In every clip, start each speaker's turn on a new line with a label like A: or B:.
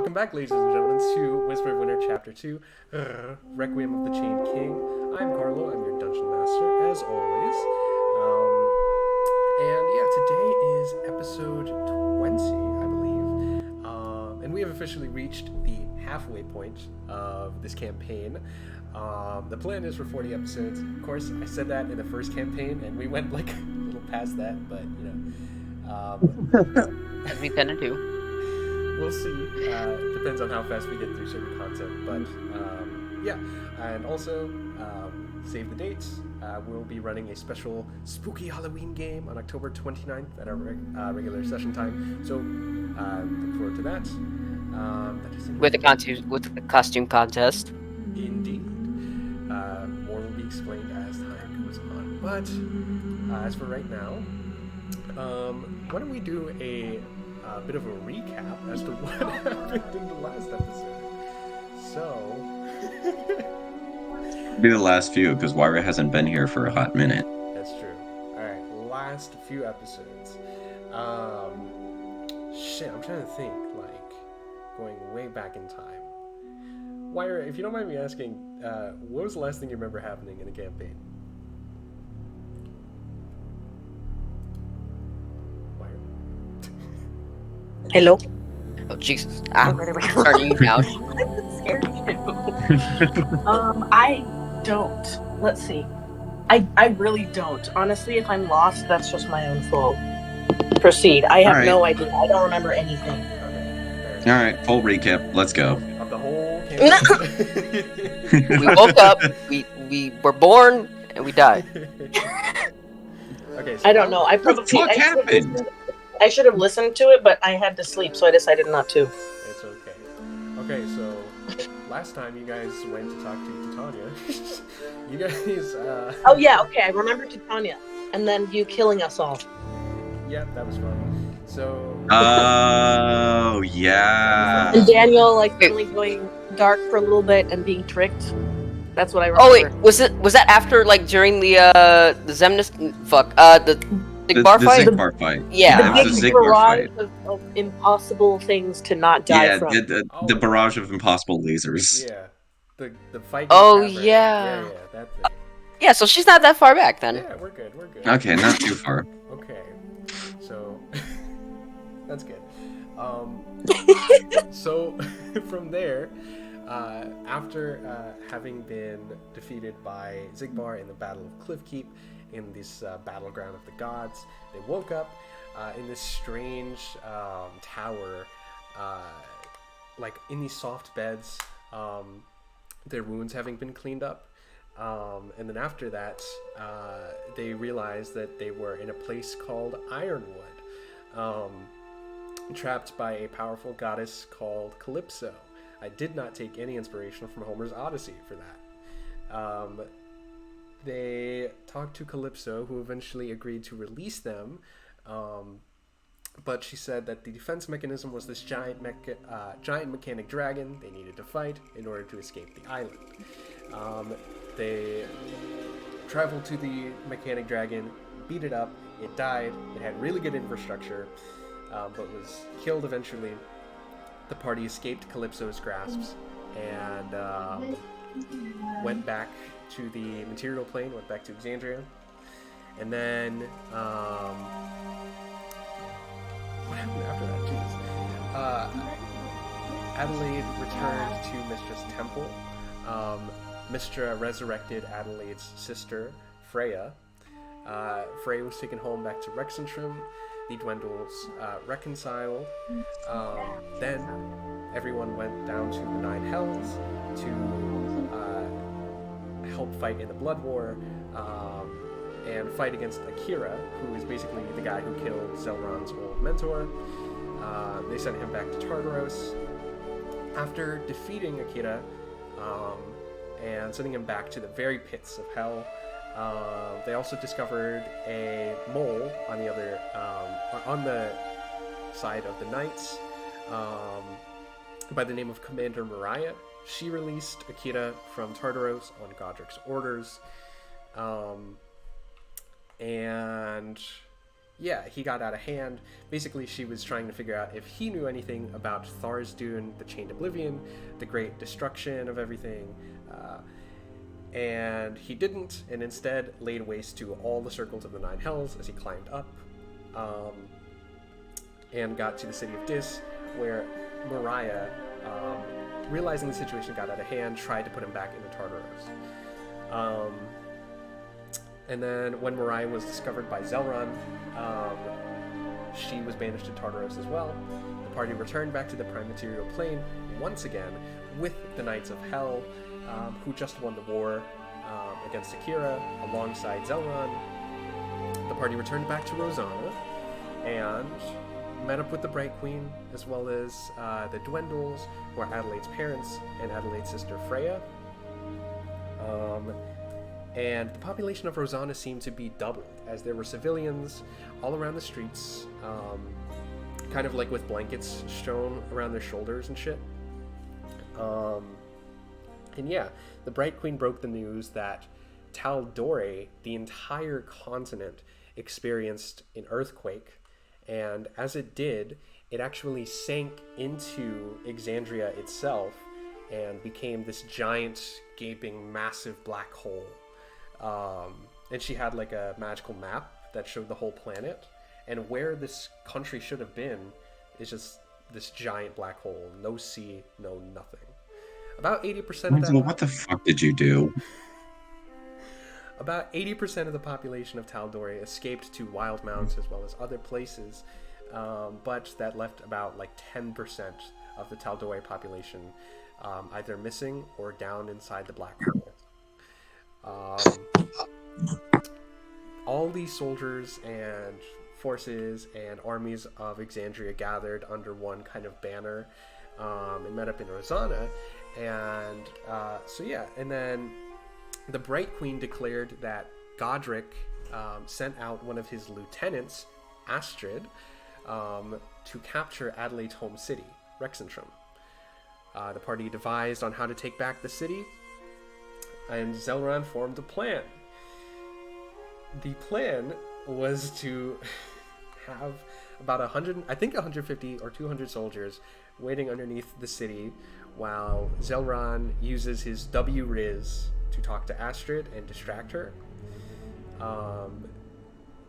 A: welcome back, ladies and gentlemen, to Whisper of Winter Chapter 2, Requiem of the Chained King. I'm Carlo, I'm your Dungeon Master, as always. And yeah, today is episode 20, I believe. And we have officially reached the halfway point of this campaign. The plan is for 40 episodes. Of course, I said that in the first campaign, and we went like a little past that, but you know.
B: As we tend to do.
A: We'll see. Depends on how fast we get through certain content. But yeah, and also save the dates. We'll be running a special spooky Halloween game on October 29th at our regular session time. So look forward to that.
B: With the costume contest.
A: Indeed. More will be explained as time goes on. But as for right now, why don't we do a bit of a recap as to what happened in the last episode. So...
C: Be the last few, because Wyra hasn't been here for a hot minute.
A: That's true. Alright, last few episodes. Shit, I'm trying to think, like, going way back in time. Wyra, if you don't mind me asking, what was the last thing you remember happening in the campaign?
D: Hello?
B: Oh, Jesus. Starting you now.
D: I don't. Let's see. I really don't. Honestly, if I'm lost, that's just my own fault. Proceed. I have no idea. I don't remember anything.
C: All right, full recap. Let's go.
A: Of the whole campaign.
B: We woke up, we were born, and we died.
A: Okay, so
D: I don't know. I probably I should have listened to it, but I had to sleep, so I decided not to.
A: It's okay. Okay, so last time you guys went to talk to Titania, you guys.
D: Oh yeah, okay. I remember Titania, and then you killing us all.
A: Yeah, that was fun. So.
C: Oh yeah.
D: And Daniel only going dark for a little bit and being tricked. That's what I remember.
B: Oh wait, was that after during the Zemnis the Zigbar fight?
C: The Zigbar fight.
B: Yeah.
C: It was
D: the
C: a Zigbar
D: barrage
C: fight.
D: of impossible things to not die from.
C: The barrage of impossible lasers.
A: Yeah, the fight.
B: Oh
A: yeah,
B: yeah.
A: that thing.
B: Yeah, so she's not that far back then.
A: Yeah, we're good.
C: Okay, not too far.
A: Okay, so that's good. So from there, after having been defeated by Zigbar in the Battle of Cliffkeep, in this battleground of the gods, they woke up in this strange tower, like in these soft beds, their wounds having been cleaned up. And then after that, they realized that they were in a place called Ironwood, trapped by a powerful goddess called Calypso. I did not take any inspiration from Homer's Odyssey for that. They talked to Calypso, who eventually agreed to release them, but she said that the defense mechanism was this giant mechanic dragon they needed to fight in order to escape the island. They traveled to the mechanic dragon, beat it up, it died, it had really good infrastructure, but was killed eventually. The party escaped Calypso's grasps and went back to the material plane, went back to Exandria, and then what happened after that? Jesus. Adelaide returned to Mistress Temple. Mystra resurrected Adelaide's sister, Freya. Freya was taken home back to Rexentrum. The Dwendals reconciled. Then everyone went down to the Nine Hells to help fight in the Blood War and fight against Akira, who is basically the guy who killed Zelron's old mentor. They sent him back to Tartaros. After defeating Akira and sending him back to the very pits of hell, they also discovered a mole on the other on the side of the Knights by the name of Commander Mariah. She released Akira from Tartaros on Godric's orders, and yeah, he got out of hand. Basically, she was trying to figure out if he knew anything about Tharizdun, the Chained Oblivion, the great destruction of everything. And he didn't, and instead laid waste to all the circles of the Nine Hells as he climbed up, and got to the city of Dis, where Mariah, realizing the situation got out of hand, tried to put him back into Tartaros. And then when Mariah was discovered by Zelran, she was banished to Tartaros as well. The party returned back to the Prime Material Plane once again with the Knights of Hell, who just won the war against Akira alongside Zelran. The party returned back to Rosohna and met up with the Bright Queen, as well as the Dwendals, who are Adelaide's parents, and Adelaide's sister Freya. And the population of Rosohna seemed to be doubled, as there were civilians all around the streets, kind of like with blankets strewn around their shoulders and shit. And yeah, the Bright Queen broke the news that Taldore, the entire continent, experienced an earthquake, and as it did, it actually sank into Exandria itself and became this giant, gaping, massive black hole. And she had like a magical map that showed the whole planet, and where this country should have been is just this giant black hole. No sea, no nothing. About 80% of that...
C: What the fuck did you do?
A: About 80% of the population of Taldore escaped to Wild Mounts as well as other places, but that left about like 10% of the Taldore population either missing or down inside the black hole. All these soldiers and forces and armies of Exandria gathered under one kind of banner and met up in Rosohna. And so yeah, and then the Bright Queen declared that Godric sent out one of his lieutenants, Astrid, to capture Adelaide's home city, Rexentrum. The party devised on how to take back the city, and Zelran formed a plan. The plan was to have about 150 or 200 soldiers waiting underneath the city while Zelran uses his W-Riz to talk to Astrid and distract her.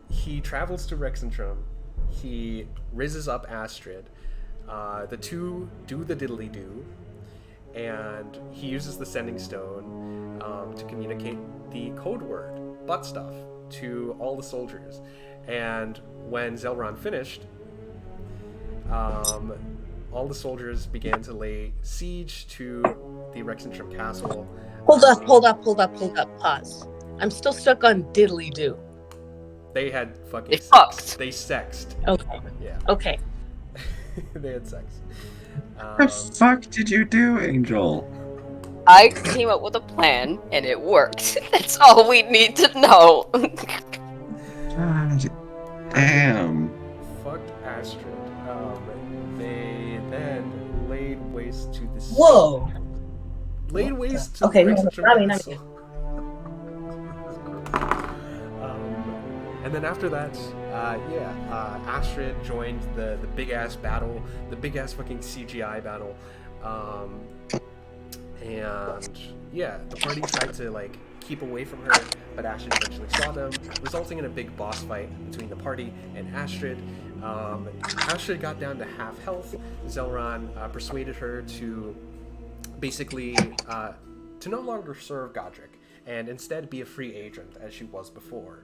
A: He travels to Rexentrum. He rizzes up Astrid. The two do the diddly-do, and he uses the Sending Stone to communicate the code word, butt stuff, to all the soldiers. And when Zelran finished, all the soldiers began to lay siege to the Rexentrum castle.
D: Hold up, pause. I'm still stuck on diddly do.
A: They had fucking
B: They
A: sex.
B: fucked.
A: They sexed.
D: Okay.
A: Yeah.
D: Okay.
A: They had sex.
C: What the fuck did you do, Angel?
B: I came up with a plan, and it worked. That's all we need to know.
C: God damn.
A: Fucked Astrid. They then laid waste to the city.
D: Whoa.
A: Laid waste to
D: Okay,
A: the
D: no,
A: Rexentrum
D: not me.
A: castle. And then after that, Astrid joined the big ass battle, the big ass fucking CGI battle, and yeah, the party tried to like keep away from her, but Astrid eventually saw them, resulting in a big boss fight between the party and Astrid. Astrid got down to half health. Zelran persuaded her to basically to no longer serve Godric and instead be a free agent as she was before.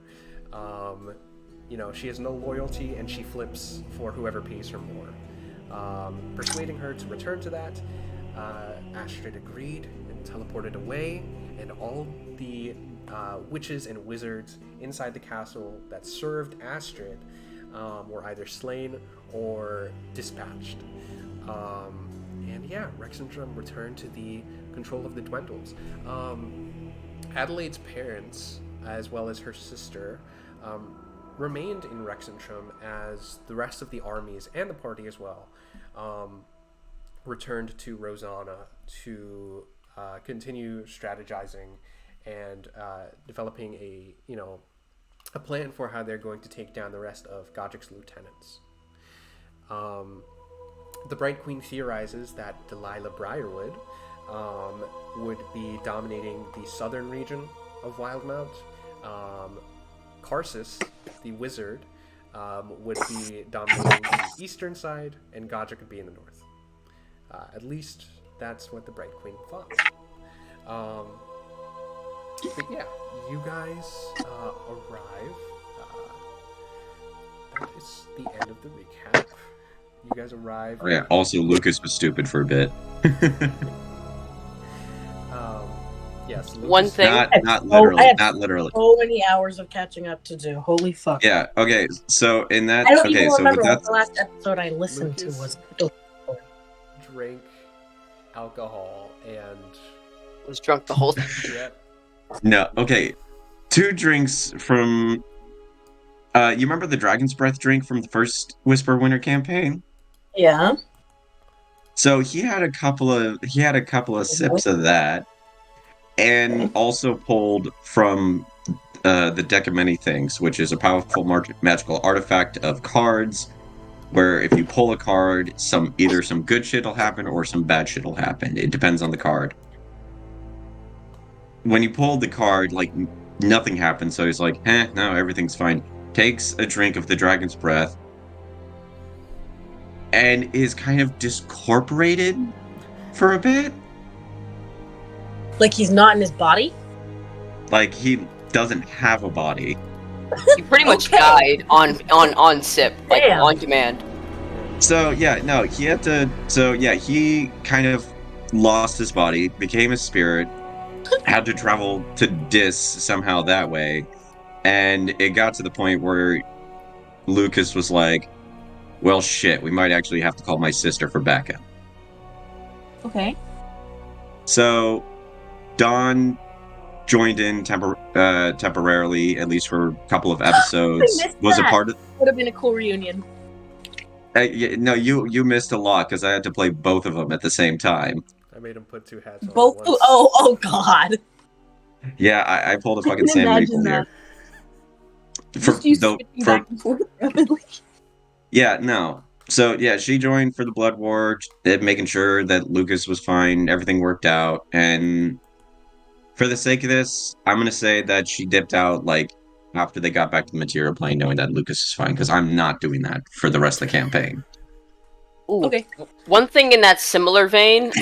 A: She has no loyalty and she flips for whoever pays her more. Persuading her to return to that, Astrid agreed and teleported away, and all the witches and wizards inside the castle that served Astrid were either slain or dispatched. And yeah, Rexentrum returned to the control of the Dwendals. Adelaide's parents, as well as her sister, remained in Rexentrum as the rest of the armies and the party as well returned to Rosohna to continue strategizing and developing a plan for how they're going to take down the rest of Godric's lieutenants. The Bright Queen theorizes that Delilah Briarwood would be dominating the southern region of Wildmount. Karsus, the wizard, would be dominating the eastern side, and Godric would be in the north. At least that's what the Bright Queen thought. But yeah, you guys arrive. That is the end of the recap. You guys arrive.
C: Oh, yeah. Also, Lucas was stupid for a bit.
A: Yes. Lucas,
B: One thing.
C: Not literally.
D: I have
C: Not literally.
D: so many hours of catching up to do. Holy fuck.
C: Yeah. Okay. So in that.
D: I don't
C: Okay.
D: even
C: So
D: remember
C: with
D: what
C: that.
D: the last episode I listened to was.
A: drank alcohol and
B: Was drunk the whole time.
A: yeah.
C: No. Okay. 2 drinks from. You remember the Dragon's Breath drink from the first Whisper Winter campaign?
D: Yeah.
C: So he had a couple of sips of that, and also pulled from the Deck of Many Things, which is a powerful magical artifact of cards, where if you pull a card, either some good shit will happen or some bad shit will happen. It depends on the card. When he pulled the card, like nothing happened, so he's like, no, everything's fine. Takes a drink of the Dragon's Breath, and is kind of discorporated for a bit.
D: Like he's not in his body?
C: Like he doesn't have a body.
B: He pretty much
D: Okay.
B: died on sip, like
D: Damn.
B: on demand.
C: So yeah, no, he had to. So yeah, he kind of lost his body, became a spirit, had to travel to Dis somehow that way, and it got to the point where Lucas was like, "Well, shit, we might actually have to call my sister for backup."
D: Okay.
C: So Dawn joined in temporarily, at least for a couple of episodes.
D: missed
C: Was a
D: that.
C: part of.
D: Would have been a cool reunion.
C: No, you missed a lot because I had to play both of them at the same time.
A: I made him put 2 hats on
D: Both.
A: at once.
D: Oh God.
C: Yeah, I pulled a
D: I
C: fucking
D: can
C: Sam
D: imagine
C: Riegel here.
D: Just you switching back and forth rapidly.
C: Yeah, no. So yeah, she joined for the Blood War, making sure that Lucas was fine, everything worked out, and for the sake of this, I'm gonna say that she dipped out like after they got back to the material plane, knowing that Lucas is fine, because I'm not doing that for the rest of the campaign.
B: Ooh.
D: Okay.
B: One thing in that similar vein,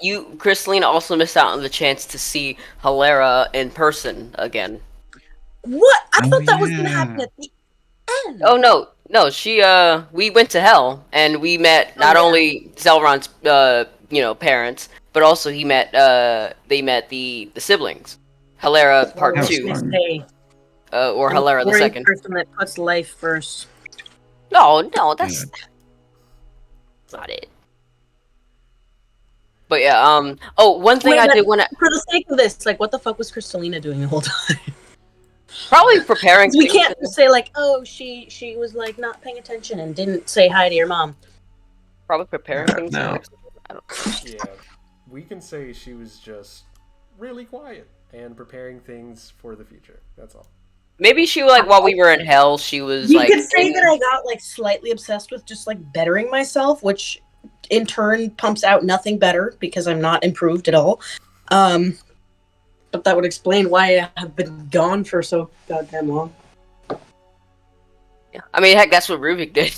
B: you, Crystalline, also missed out on the chance to see Hilera in person again.
D: What? I
C: Oh,
D: thought that was gonna
C: yeah.
D: happen at the end.
B: Oh no, she we went to Hell and we met not
D: yeah.
B: only Zelron's parents, but also they met the siblings, Hilera Part
C: That was
B: 2,
C: fun.
B: or Hilera the second.
D: Person that puts life first.
B: No, that's not it. But yeah, one thing
D: Wait,
B: I
D: but-
B: did want to
D: For the sake of this, like, what the fuck was Crystalina doing the whole time?
B: probably preparing.
D: We
B: things
D: can't just say like, oh, she was like not paying attention and didn't say hi to your mom.
B: Probably preparing things. for
C: No.
B: next- I don't.
A: Yeah, we can say she was just really quiet and preparing things for the future. That's all.
B: Maybe she while we were in Hell, she was
D: You
B: like.
D: could say that I got like slightly obsessed with just like bettering myself, which in turn pumps out nothing better because I'm not improved at all. But that would explain why I have been gone for so goddamn long.
B: Yeah. I mean, heck, that's what Ruvik did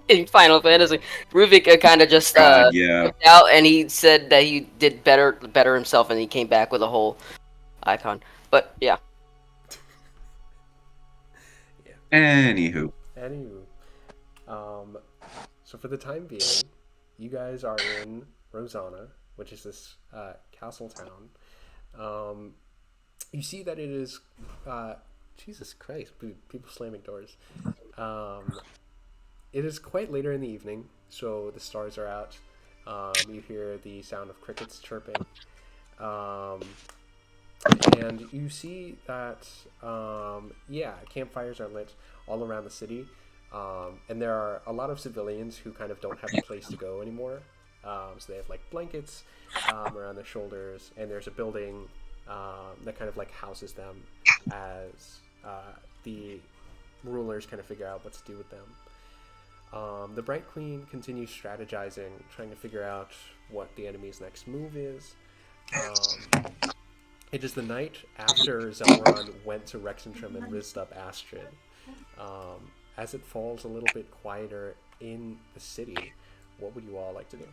B: in Final Fantasy. Ruvik kind of just
C: Yeah.
B: flipped out, and he said that he did better himself, and he came back with a whole icon. But yeah,
C: Anywho.
A: So for the time being, you guys are in Rosohna, which is this castle town. You see that it is, Jesus Christ, people slamming doors. It is quite later in the evening, so the stars are out. You hear the sound of crickets chirping. And you see that, campfires are lit all around the city. And there are a lot of civilians who kind of don't have a place to go anymore. So they have like blankets around their shoulders, and there's a building that kind of like houses them as the rulers kind of figure out what to do with them. The Bright Queen continues strategizing, trying to figure out what the enemy's next move is. It is the night after Zelron went to Rexentrum and rizzed up Astrid. As it falls a little bit quieter in the city, what would you all like to do?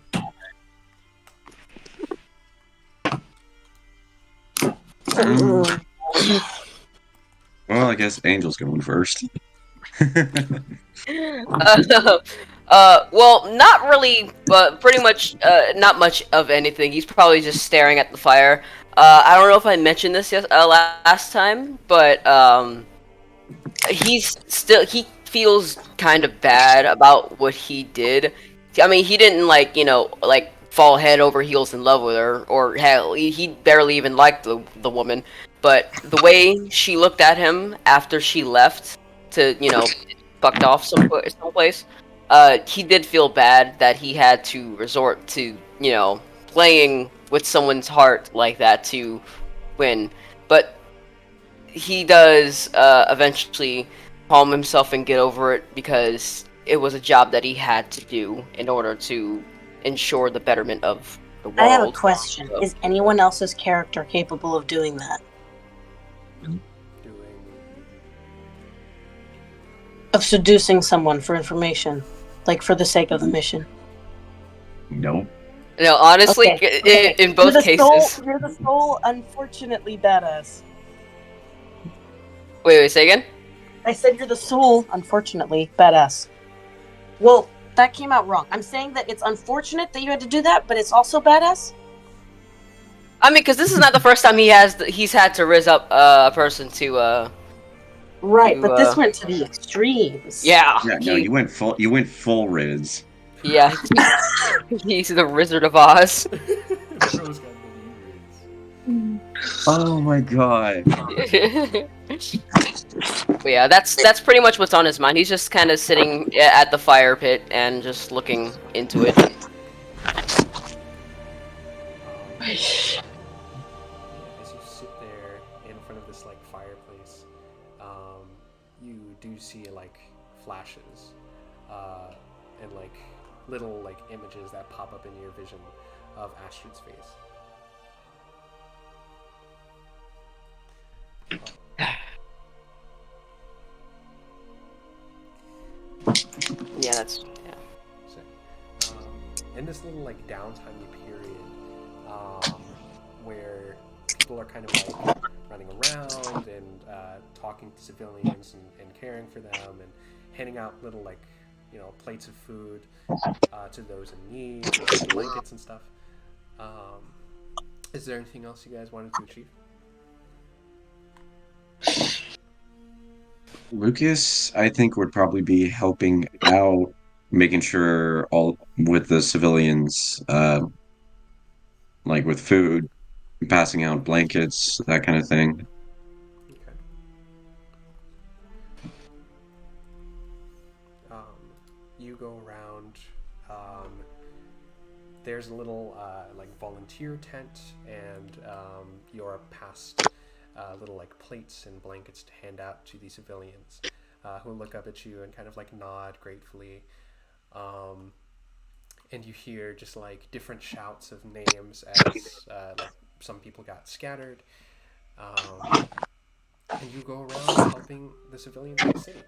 C: Well, I guess Angel's going first.
B: Well, not really, but pretty much, not much of anything. He's probably just staring at the fire. I don't know if I mentioned this last time, but, he feels kind of bad about what he did. I mean, he didn't, like, fall head over heels in love with her, or hell, he barely even liked the woman. But the way she looked at him after she left to, fucked off someplace, he did feel bad that he had to resort to, playing with someone's heart like that to win. But he does eventually calm himself and get over it, because it was a job that he had to do in order to ensure the betterment of the world.
D: I have a question.
B: So,
D: is anyone else's character capable of doing that? Of seducing someone for information, like for the sake of the mission?
C: Nope.
B: no, honestly,
D: Okay.
B: in both cases.
D: You're the sole, unfortunately badass.
B: Wait, say again?
D: I said you're the sole, unfortunately badass. Well, that came out wrong. I'm saying that it's unfortunate that you had to do that, but it's also badass.
B: I mean, because this is not the first time he's had to rizz up a person to.
D: Right, but this went to the extremes.
B: Yeah.
C: Yeah, no, you went full Riz.
B: Yeah. He's the Wizard of Oz.
C: Oh my god.
B: But yeah, that's pretty much what's on his mind. He's just kind of sitting at the fire pit and just looking into it.
A: As you sit there in front of this like fireplace, you do see like flashes and like little like images that pop up in your vision of Astrid's face.
B: Yeah, that's yeah.
A: So, in this little like downtime period, where people are kind of like running around and talking to civilians and caring for them and handing out little like plates of food to those in need, and blankets and stuff. Is there anything else you guys wanted to achieve?
C: Lucas, I think, would probably be helping out, making sure all with the civilians, like with food, passing out blankets, that kind of thing.
A: Okay. You go around. There's a little like volunteer tent, and you're passed little like plates and blankets to hand out to the civilians, who look up at you and kind of like nod gratefully. And you hear just like different shouts of names as like some people got scattered. And you go around helping the civilians in the city.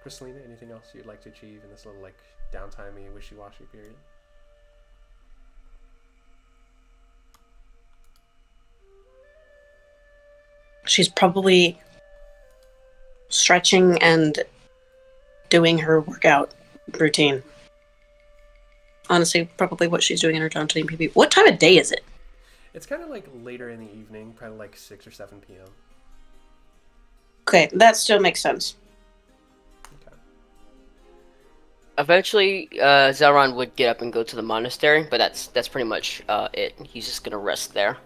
A: Kristalina, anything else you'd like to achieve in this little like downtimey, wishy-washy period?
D: She's probably stretching and doing her workout routine. Honestly, probably what she's doing in her downtime PB. What time of day is it?
A: It's kind of like later in the evening, probably like 6 or 7 p.m.
D: Okay, that still makes sense.
A: Okay.
B: Eventually, Zelron would get up and go to the monastery, but that's pretty much it. He's just gonna rest there.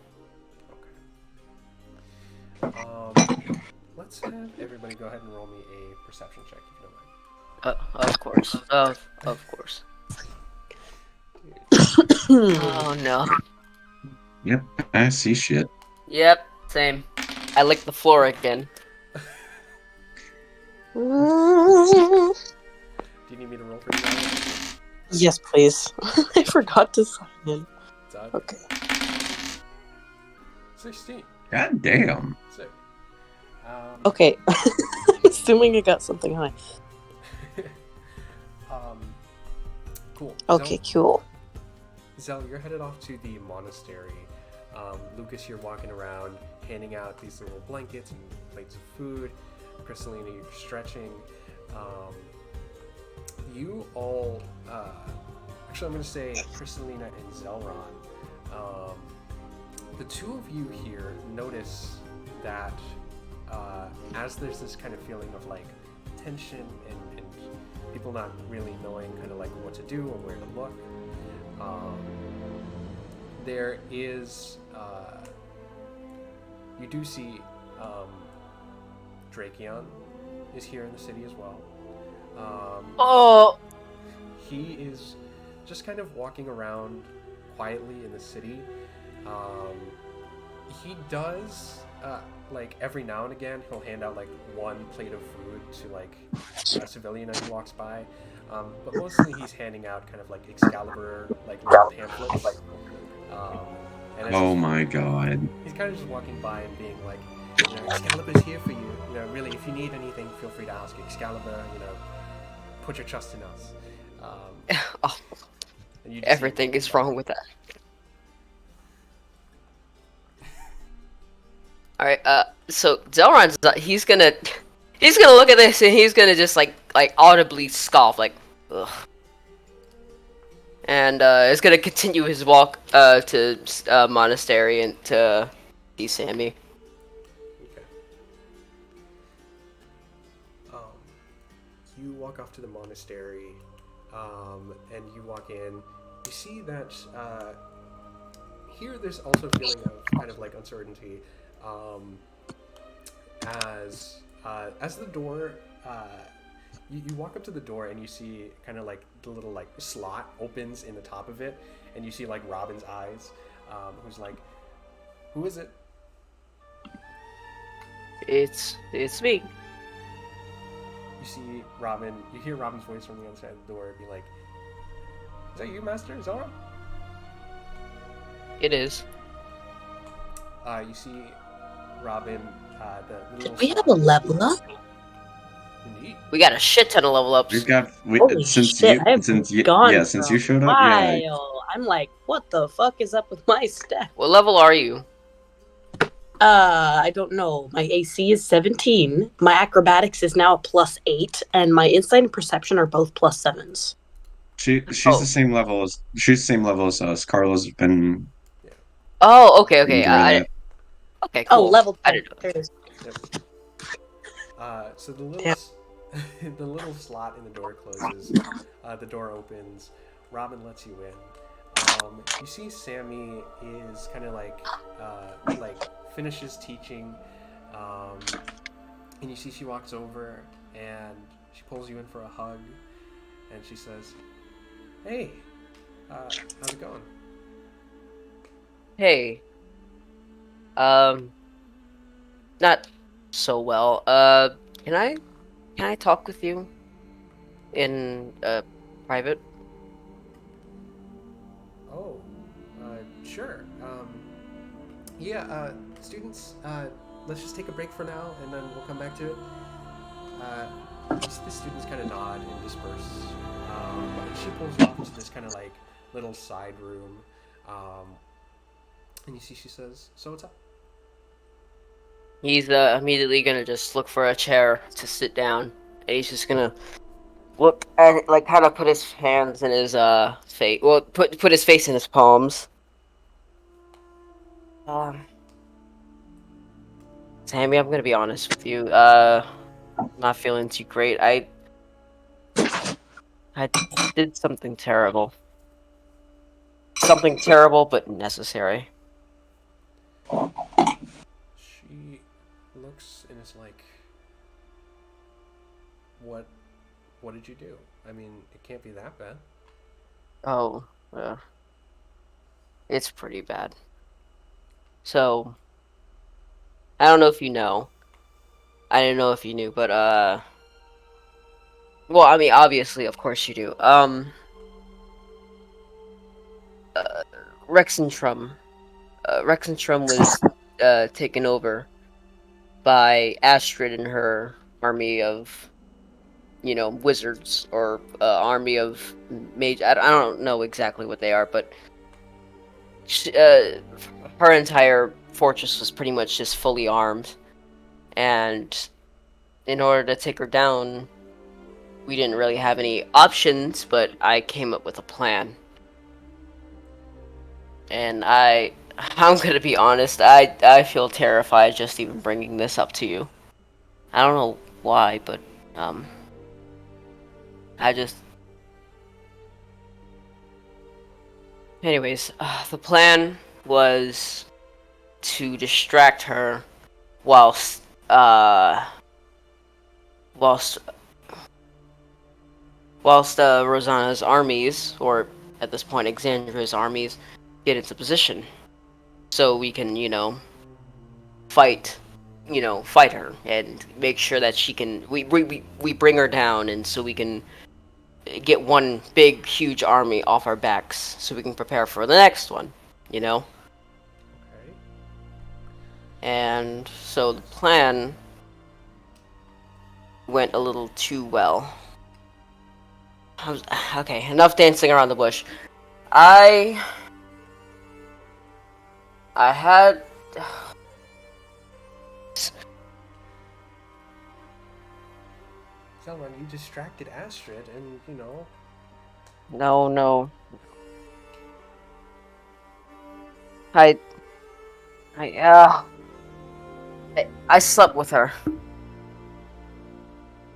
A: Let's have everybody go ahead and roll me a perception check if you don't mind.
B: Of course. Of course. Oh no.
C: Yep, I see shit.
B: Yep. Same. I licked the floor again.
A: Do you need me to roll for you?
D: Yes, please. I forgot to sign in.
A: Doug?
D: Okay.
A: 16.
C: God damn.
A: Sick.
D: Okay. Assuming I got something high.
A: Cool.
D: Okay, cool.
A: Zell, you're headed off to the monastery. Lucas, you're walking around handing out these little blankets and plates of food. Crystalina, you're stretching. You all, actually, I'm going to say Crystalina and Zelron. The two of you here notice that as there's this kind of feeling of like tension and people not really knowing kind of like what to do or where to look, there is you do see Drakion is here in the city as well.
B: Oh,
A: He is just kind of walking around quietly in the city. He does like every now and again he'll hand out like one plate of food to like a civilian as he walks by, but mostly he's handing out kind of like Excalibur like little pamphlets. And as
C: Oh my god.
A: he's kind of just walking by and being like, you know, Excalibur's here for you. You know, really, if you need anything, feel free to ask Excalibur. You know, put your trust in us.
B: oh,
A: And you just see him
B: everything
A: walking
B: is
A: by.
B: wrong with that. Alright, so Zelron's he's gonna look at this and he's gonna just like audibly scoff, like, ugh. And is gonna continue his walk to monastery and to see Sammy.
A: Okay. You walk off to the monastery, and you walk in. You see that here there's also a feeling of kind of like uncertainty, as the door. You walk up to the door and you see kind of like the little like slot opens in the top of it, and you see like Robin's eyes, who's like, "Who is it?"
B: It's me.
A: You see Robin. You hear Robin's voice from the other side of the door, be like, "Is that you, Master Zora?"
B: It is.
A: You see Robin. The little
D: Did we have a
A: slot.
D: level up?
A: Indeed.
B: We got a shit ton of level ups.
D: Holy shit, I haven't gone
C: since
D: for
C: you
D: a
C: showed up, yeah.
D: while. I'm like, what the fuck is up with my stat?
B: What level are you?
D: I don't know. My AC is 17. My acrobatics is now a +8, and my insight and perception are both +7s.
C: She's
B: Oh.
C: the same level as us. Carla's been
B: Oh, okay.
C: enjoy that.
B: Okay, cool.
D: Oh, level
B: I
D: 10.
B: didn't know.
D: There it is.
A: So the little
D: Damn.
A: the little slot in the door closes. The door opens. Robin lets you in. You see Sammy is kind of like finishes teaching, and you see she walks over and she pulls you in for a hug, and she says, "Hey, how's it going?"
B: Hey. Not so well. Can I talk with you in private?
A: Oh, sure. Yeah, students, let's just take a break for now, and then we'll come back to it. The students kind of nod and disperse. She pulls you off into this kind of like little side room, and you see she says, "So what's up?"
B: He's immediately gonna just look for a chair to sit down, and he's just gonna look at like kind of put his hands in his face. Well, put his face in his palms. Sammy, I'm gonna be honest with you. Not feeling too great. I did something terrible. Something terrible but necessary.
A: She looks and is like, "What? What did you do? I mean, it can't be that bad."
B: Oh, it's pretty bad. So, I don't know if you know. I didn't know if you knew, but well, I mean, obviously, of course you do. Uh, Rexentrum. Rexentrum was taken over by Astrid and her army of, wizards, or army of mage. I don't know exactly what they are, but her entire fortress was pretty much just fully armed, and in order to take her down, we didn't really have any options, but I came up with a plan. And I'm gonna be honest, I feel terrified just even bringing this up to you. I don't know why, but um, I just. Anyways, the plan was to distract her whilst whilst Rosanna's armies, or at this point Exandria's armies, get into position, so we can, fight, fight her and make sure that she can. We bring her down, and so we can get one big, huge army off our backs, so we can prepare for the next one. You know.
A: Okay.
B: And so the plan went a little too well. Okay, enough dancing around the bush. I had.
A: Zelman, you distracted Astrid, and
B: No, no. I, I, uh, I slept with her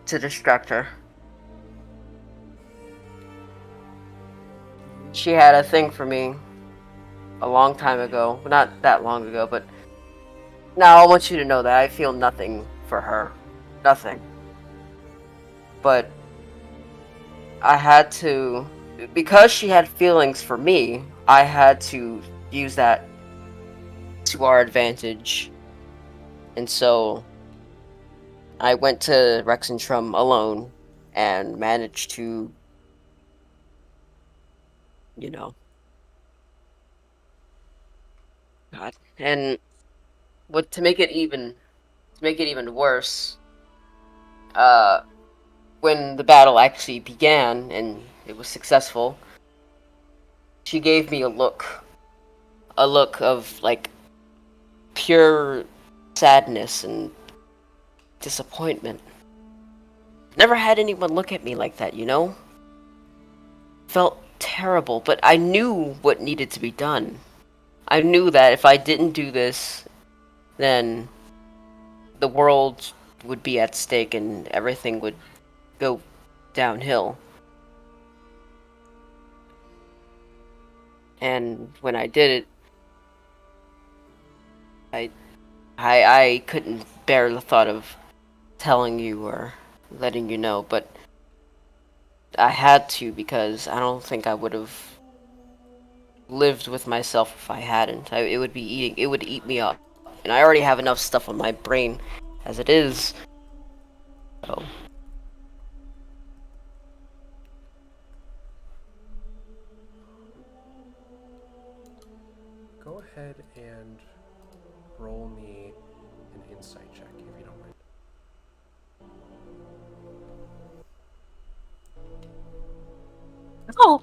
B: to distract her. She had a thing for me a long time ago. Not that long ago, but now I want you to know that I feel nothing for her. Nothing. But I had to, because she had feelings for me, I had to use that to our advantage. And so I went to Rexentrum alone and managed to, you know, God. And what to make it even worse, uh, when the battle actually began and it was successful, she gave me a look of like pure sadness and disappointment. Never had anyone look at me like that, you know? Felt terrible, but I knew what needed to be done. I knew that if I didn't do this, then the world would be at stake and everything would go downhill. And when I did it, I I couldn't bear the thought of telling you or letting you know, but I had to, because I don't think I would have lived with myself if I hadn't. It would eat me up. And I already have enough stuff on my brain as it is. So
A: go ahead and roll me an insight check if you don't mind.
B: oh.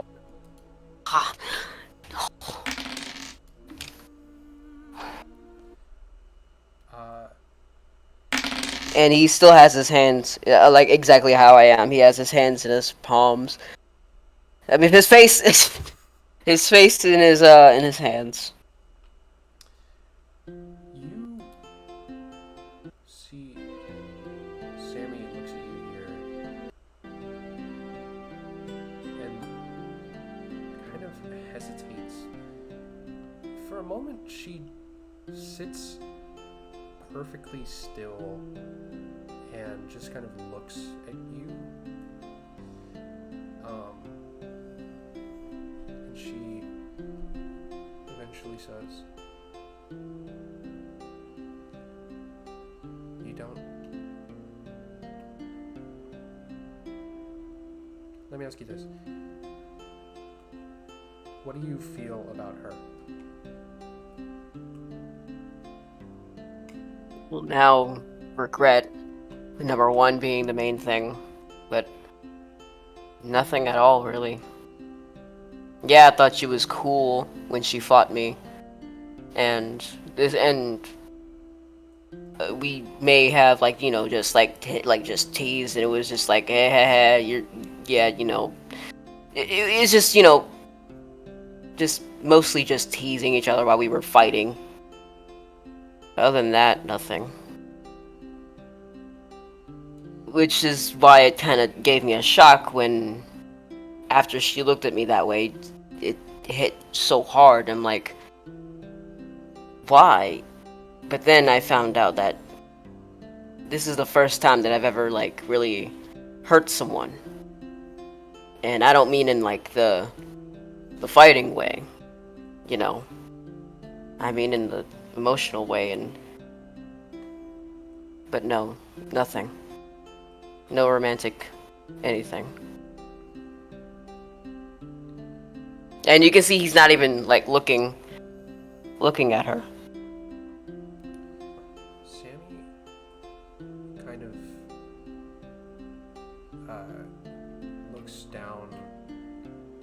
B: Ah.
A: Uh,
B: And he still has his hands, like exactly how I am. He has his hands in his palms. I mean, his face, his face in his hands.
A: you see, Sammy looks at you here and kind of hesitates. For a moment, she sits perfectly still and just kind of looks at you. And she eventually says, ask you this. What do you feel about her?
B: Well, now, regret, number one being the main thing, but nothing at all, really. Yeah, I thought she was cool when she fought me, and we may have like just like just teased, and it was just like you're it's just just mostly just teasing each other while we were fighting. Other than that, nothing. Which is why it kind of gave me a shock when, after she looked at me that way, it hit so hard. I'm like, why? But then I found out that this is the first time that I've ever like really hurt someone, and I don't mean in like the fighting way, I mean in the emotional way. But no, nothing. No romantic anything. And you can see he's not even like looking at her.
A: Sammy kind of looks down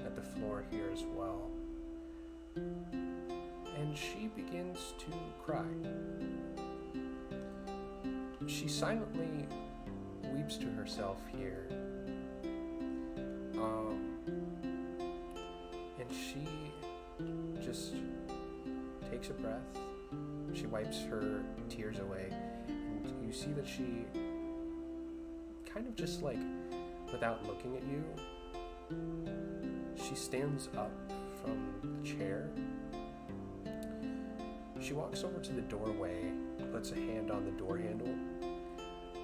A: at the floor here as well. And she begins to cry. She silently weeps to herself here. And she just takes a breath. She wipes her tears away, and you see that she kind of just like, without looking at you, she stands up from the chair. She walks over to the doorway, puts a hand on the door handle.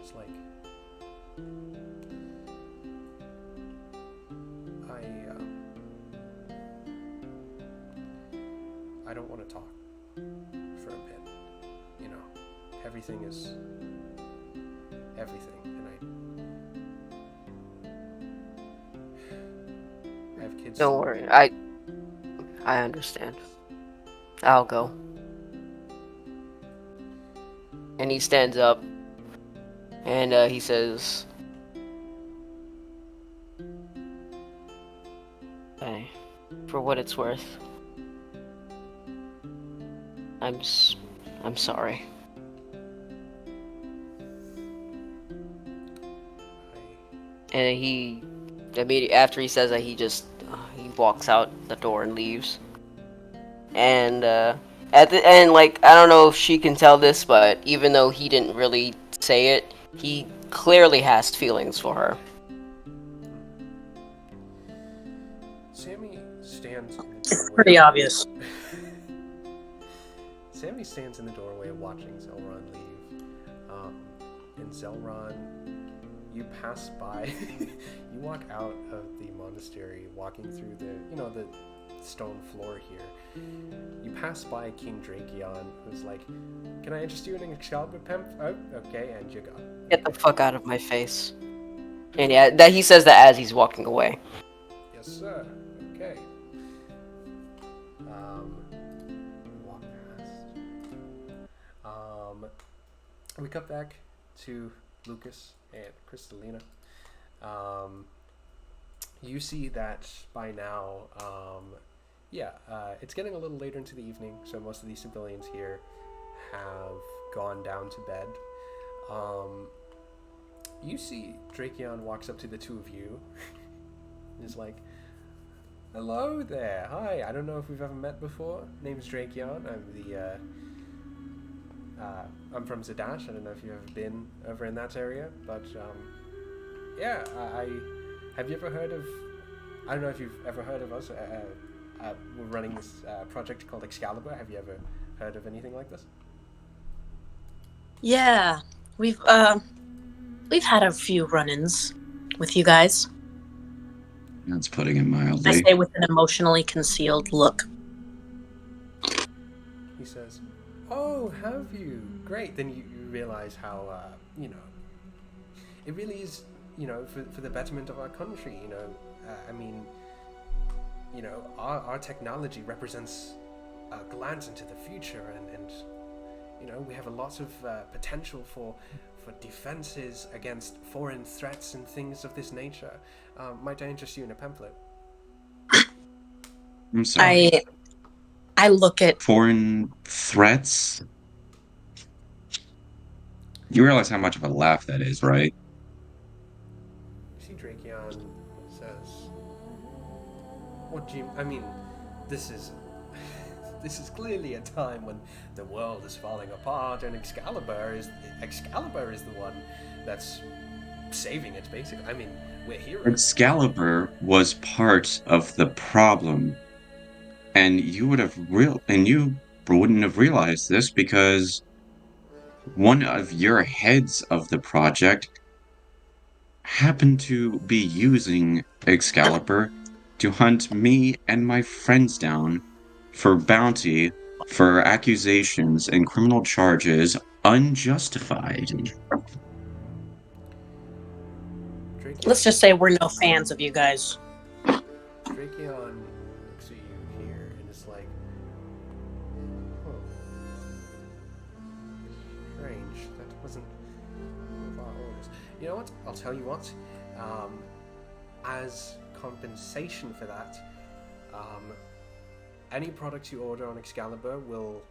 A: It's like, I don't want to talk for a bit. Everything is everything, and I have kids.
B: Don't worry, I understand. I'll go. And he stands up, and he says, "Hey, for what it's worth, I'm sorry." And he immediately after he says that, he just he walks out the door and leaves. And at the end, like, I don't know if she can tell this, but even though he didn't really say it, he clearly has feelings for her.
A: Sammy stands in the
D: It's
A: doorway.
D: pretty obvious.
A: Sammy stands in the doorway watching Zelron leave. And Zelron, you pass by, you walk out of the monastery, walking through the stone floor here. You pass by King Drakeon, who's like, "Can I interest you in an Excalibur pimp?" "Oh, okay," and you go.
B: Get the fuck out of my face. And yeah, that he says that as he's walking away.
A: "Yes, sir." Okay. Walk past. We cut back to Lucas and Crystalina. You see that by now, it's getting a little later into the evening, so most of these civilians here have gone down to bed. You see Drakeon walks up to the two of you and is like, "Hello there, hi, I don't know if we've ever met before. Name's Drakeon, I'm from Zadash. I don't know if you've ever been over in that area, but have you ever heard of, I don't know if you've ever heard of us. We're running this project called Excalibur. Have you ever heard of anything like this?"
D: Yeah, we've had a few run-ins with you guys.
C: That's putting it
D: I
C: mildly.
D: say with an emotionally concealed look.
A: He says, "Oh, have you? Great." Then you realize how, it really is, for the betterment of our country, I mean, you know, our technology represents a glance into the future, and you know, we have a lot of potential for defenses against foreign threats and things of this nature. Might I interest you in a pamphlet?
C: I'm sorry.
D: I look at
C: Foreign threats? You realize how much of a laugh that is, right?
A: You see, Drakeon says, "What do you? I mean, this is this is clearly a time when the world is falling apart, and Excalibur is the one that's saving it. Basically, I mean, we're heroes."
C: Excalibur was part of the problem, and you wouldn't have realized this because one of your heads of the project happened to be using Excalibur to hunt me and my friends down for bounty, for accusations and criminal charges unjustified.
D: let's just say we're no fans of you guys.
A: Drakeon looks at you here and is like, "Huh, strange. That wasn't one of our orders. You know what? I'll tell you what. As compensation for that, any product you order on Excalibur will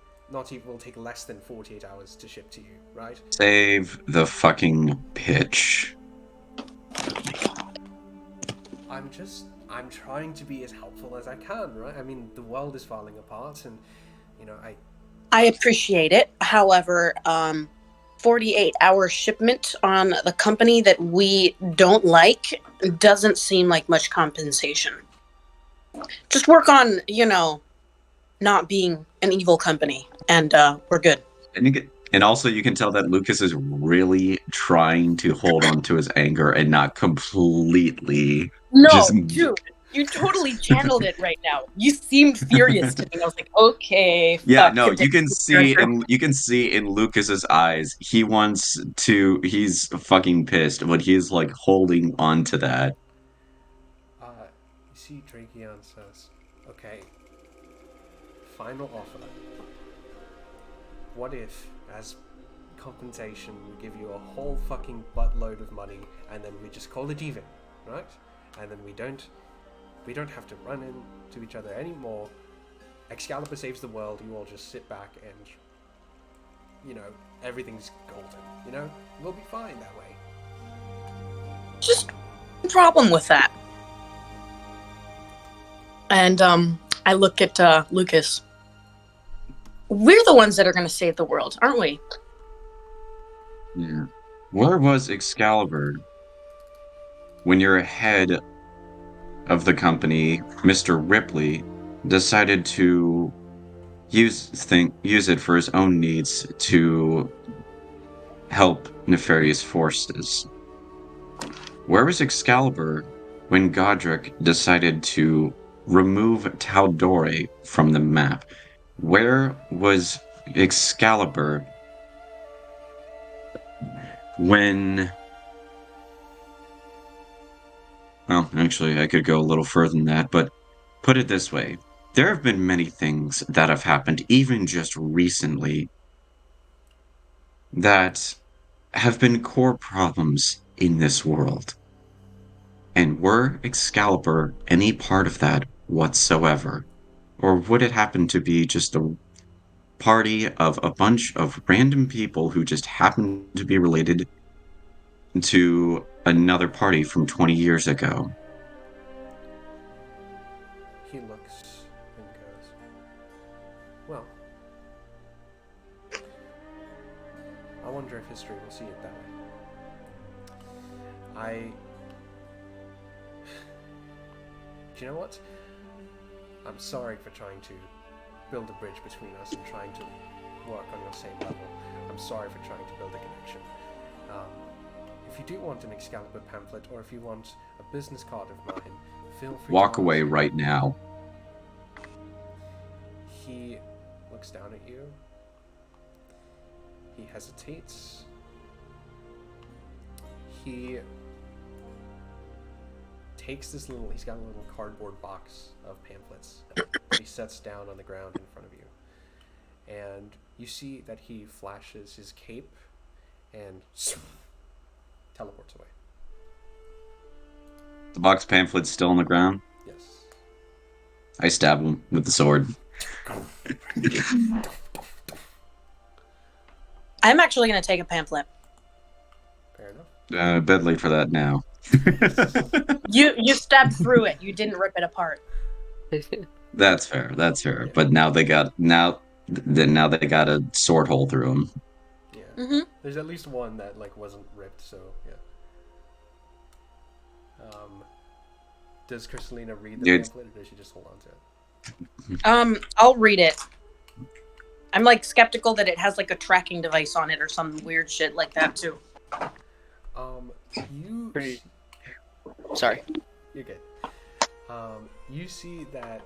A: take less than 48 hours to ship to you, right?"
C: Save the fucking pitch.
A: I'm trying to be as helpful as I can, right? I mean, the world is falling apart, and you know,
D: I appreciate it. However, 48-hour shipment on the company that we don't like doesn't seem like much compensation. Just work on, not being an evil company, and we're good.
C: And also you can tell that Lucas is really trying to hold on to his anger and not completely just
D: No, dude, you totally channeled it right now. You seemed furious to me. I was like, okay,
C: Yeah,
D: fuck.
C: no,
D: Continue, character.
C: you can see in Lucas's eyes, he's fucking pissed, but he's like holding on to that.
A: you see, Drakeon says, "Okay, final offer. What if, as compensation, we give you a whole fucking buttload of money, and then we just call it even, right? And then we don't have to run into each other anymore. Excalibur saves the world. You all just sit back and, you know, everything's golden. You know, we'll be fine that way."
D: Just no problem with that. And I look at Lucas. We're the ones that are going to save the world, aren't we?
C: Yeah. Where was Excalibur when your head of the company, Mr. Ripley, decided to use it for his own needs to help nefarious forces? Where was Excalibur when Godric decided to remove Taldore from the map? Where was Excalibur when... Well, actually, I could go a little further than that, but put it this way. There have been many things that have happened, even just recently, that have been core problems in this world. And were Excalibur any part of that whatsoever? Or would it happen to be just a party of a bunch of random people who just happen to be related to another party from 20 years ago?
A: He looks and goes, "Well, I wonder if history will see it that way. Do you know what? I'm sorry for trying to build a bridge between us and trying to work on your same level. I'm sorry for trying to build a connection. If you do want an Excalibur pamphlet, or if you want a business card of mine, feel free
C: Walk
A: to
C: away
A: ask."
C: right now.
A: He looks down at you. He hesitates. He takes this little. He's got a little cardboard box of pamphlets that he sets down on the ground in front of you, and you see that he flashes his cape and teleports away.
C: The box pamphlet's still on the ground.
A: Yes.
C: I stab him with the sword.
D: I'm actually going to take a pamphlet.
A: Fair enough.
C: A bit late for that now.
D: You stabbed through it. You didn't rip it apart.
C: That's fair. That's fair.
A: Yeah.
C: But now they got a sword hole through him.
A: Yeah.
D: Mm-hmm.
A: There's at least one that like wasn't ripped, so yeah. Does Kristalina read the pamphlet, or does she just hold on to it?
D: I'll read it. I'm like skeptical that it has like a tracking device on it or some weird shit like that too.
A: You.
B: Sorry.
A: You're good. You see that.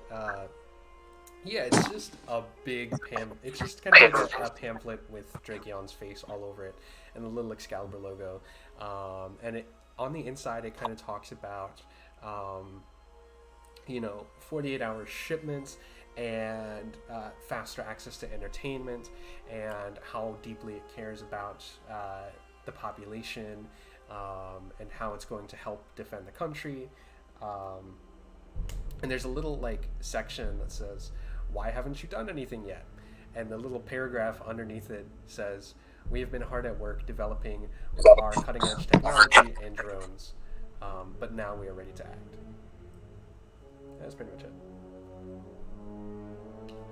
A: Yeah, it's just a big It's just kind of like a pamphlet with Drakeon's face all over it, and the little Excalibur logo. And it on the inside, it kind of talks about, 48-hour shipments and faster access to entertainment, and how deeply it cares about the population, and how it's going to help defend the country. And there's a little like section that says, "Why haven't you done anything yet?" And the little paragraph underneath it says, "We have been hard at work developing our cutting-edge technology and drones, but now we are ready to act." That's pretty much it.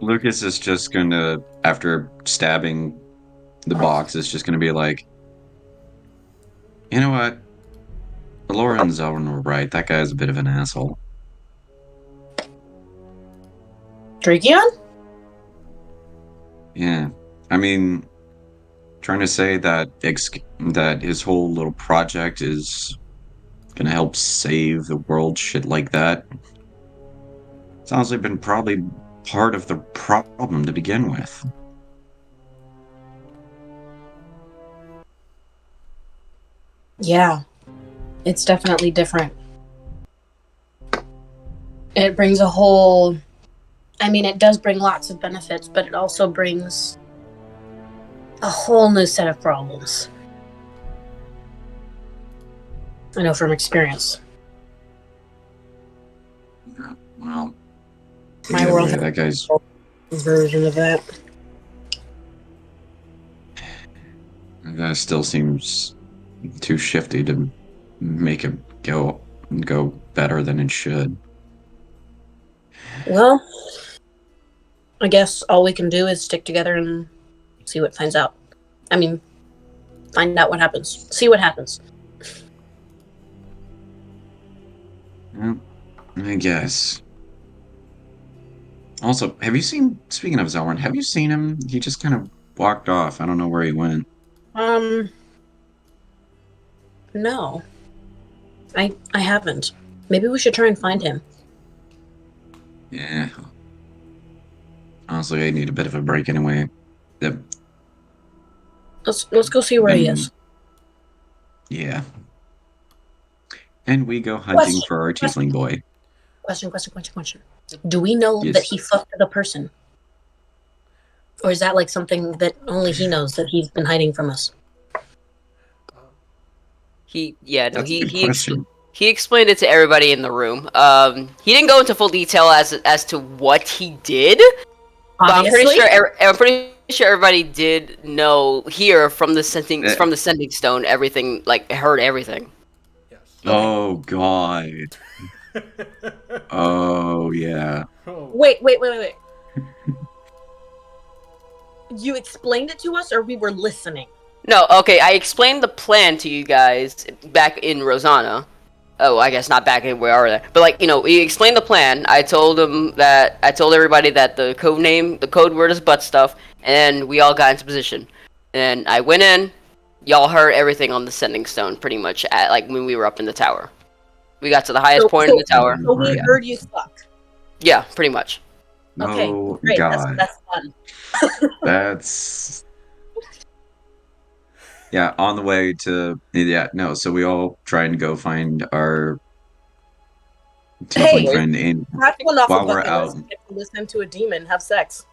C: Lucas is just gonna, after stabbing the box, is just gonna be like, you know what? Laura and Zelwyn were right. That guy's a bit of an asshole.
D: Drakeon?
C: Yeah. I mean, trying to say that that his whole little project is gonna help save the world, shit like that. Sounds like been probably part of the problem to begin with.
D: Yeah. It's definitely different. It brings a whole... I mean, it does bring lots of benefits, but it also brings a whole new set of problems. I know from experience.
C: Yeah, well,
D: My
C: either
D: world
C: way,
D: has
C: that guy's
D: a version of that.
C: that still seems too shifty to make it go better than it should.
D: Well, I guess all we can do is stick together and see what finds out. I mean, find out what happens. See what happens.
C: Well, I guess. Also, speaking of Zelwyn, have you seen him? He just kind of walked off. I don't know where he went.
D: No. I haven't. Maybe we should try and find him.
C: Yeah. Honestly, I need a bit of a break anyway. Yep.
D: Let's go see where he is.
C: Yeah. And we go hunting
D: Question,
C: for our tiefling boy.
D: Question. Do we know
C: Yes.
D: that he fucked the person? Or is that like something that only he knows that he's been hiding from us?
B: He
C: That's a good question.
B: he explained it to everybody in the room. He didn't go into full detail as to what he did, but
D: Obviously.
B: I'm pretty sure everybody did hear from the sending stone everything, like heard everything.
A: Yes.
C: Oh God. Oh yeah.
A: Oh,
D: Wait. You explained it to us, or we were listening?
B: No, okay, I explained the plan to you guys back in Rosohna. Oh, I guess not back in where are they? But we explained the plan. I told everybody that the code word is butt stuff, and we all got into position. And I went in. Y'all heard everything on the sending stone, pretty much when we were up in the tower. We got to the highest point in the tower.
D: So we heard you fuck.
B: Yeah, pretty much.
D: Okay,
C: Oh
D: great.
C: God.
D: That's fun.
C: That's yeah. On the way to so we all try and go find our tiefling
D: Hey,
C: friend in
D: practical enough a
C: while we're
D: bucket
C: out.
D: list. Get to listen to a demon have sex.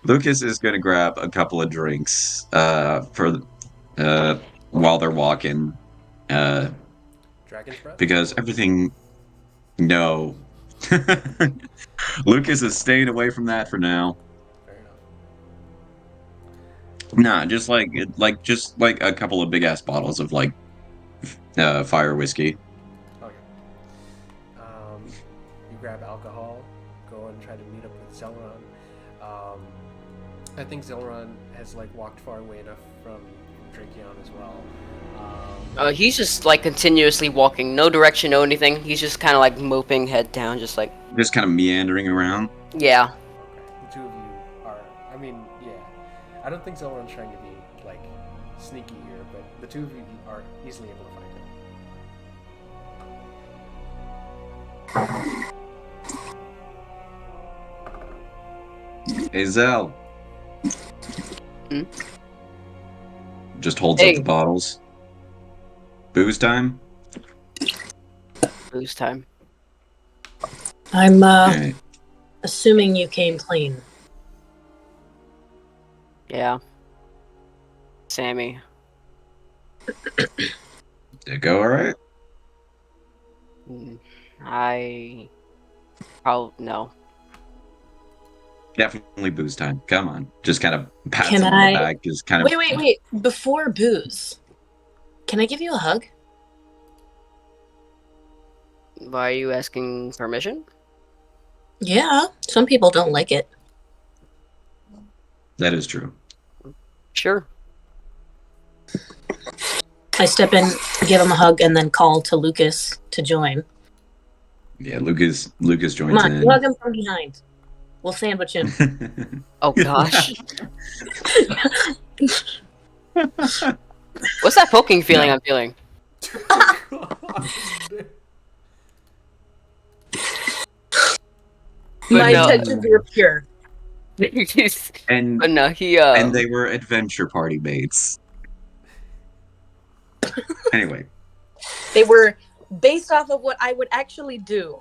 C: Lucas is going to grab a couple of drinks for while they're walking
A: Dragon's breath.
C: because everything. No, Lucas is staying away from that for now.
A: Fair enough.
C: Nah, just like a couple of big ass bottles of like fire whiskey.
A: Okay. You grab alcohol, go and try to meet up with Zelron. I think Zelron has like walked far away enough from Drakeon as well.
B: He's just like continuously walking, no direction, no anything. He's just kind of like moping, head down, just like
C: Just kind of meandering around.
B: yeah.
A: Okay, the two of you are. I mean, yeah. I don't think Zelron's trying to be like sneaky here, but the two of you are easily able to find him.
C: Hey Zell.
B: Hmm?
C: Just holds up
B: Hey.
C: the bottles. Booze time.
B: Booze time.
D: I'm
C: Alright.
D: assuming you came clean.
B: Yeah. Sammy.
C: Did it go all right?
B: I probably no.
C: Definitely booze time. Come on. Just kind of pats
D: Can
C: him on
D: I-
C: the back. Just kind of.
D: Wait. Before booze, can I give you a hug?
B: Why are you asking permission?
D: Yeah, some people don't like it.
C: That is true.
B: Sure.
D: I step in, give him a hug, and then call to Lucas to join.
C: Yeah, Lucas joins
D: Come on,
C: in.
D: you hug him from behind. We'll sandwich him.
B: Oh gosh. What's that poking feeling I'm feeling?
D: My
B: no.
D: intentions were pure.
C: and
B: But no, he
C: and they were adventure party mates. Anyway,
D: They were based off of what I would actually do.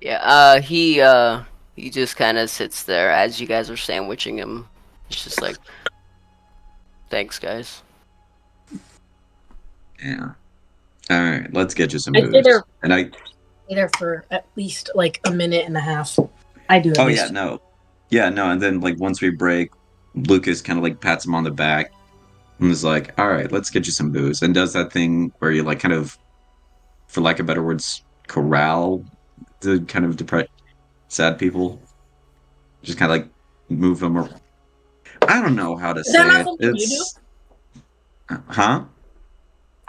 B: yeah, he just kind of sits there as you guys are sandwiching him. It's just like, thanks, guys.
C: yeah. All right, let's get you some
D: I stay
C: booze.
D: there.
C: And I.
D: Stay there for at least like a minute and a half. I do. At
C: Oh
D: least.
C: yeah, no. And then like once we break, Lucas kind of like pats him on the back and was like, "All right, let's get you some booze," and does that thing where you like kind of, for lack of better words, corral the kind of depressed, sad people. Just kind of like move them. I don't know how to
D: Is that
C: say
D: not
C: it.
D: something you
C: It's huh?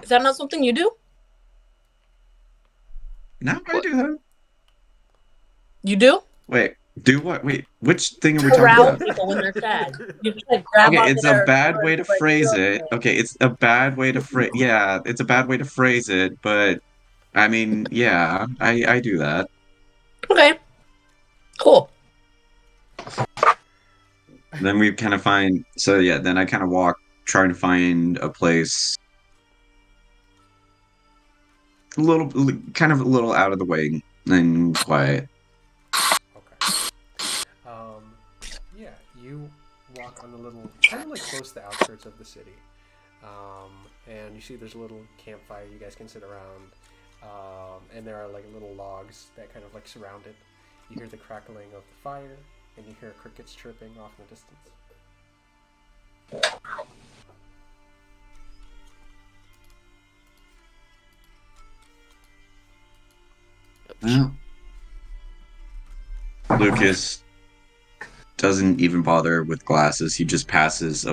D: Is that not something you do?
C: No, I do that.
D: You do?
C: Wait, do what? Wait, which thing are we talking
D: Corral
C: about?
D: people when they're sad. You just like grab
C: Okay,
D: onto
C: it's a
D: their
C: bad
D: arms,
C: way to
D: like,
C: phrase
D: you're
C: it. Okay, it's a bad way to phrase. Yeah, it's a bad way to phrase it, but I mean, yeah, I do that.
D: okay. Cool.
C: Then we kind of find. So yeah, then I kind of walk, trying to find a place, kind of a little out of the way and quiet.
A: Okay. Yeah, you walk on the little, kind of like close to the outskirts of the city, and you see there's a little campfire you guys can sit around, and there are like little logs that kind of like surround it. You hear the crackling of the fire, and you hear crickets chirping off in the distance.
C: Well, Lucas doesn't even bother with glasses. He just passes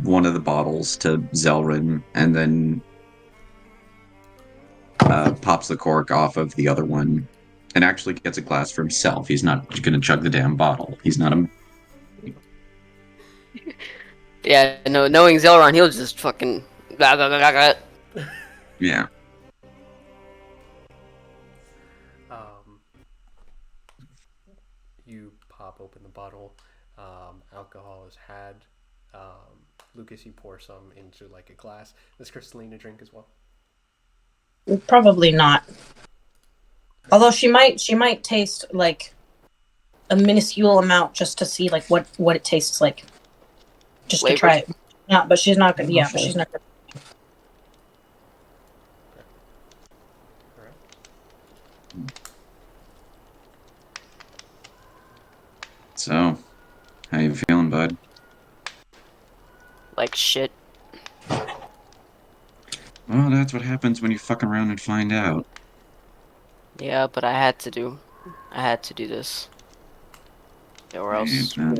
C: one of the bottles to Zelrin and then pops the cork off of the other one and actually gets a glass for himself. He's not going to chug the damn bottle. He's not a...
B: Yeah, no, knowing Zelron, he'll just fucking. Blah, blah, blah, blah, blah.
C: Yeah.
A: You pop open the bottle. Alcohol is had. Lucas, you pour some into like a glass. Does Crystalina drink as well?
D: Probably not. Although she might taste like a minuscule amount just to see like what it tastes like, just
B: Flavors?
D: to try it. Yeah, but she's not gonna. Yeah, but she's not gonna.
A: All right.
C: So, how you feeling, bud?
B: Like shit.
C: Well, that's what happens when you fuck around and find out.
B: Yeah, but I had to do this. Or else,
C: Man,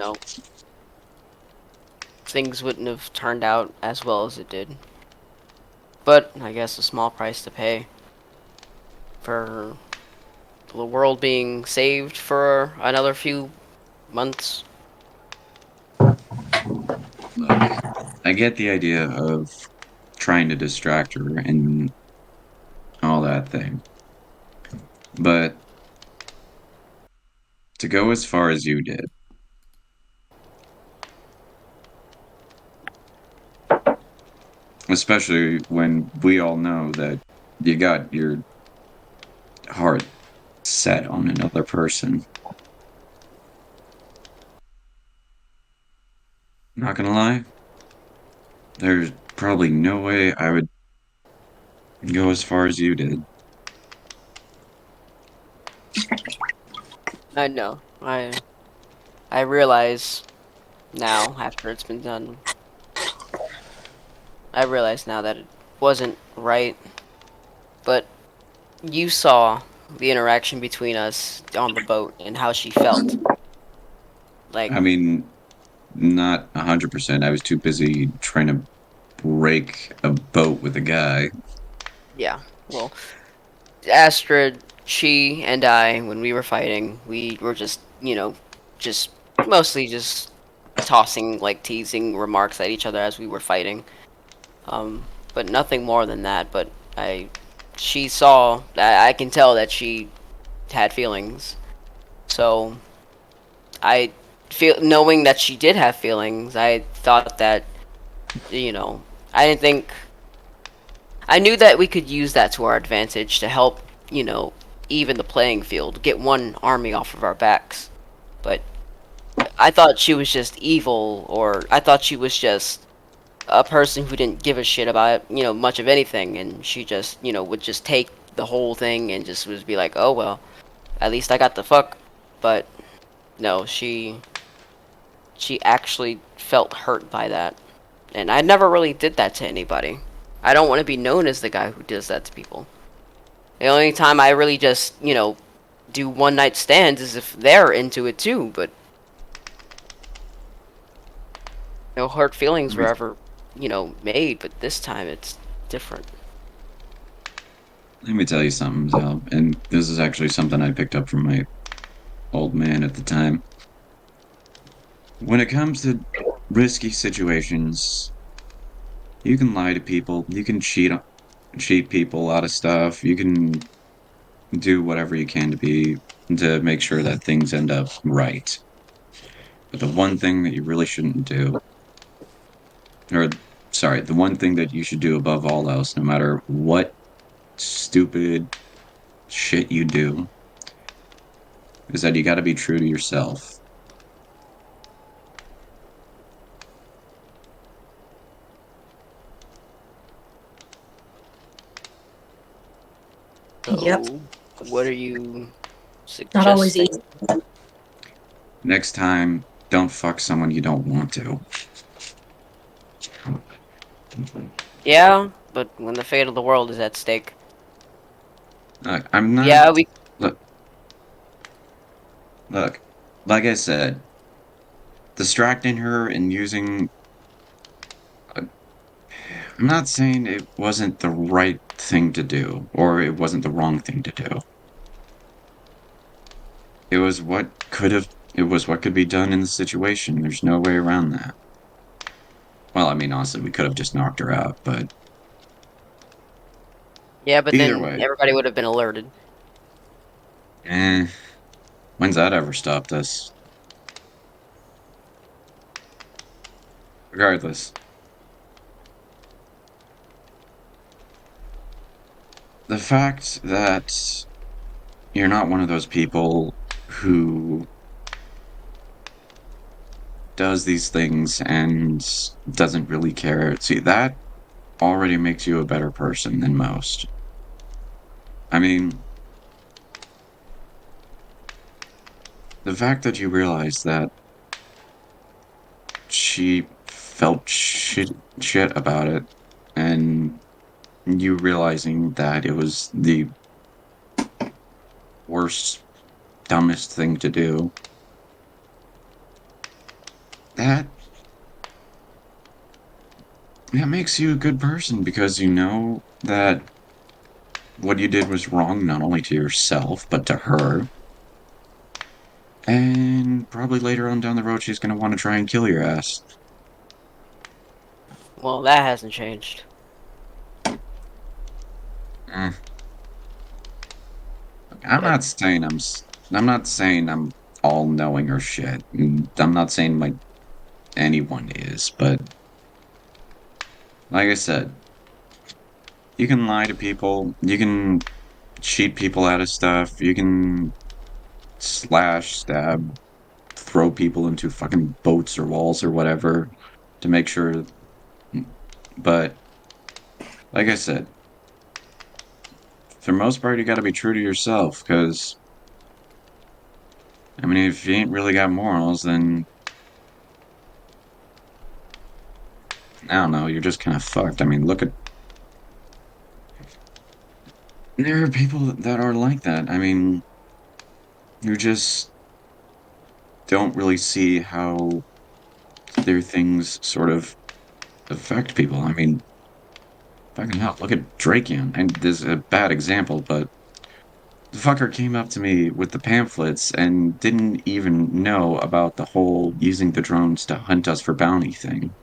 B: things wouldn't have turned out as well as it did. But I guess a small price to pay for the world being saved for another few months.
C: I get the idea of trying to distract her and all that thing. But to go as far as you did, especially when we all know that you got your heart set on another person. Not gonna lie, there's probably no way I would go as far as you did.
B: I know. I realize now after it's been done. I realize now that it wasn't right. But you saw the interaction between us on the boat and how she felt. Like,
C: I mean, not 100%. I was too busy trying to break a boat with a guy.
B: yeah. Well, Astrid, she, and I, when we were fighting, we were just, just mostly just tossing, like, teasing remarks at each other as we were fighting. But nothing more than that. But she saw, I can tell that she had feelings. So, I knowing that she did have feelings, I thought that, I didn't think, I knew that we could use that to our advantage to help, even the playing field, get one army off of our backs. But I thought she was just evil, or I thought she was just a person who didn't give a shit about, much of anything, and she just, would just take the whole thing and just would be like, oh well, at least I got the fuck. But no, she actually felt hurt by that. And I never really did that to anybody. I don't want to be known as the guy who does that to people. The only time I really just, do one night stands is if they're into it too, but no hurt feelings were ever, made, but this time it's different.
C: Let me tell you something, Zal, and this is actually something I picked up from my old man at the time. When it comes to risky situations, you can lie to people, you can cheat people out of stuff, you can do whatever you can to make sure that things end up right. But the one thing that you really shouldn't do, or sorry, the one thing that you should do above all else, no matter what stupid shit you do, is that you got to be true to yourself.
D: Yep.
B: So, what are you
D: Not always
B: suggesting?
D: easy.
C: Next time, don't fuck someone you don't want to.
B: Yeah, but when the fate of the world is at stake.
C: I'm not.
B: Yeah, we.
C: Look, look. Like I said, distracting her and using. I'm not saying it wasn't the right thing to do, or it wasn't the wrong thing to do. It was what could have. It was what could be done in the situation. There's no way around that. Well, I mean, honestly, we could have just knocked her out, but
B: Yeah, but
C: either
B: then
C: way,
B: everybody would have been alerted.
C: eh, when's that ever stopped us? Regardless, the fact that you're not one of those people who does these things and doesn't really care. See, that already makes you a better person than most. I mean, the fact that you realize that she felt shit about it, and you realizing that it was the worst, dumbest thing to do, that that makes you a good person because you know that what you did was wrong not only to yourself but to her. And probably later on down the road, she's gonna want to try and kill your ass.
B: Well, that hasn't changed.
C: Mm. I'm
B: But
C: not saying I'm not saying I'm all knowing or shit. I'm not saying like anyone is, but like I said, you can lie to people, you can cheat people out of stuff, you can slash, stab, throw people into fucking boats or walls or whatever to make sure. But like I said, for the most part, you got to be true to yourself because I mean, if you ain't really got morals, then I don't know, you're just kind of fucked. I mean, look at there are people that are like that. I mean, you just don't really see how their things sort of affect people. I mean, fucking hell, look at Drakian. And this is a bad example, but the fucker came up to me with the pamphlets and didn't even know about the whole using the drones to hunt us for bounty thing.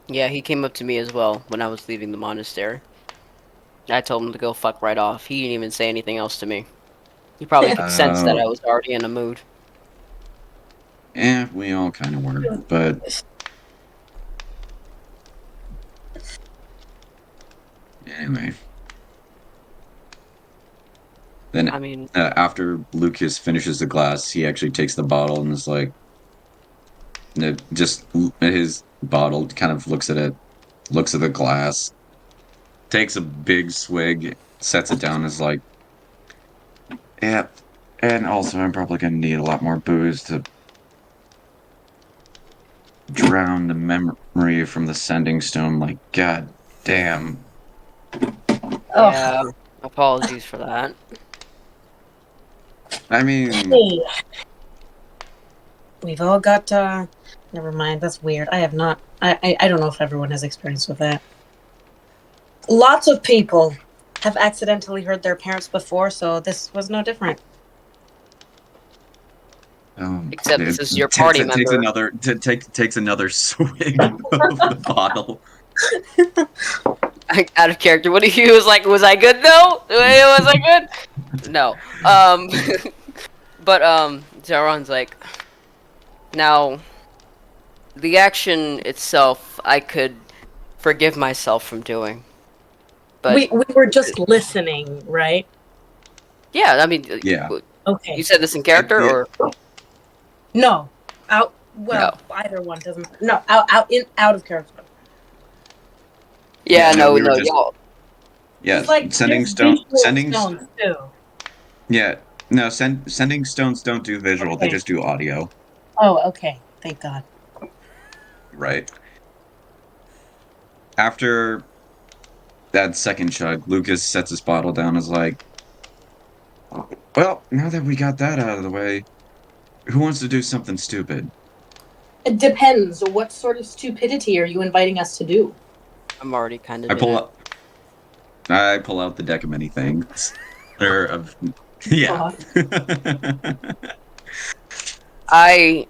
B: yeah, he came up to me as well when I was leaving the monastery. I told him to go fuck right off. He didn't even say anything else to me. He probably could sense that
C: Uh,
B: I was already in a mood.
C: yeah, we all kind of were, but anyway. Then
B: I mean,
C: after Lucas finishes the glass, he actually takes the bottle and is like, just his bottle kind of looks at it, looks at the glass, takes a big swig, sets it down, and is like, yeah. And also, I'm probably gonna need a lot more booze to drown the memory from the sending stone. Like, god damn.
D: Oh,
B: yeah, apologies for that.
C: I mean,
D: hey, we've all got. Never mind. That's weird. I have not. I don't know if everyone has experience with that. Lots of people have accidentally hurt their parents before, so this was no different.
B: Except this
C: it
B: is your party
C: takes
B: member.
C: another takes another swig of the bottle.
B: Out of character. What he was like? Was I good though? Was I good? No. But Zeron's like, now the action itself, I could forgive myself from doing. But
D: We were just listening, right?
B: yeah, I mean,
C: Yeah.
B: you
D: Okay.
B: said this in character
C: Yeah.
B: or
D: No. Out.
B: no?
D: Well, either one doesn't. No. Out of character.
B: Yeah,
C: Yeah, no,
B: no,
C: we were
B: no,
C: just
B: y'all.
C: yeah,
D: It's like
C: sending
D: there's visual
C: sending
D: stones too.
C: yeah, no, sending stones don't do visual, they
D: Okay.
C: just do audio,
D: Oh, okay. Thank God.
C: right? After that second chug, Lucas sets his bottle down and is like, well, now that we got that out of the way, who wants to do something stupid?
D: It depends. What sort of stupidity are you inviting us to do?
B: I'm already kind
C: I
B: of in
C: pull
B: it.
C: up I pull out the deck of many things. Or of yeah.
D: God.
B: I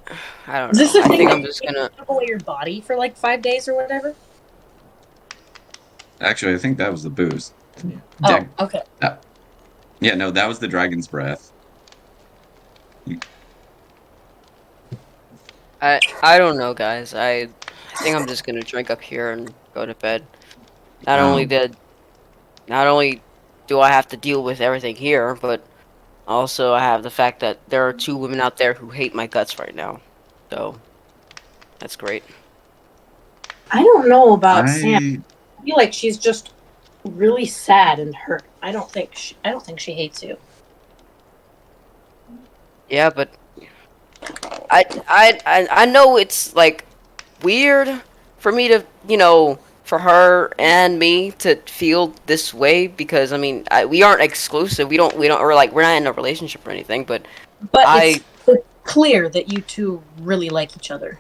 B: don't
D: Is this
B: know.
D: the
B: I
D: thing
B: think
D: that
B: I'm just
D: you
B: gonna.
D: took away your body for like 5 days or whatever?
C: Actually, I think that was the booze.
D: Oh,
C: Deck
D: okay.
C: yeah, no, that was the dragon's breath.
B: I don't know, guys. I think I'm just gonna drink up here and go to bed. Not only
C: Oh,
B: did not only do I have to deal with everything here, but also I have the fact that there are 2 women out there who hate my guts right now. So that's great.
D: I don't know about Sam.
C: I
D: I feel like she's just really sad and hurt. I don't think she hates you.
B: Yeah, but I know it's like weird for me to, for her and me to feel this way because I mean, we aren't exclusive. We're not in a relationship or anything, but
D: But
B: I
D: it's clear that you two really like each other.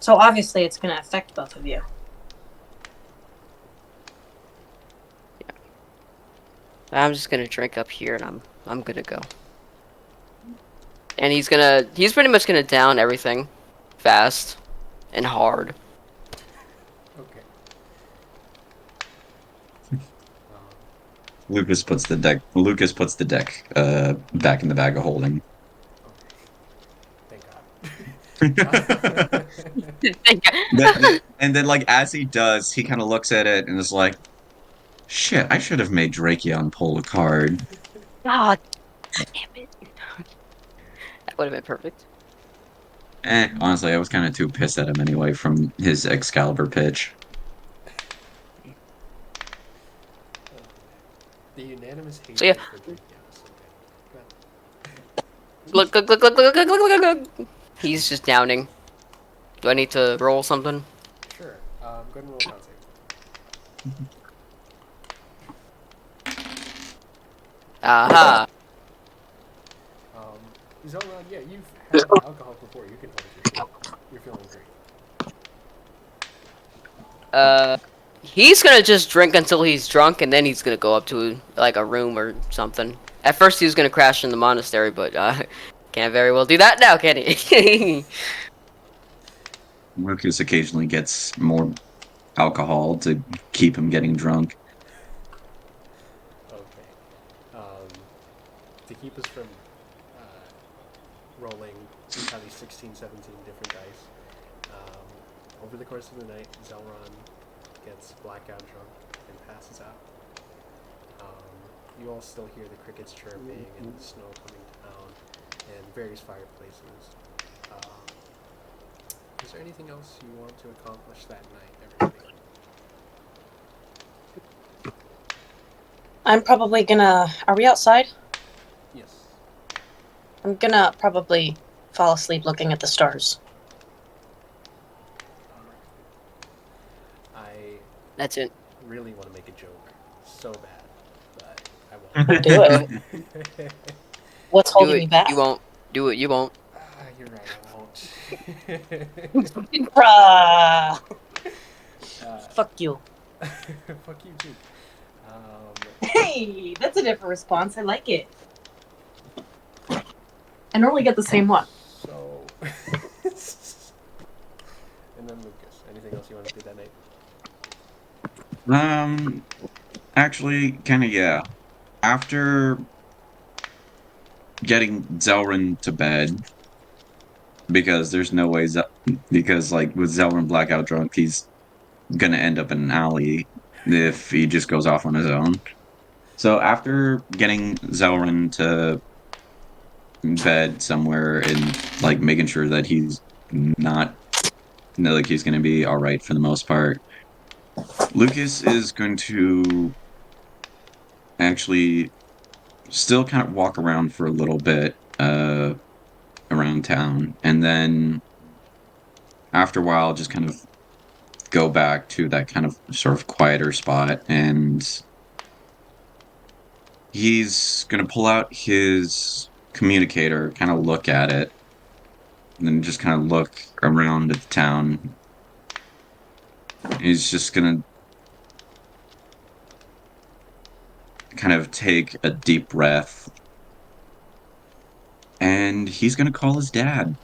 D: So obviously it's going to affect both of you.
B: I'm just going to drink up here and I'm going to go. And he's pretty much going to down everything fast and hard.
A: Okay.
C: Lucas puts the deck back in the bag of holding.
A: Thank God.
C: And then like as he does, he kind of looks at it and is like, "Shit, I should have made Drakeon pull a card."
B: God damn it. That would have been perfect.
C: Honestly, I was kind of too pissed at him anyway from his Excalibur pitch.
A: The unanimous hatred
B: So yeah.
A: for Drake is so good.
B: Look, look, look, look, look, look, look, look, look. He's just downing. Do I need to roll something?
A: Sure. Go ahead and roll con save.
B: Aha.
A: Zelron, yeah, you've had alcohol before. You can hold it. You're feeling great.
B: He's gonna just drink until he's drunk, and then he's gonna go up to like a room or something. At first, he was gonna crash in the monastery, but can't very well do that now, can he?
C: Lucas occasionally gets more alcohol to keep him getting drunk.
A: Okay. To keep us from rolling probably 16, 17 different dice, over the course of the night, Zelron gets blackout drunk and passes out. You all still hear the crickets chirping and the snow coming down and various fireplaces. Is there anything else you want to accomplish that night, everybody?
D: I'm probably gonna. Are we outside?
A: Yes.
D: I'm gonna probably fall asleep looking at the stars.
A: I
B: That's it.
A: really want to make a joke so bad, but I won't.
D: Do it. What's
B: Do
D: holding
B: it.
D: me back?
B: You won't. Do it. You won't.
A: You're right, I won't.
D: Bruh. Fuck you.
A: Fuck you too.
D: Hey, that's a different response. I like it. I normally get the same one.
A: So, and then Lucas. Anything else you want to do that night?
C: Actually, kind of yeah. After getting Zelrin to bed, because there's no way, because like with Zelrin blackout drunk, he's gonna end up in an alley if he just goes off on his own. So after getting Zelrin to bed somewhere and like making sure that he's not, like he's gonna be all right for the most part, Lucas is going to actually still kind of walk around for a little bit around town, and then after a while just kind of go back to that kind of sort of quieter spot, and he's going to pull out his communicator, kind of look at it, and then just kind of look around at the town. He's just going to kind of take a deep breath, and he's going to call his dad.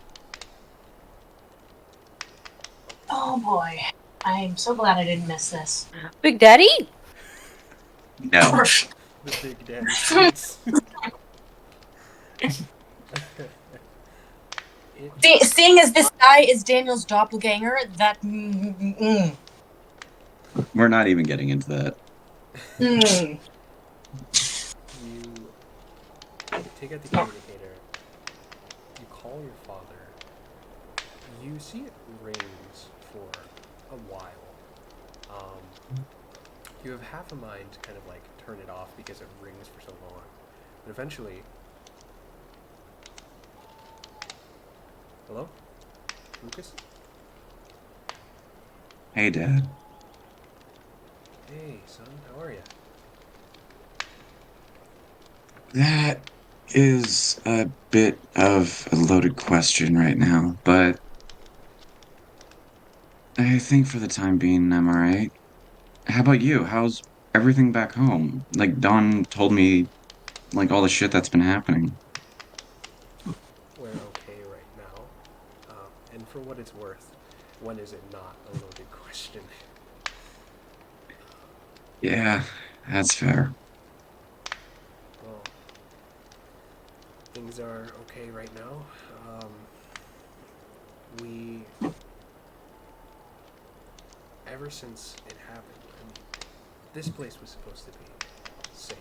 D: Oh boy. I'm so glad I didn't miss this.
B: Big Daddy.
C: No.
A: The big daddy streets.
D: Seeing as this guy is Daniel's doppelganger, that.
C: We're not even getting into that.
D: Hmm.
A: You take out the communicator. You call your father. You see it rings for a while. You have half a mind to kind of like turn it off because it rings for so long. But eventually, hello, Lucas.
C: Hey, Dad.
A: Hey, son, how are you?
C: That is a bit of a loaded question right now, but I think for the time being, I'm alright. How about you? How's everything back home? Like, Don told me, like, all the shit that's been happening.
A: We're okay right now. And for what it's worth, when is it not a loaded question?
C: Yeah, that's fair.
A: Well, things are okay right now. Um, we, ever since it happened, I mean, this place was supposed to be safe,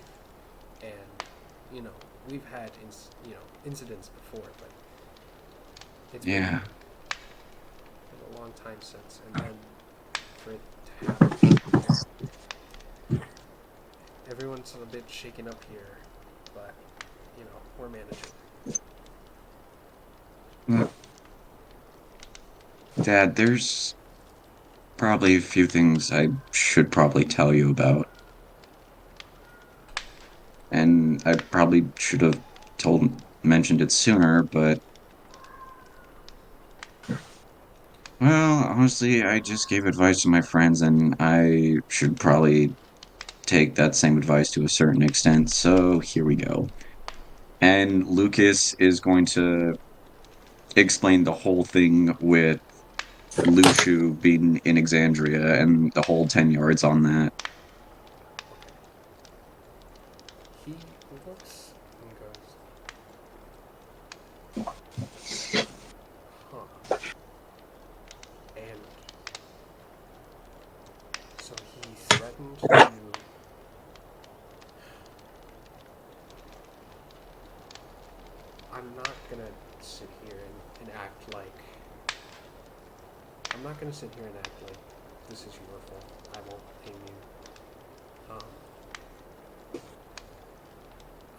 A: and we've had incidents before, but it's
C: Yeah.
A: been a long time since, and then for it to happen, everyone's a bit shaken up here, but we're managing.
C: Look, Dad, there's probably a few things I should probably tell you about, and I probably should have mentioned it sooner, but well, honestly, I just gave advice to my friends, and I should probably take that same advice to a certain extent. So here we go. And Lucas is going to explain the whole thing with Luciu being in Exandria and the whole 10 yards on that.
A: Okay. He looks and goes, huh. And so he threatened to. I'm not gonna sit here and act like. I'm not gonna sit here and act like this is your fault. I won't blame you.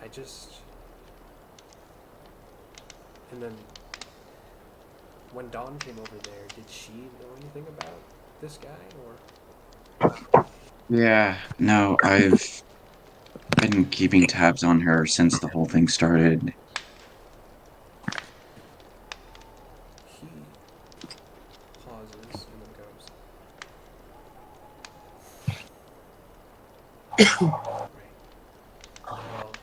A: I just. And then when Dawn came over there, did she know anything about this guy or?
C: Yeah, no, I've been keeping tabs on her since the whole thing started.
A: He pauses and then goes, right. Well,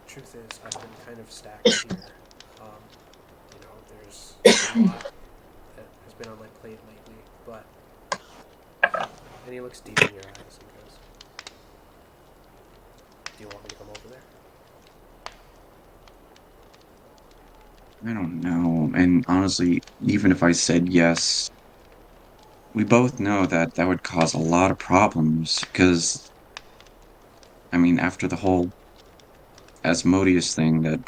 A: truth is, I've been kind of stacked here. Um, there's a lot that has been on my plate lately, but. And he looks deep in your eyes and goes, do you want me to come over there?
C: I don't know. And honestly, even if I said yes, we both know that that would cause a lot of problems. Because, I mean, after the whole Asmodeus thing, that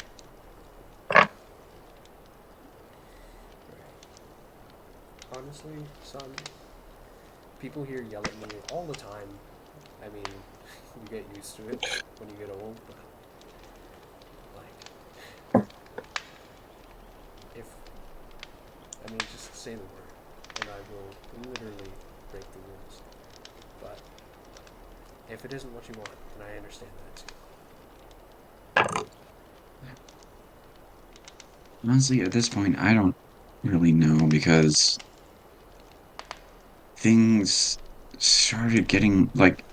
A: Right. Honestly, son, people here yell at me all the time. I mean, you get used to it when you get old, but like, if just say the word, and I will literally break the rules. But if it isn't what you want, then I understand that too.
C: honestly, at this point, I don't really know because things started getting like,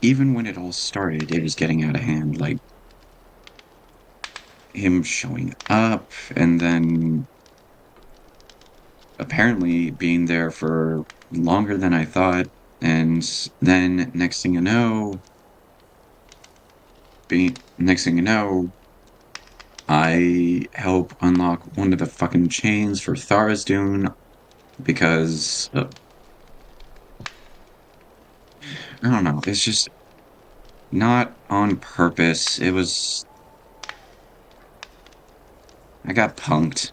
C: even when it all started, it was getting out of hand. Like, him showing up and then apparently being there for longer than I thought. And then next thing you know, I help unlock one of the fucking chains for Thara's Dune. because I don't know. It's just not on purpose. It was I got punked.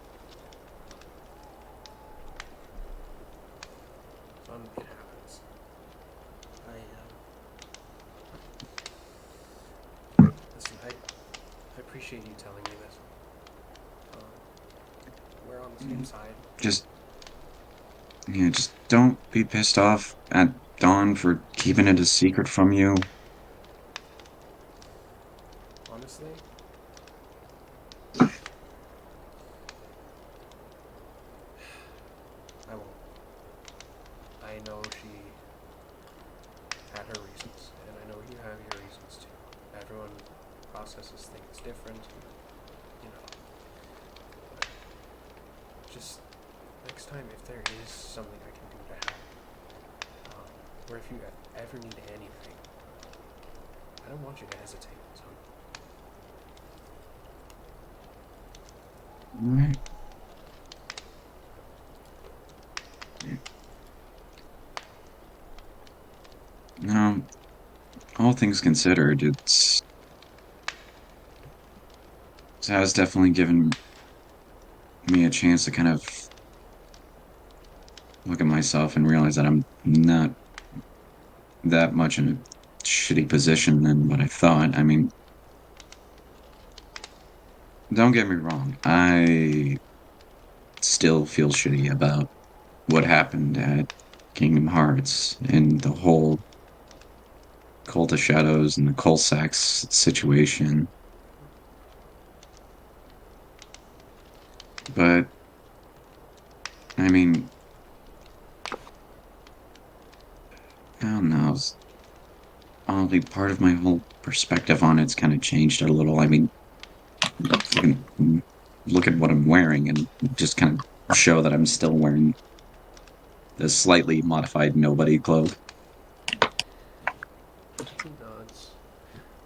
A: It happens. Listen, I appreciate you telling me this. We're on the same side.
C: Just just don't be pissed off at Dawn for keeping it a secret from you.
A: Honestly, I won't. I know she had her reasons, and I know you have your reasons too. Everyone processes things different, you know. But just next time, if there is something I can do to help, or if you ever need anything, I don't want you to hesitate. So.
C: Alright. No, all things considered, it has definitely given me a chance to kind of look at myself and realize that I'm not that much in a shitty position than what I thought. I mean, don't get me wrong. I still feel shitty about what happened at Kingdom Hearts and the whole Cult of Shadows and the Colsax situation. But, I mean, I don't know. Honestly, part of my whole perspective on it's kind of changed a little. I mean, you can look at what I'm wearing and just kind of show that I'm still wearing the slightly modified nobody cloak.
A: He nods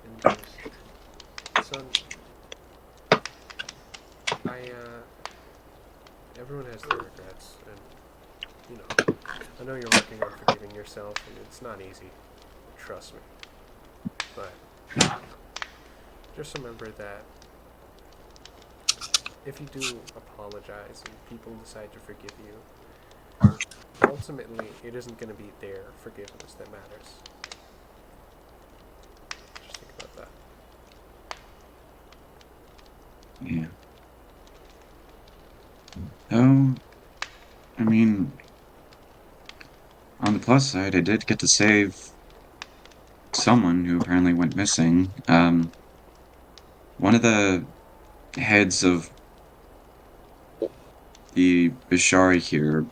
A: and goes, "Son, everyone has their regrets, and, you know, I know you're working on forgiving yourself, and it's not easy. Trust me. But just remember that if you do apologize and people decide to forgive you, ultimately it isn't going to be their forgiveness that matters. Just think about that."
C: Yeah. Oh, I mean, on the plus side, I did get to save someone who apparently went missing. One of the heads of the Bishari here,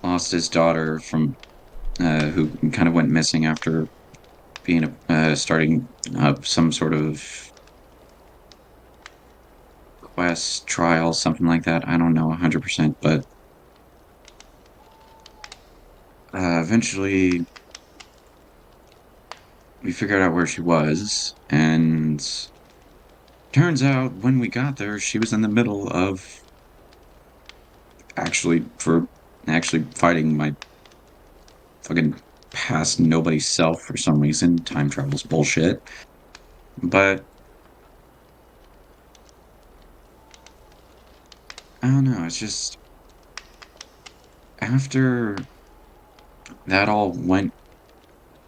C: lost his daughter from, who kind of went missing after being, starting up some sort of quest, trial, something like that. I don't know 100%, but, eventually we figured out where she was, and turns out when we got there, she was in the middle of actually for actually fighting my fucking past nobody self for some reason. Time travel's bullshit. But I don't know, it's just after that all went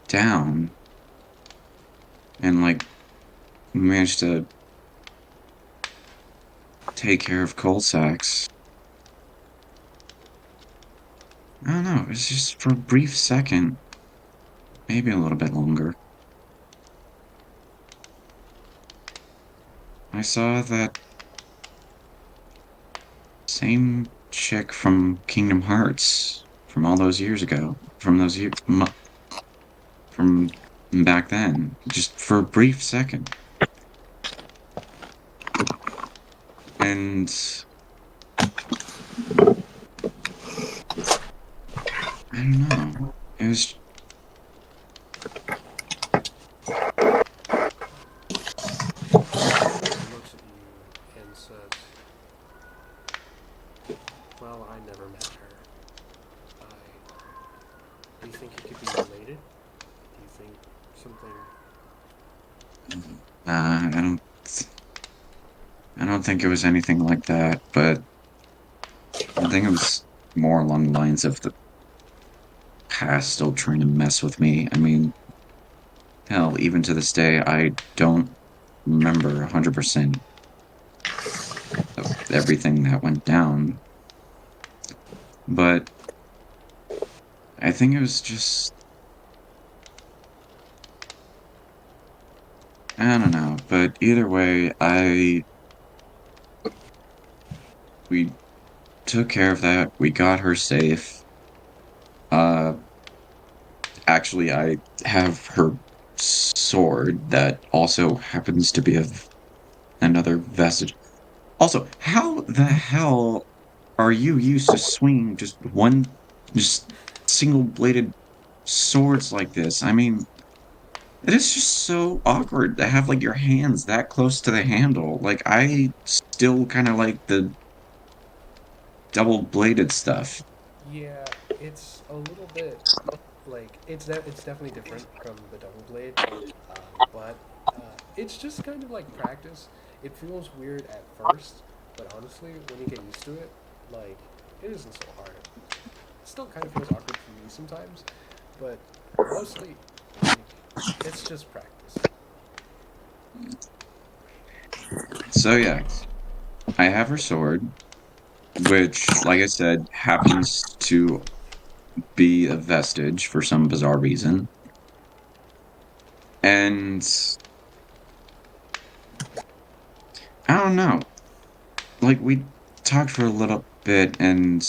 C: down and like we managed to take care of Colsax. I don't know, it's just for a brief second, maybe a little bit longer. I saw that same chick from Kingdom Hearts from all those years ago, from those years, from back then, just for a brief second. And I don't know. It was
A: He looks at you and says, Do you think it could be related? Do you think something?
C: I don't think it was anything like that, but I think it was more along the lines of the past still trying to mess with me. I mean, hell, even to this day, I don't remember 100% of everything that went down, but I think it was just, I don't know, but either way, we took care of that. We got her safe. Uh, Actually, I have her sword that also happens to be of another vestige. Also, how the hell are you used to swinging just single-bladed swords like this? I mean, it is just so awkward to have like your hands that close to the handle. Like, I still kind of like the double-bladed stuff.
A: Yeah, it's a little bit like it's definitely different from the double blade, but it's just kind of like practice. It feels weird at first, but honestly, when you get used to it, like it isn't so hard. It still kind of feels awkward for me sometimes, but mostly like it's just practice.
C: So yeah, I have her sword, which, like I said, happens to be a vestige for some bizarre reason. And I don't know. Like we talked for a little bit, and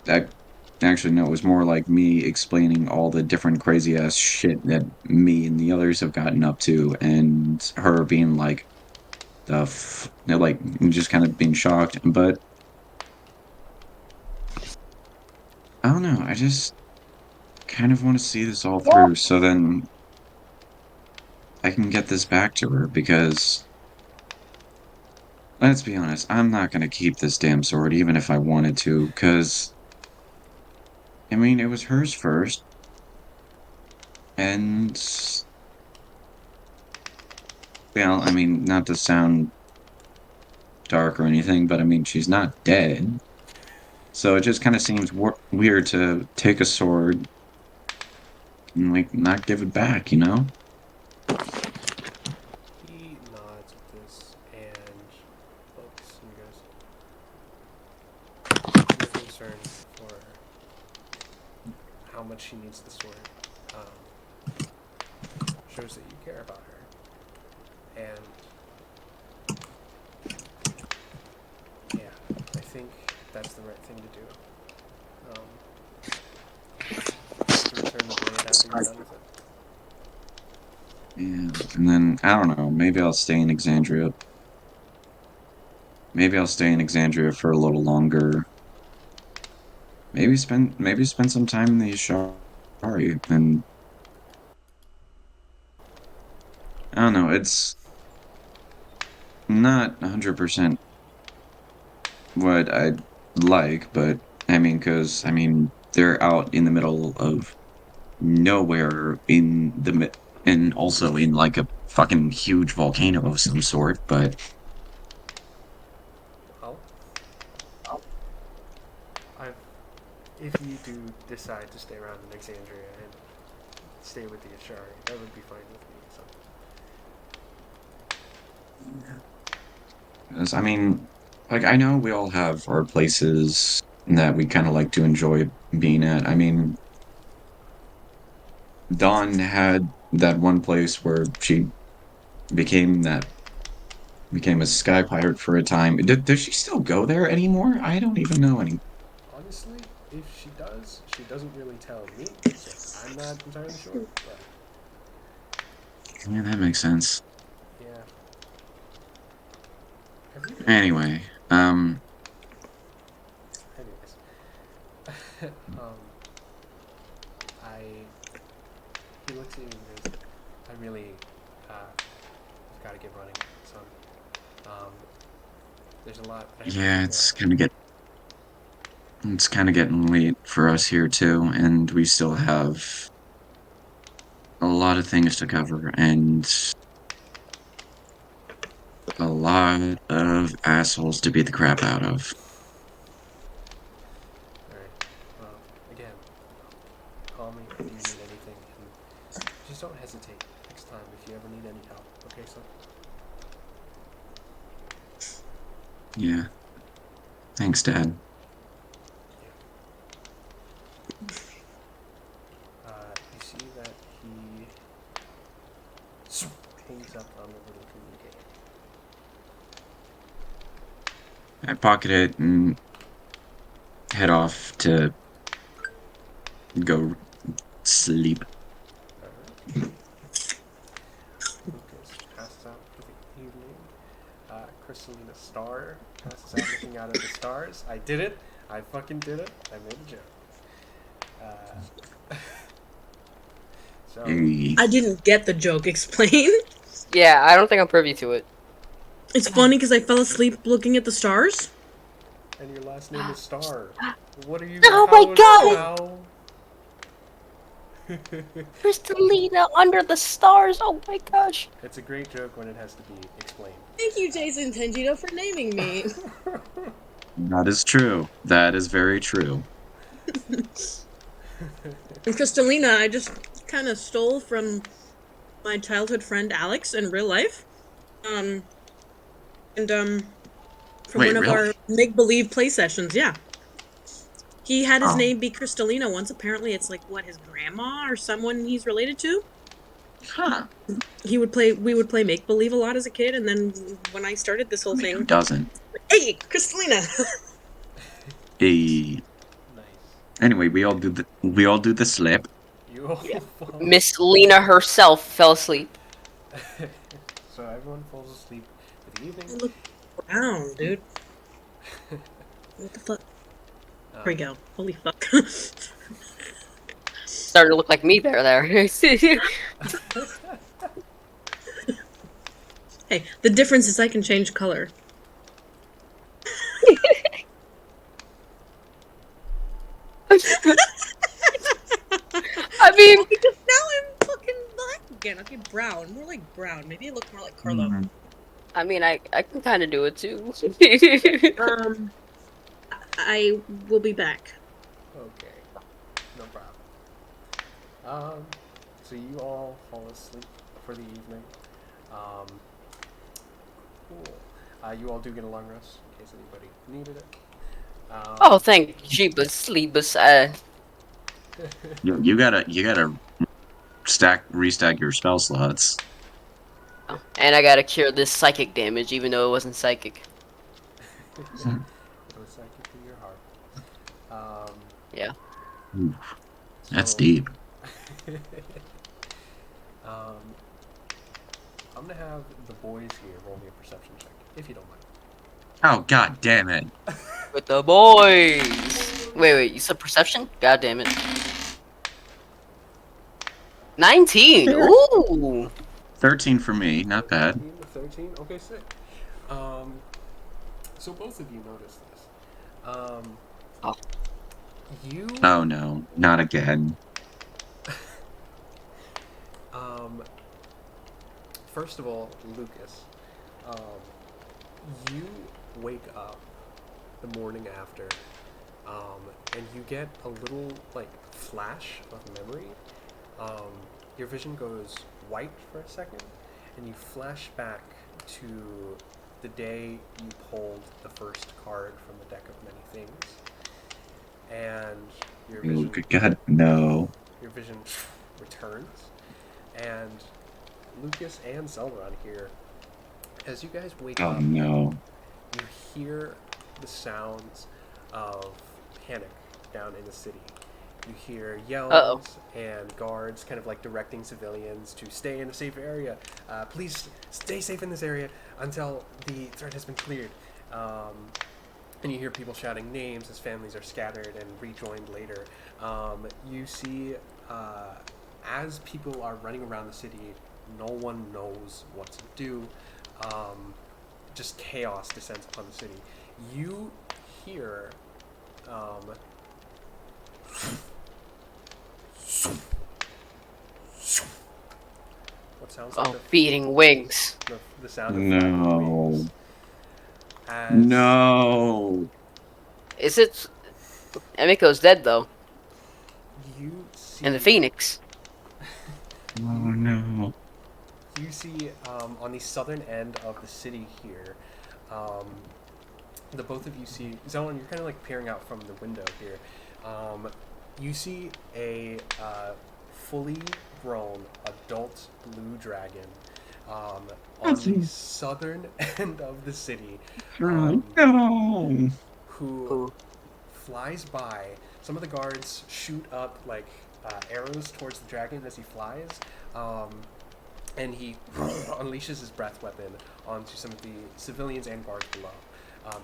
C: I actually no, it was more like me explaining all the different crazy ass shit that me and the others have gotten up to, and her being like like just kind of being shocked. But I don't know. I just kind of want to see this all through, so then I can get this back to her because. Let's be honest, I'm not gonna keep this damn sword even if I wanted to, because, I mean, it was hers first, and, well, I mean, not to sound dark or anything, but I mean, she's not dead. So it just kind of seems weird to take a sword and, like, not give it back, you know?
A: He nods at this and looks, and he goes, "Your concern for how much she needs the sword shows that you care about her, and yeah, I think that's the right thing to do. Just to return the blade after you're done with it.
C: Yeah, and then, I don't know, maybe I'll stay in Exandria. Maybe I'll stay in Exandria for a little longer. Maybe spend some time in the Ashari, and I don't know, it's not 100% what I'd like, but I mean, because I mean, they're out in the middle of nowhere and also in like a fucking huge volcano of some sort. But
A: Well, I've, if you do decide to stay around in Alexandria and stay with the Ashari, that would be fine with me. So,
C: 'cause, I mean, like I know we all have our places that we kind of like to enjoy being at. I mean, Dawn had that one place where she became that became a sky pirate for a time. Does she still go there anymore? I don't even know any.
A: honestly, if she does, she doesn't really tell me, so I'm not entirely sure. But
C: Yeah, that makes sense.
A: yeah, have you been?
C: Anyway,
A: Anyways, I he looks at you and goes, "I really, I've got to get running, son. Um, there's a lot that I have to
C: yeah,
A: figure
C: it's
A: out.
C: gonna get It's kind of getting late for us here too, and we still have a lot of things to cover and a lot of assholes to beat the crap out of.
A: Alright. Well, again, call me if you need anything, and just don't hesitate next time if you ever need any help. Okay, so
C: Yeah. Thanks, Dad.
A: you see that he hangs up on the little communicator.
C: I pocket it and head off to go sleep.
A: Alright. Lucas passes out for the evening. Crystalina Star passes out looking out at the stars. I did it. I fucking did it. I made a joke. So,
C: Hey.
D: I didn't get the joke. Explain.
B: Yeah, I don't think I'm privy to it.
D: It's funny because I fell asleep looking at the stars.
A: and your last name is Star. What are you?
B: Oh my God!
A: How?
B: Crystalina under the stars. Oh my gosh.
A: It's a great joke when it has to be explained.
D: Thank you, Jason Tengino, for naming me.
C: That is true. That is very true.
D: And Crystalina, I just kind of stole from my childhood friend Alex in real life. From
C: Wait,
D: one of
C: really?
D: our make-believe play sessions, yeah. He had his
C: Oh.
D: name be Crystalina once. Apparently it's like, what, his grandma or someone he's related to?
C: Huh.
D: We would play make-believe a lot as a kid, and then when I started this whole
C: Who
D: thing,
C: doesn't?
D: hey, Crystalina!
C: Hey.
A: Nice.
C: Anyway, we all do the slip.
A: You all
B: Yeah.
A: fall.
B: Miss Lena herself fell asleep.
A: So everyone falls asleep for the evening.
D: I look brown, dude. What the fuck? There we go. Holy fuck.
B: Starting to look like me there.
D: Hey, the difference is I can change color.
B: I mean,
D: Because now I'm fucking black again. Okay, brown. More like brown. Maybe I look more like Carlo.
C: Mhm.
B: I mean, I can kind of do it too.
D: I will be back.
A: Okay. No problem. So you all fall asleep for the evening. Cool. You all do get a long rest in case anybody needed it.
B: Oh, thank Jeebus Sleebus.
C: You gotta restack your spell slots.
B: And I gotta cure this psychic damage, even though it wasn't psychic.
A: It was psychic to your heart.
B: Yeah.
C: Ooh, that's
A: So,
C: deep.
A: I'm gonna have the boys here roll me a perception check, if you don't mind.
C: Oh, god damn it.
B: With the boys. Wait, you said perception? God damn it. 19. Ooh.
C: 13 for me, not bad.
A: 13 to 13? Okay, sick. So both of you notice this.
B: Oh.
A: You,
C: Oh no, not again.
A: first of all, Lucas, you wake up the morning after, and you get a little, like, flash of memory. Your vision goes white for a second, and you flash back to the day you pulled the first card from the deck of many things. And your
C: Oh,
A: vision,
C: good god, no.
A: your vision returns, and Lucas and Zelron here, as you guys wake
C: Oh
A: up,
C: no.
A: you hear the sounds of panic down in the city. You hear yells
B: Uh-oh.
A: and guards kind of like directing civilians to stay in a safe area. Please stay safe in this area until the threat has been cleared. And you hear people shouting names as families are scattered and rejoined later. You see, as people are running around the city, no one knows what to do. Just chaos descends upon the city. You hear What sounds like
B: Oh, beating wings.
A: the sound of flapping wings. As
C: No.
B: Is it? Emiko's dead though,
A: you see,
B: and the phoenix.
C: Oh no.
A: you see on the southern end of the city here, the both of you see Zelon. You're kind of like peering out from the window here. You see a fully grown adult blue dragon on the southern end of the city,
C: No.
A: who
B: Ooh.
A: flies by. Some of the guards shoot up like arrows towards the dragon as he flies, and he unleashes his breath weapon onto some of the civilians and guards below.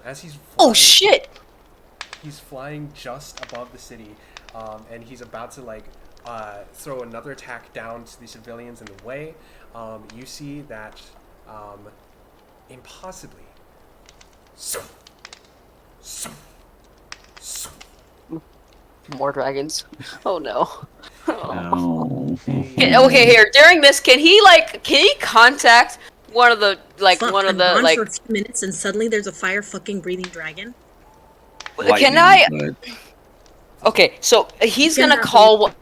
A: As he's flying,
B: Oh shit!
A: he's flying just above the city, and he's about to like throw another attack down to the civilians in the way. You see that impossibly.
B: More dragons. Oh no.
C: No.
B: Okay, here during this, can he contact one of the
E: Fuck,
B: one of
E: I'm
B: the
E: gone
B: like?
E: for a few minutes and suddenly there's a fire fucking breathing dragon.
B: Can I?
C: Lightning,
B: Okay, so he's
E: Gonna
B: gonna
E: have to
B: call.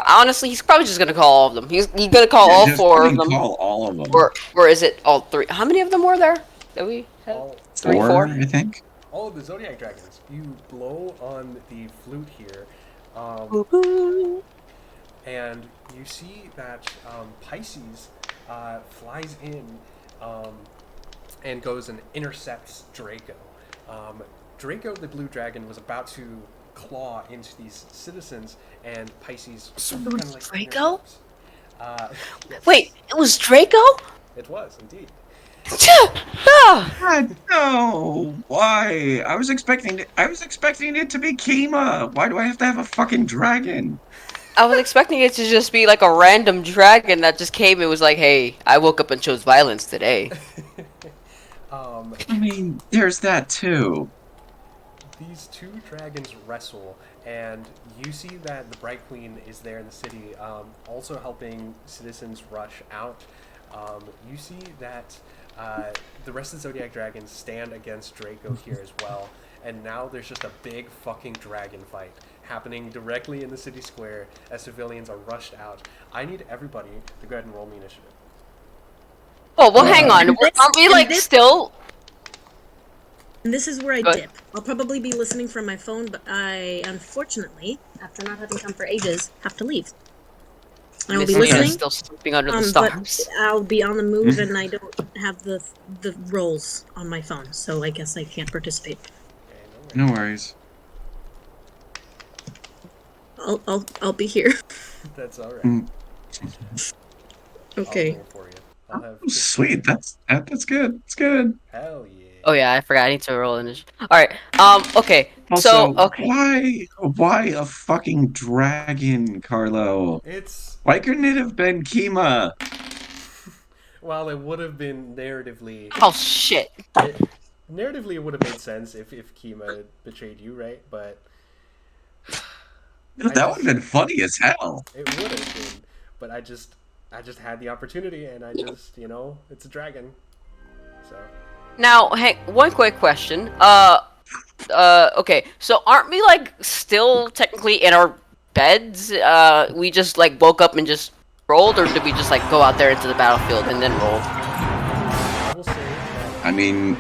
B: Honestly, he's probably just gonna call all of them. He's gonna call all
C: just
B: four of
C: fucking
B: them,
C: Call all of them.
B: or is it all three? How many of them were there? That we had?
A: All,
B: Three,
C: Four,
B: four?
C: I think.
A: all of the zodiac dragons. You blow on the flute here, and you see that Pisces flies in and goes and intercepts Draco. Draco, the blue dragon, was about to claw into these citizens, and Pisces kind of like
B: Draco?
A: intercepts. Yes,
B: Wait, it was Draco?
A: it was indeed.
B: Ah!
C: God, no. Why? I was expecting it to be Kima. Why do I have to have a fucking dragon?
B: I was expecting it to just be like a random dragon that just came and was like, "Hey, I woke up and chose violence today."
C: I mean, there's that too.
A: These two dragons wrestle, and you see that the Bright Queen is there in the city, also helping citizens rush out. You see that the rest of the Zodiac Dragons stand against Draco here as well, and now there's just a big fucking dragon fight happening directly in the city square as civilians are rushed out. I need everybody to go ahead and roll me initiative.
B: Oh well, hang on. Aren't we like still?
E: And this is where I
B: Good.
E: dip. I'll probably be listening from my phone, but I, unfortunately, after not having come for ages, have to leave. I will be
B: Missy is
E: listening,
B: still sleeping under the
E: but
B: stars.
E: I'll be on the move and I don't have the rolls on my phone, so I guess I can't participate.
A: Okay, no
C: No worries.
E: I'll be here.
A: That's alright.
E: Okay.
A: I'll roll for you. I'll have
C: Sweet. That's good. It's good.
A: hell yeah.
B: Oh yeah, I forgot. I need to roll initiative. All right. Okay.
C: Also,
B: So okay.
C: why a fucking dragon, Carlo?
A: It's
C: Why couldn't it have been Kima?
A: well, it would have been
B: Oh shit.
A: narratively it would have made sense if Kima had betrayed you, right? But
C: That would have been funny as hell.
A: it would have been. But I just had the opportunity, and I just it's a dragon. So
B: Now, hey, one quick question. Okay. So aren't we like still technically in our beds? We just like woke up and just rolled, or did we just like go out there into the battlefield and then roll?
A: I will say that
C: I mean,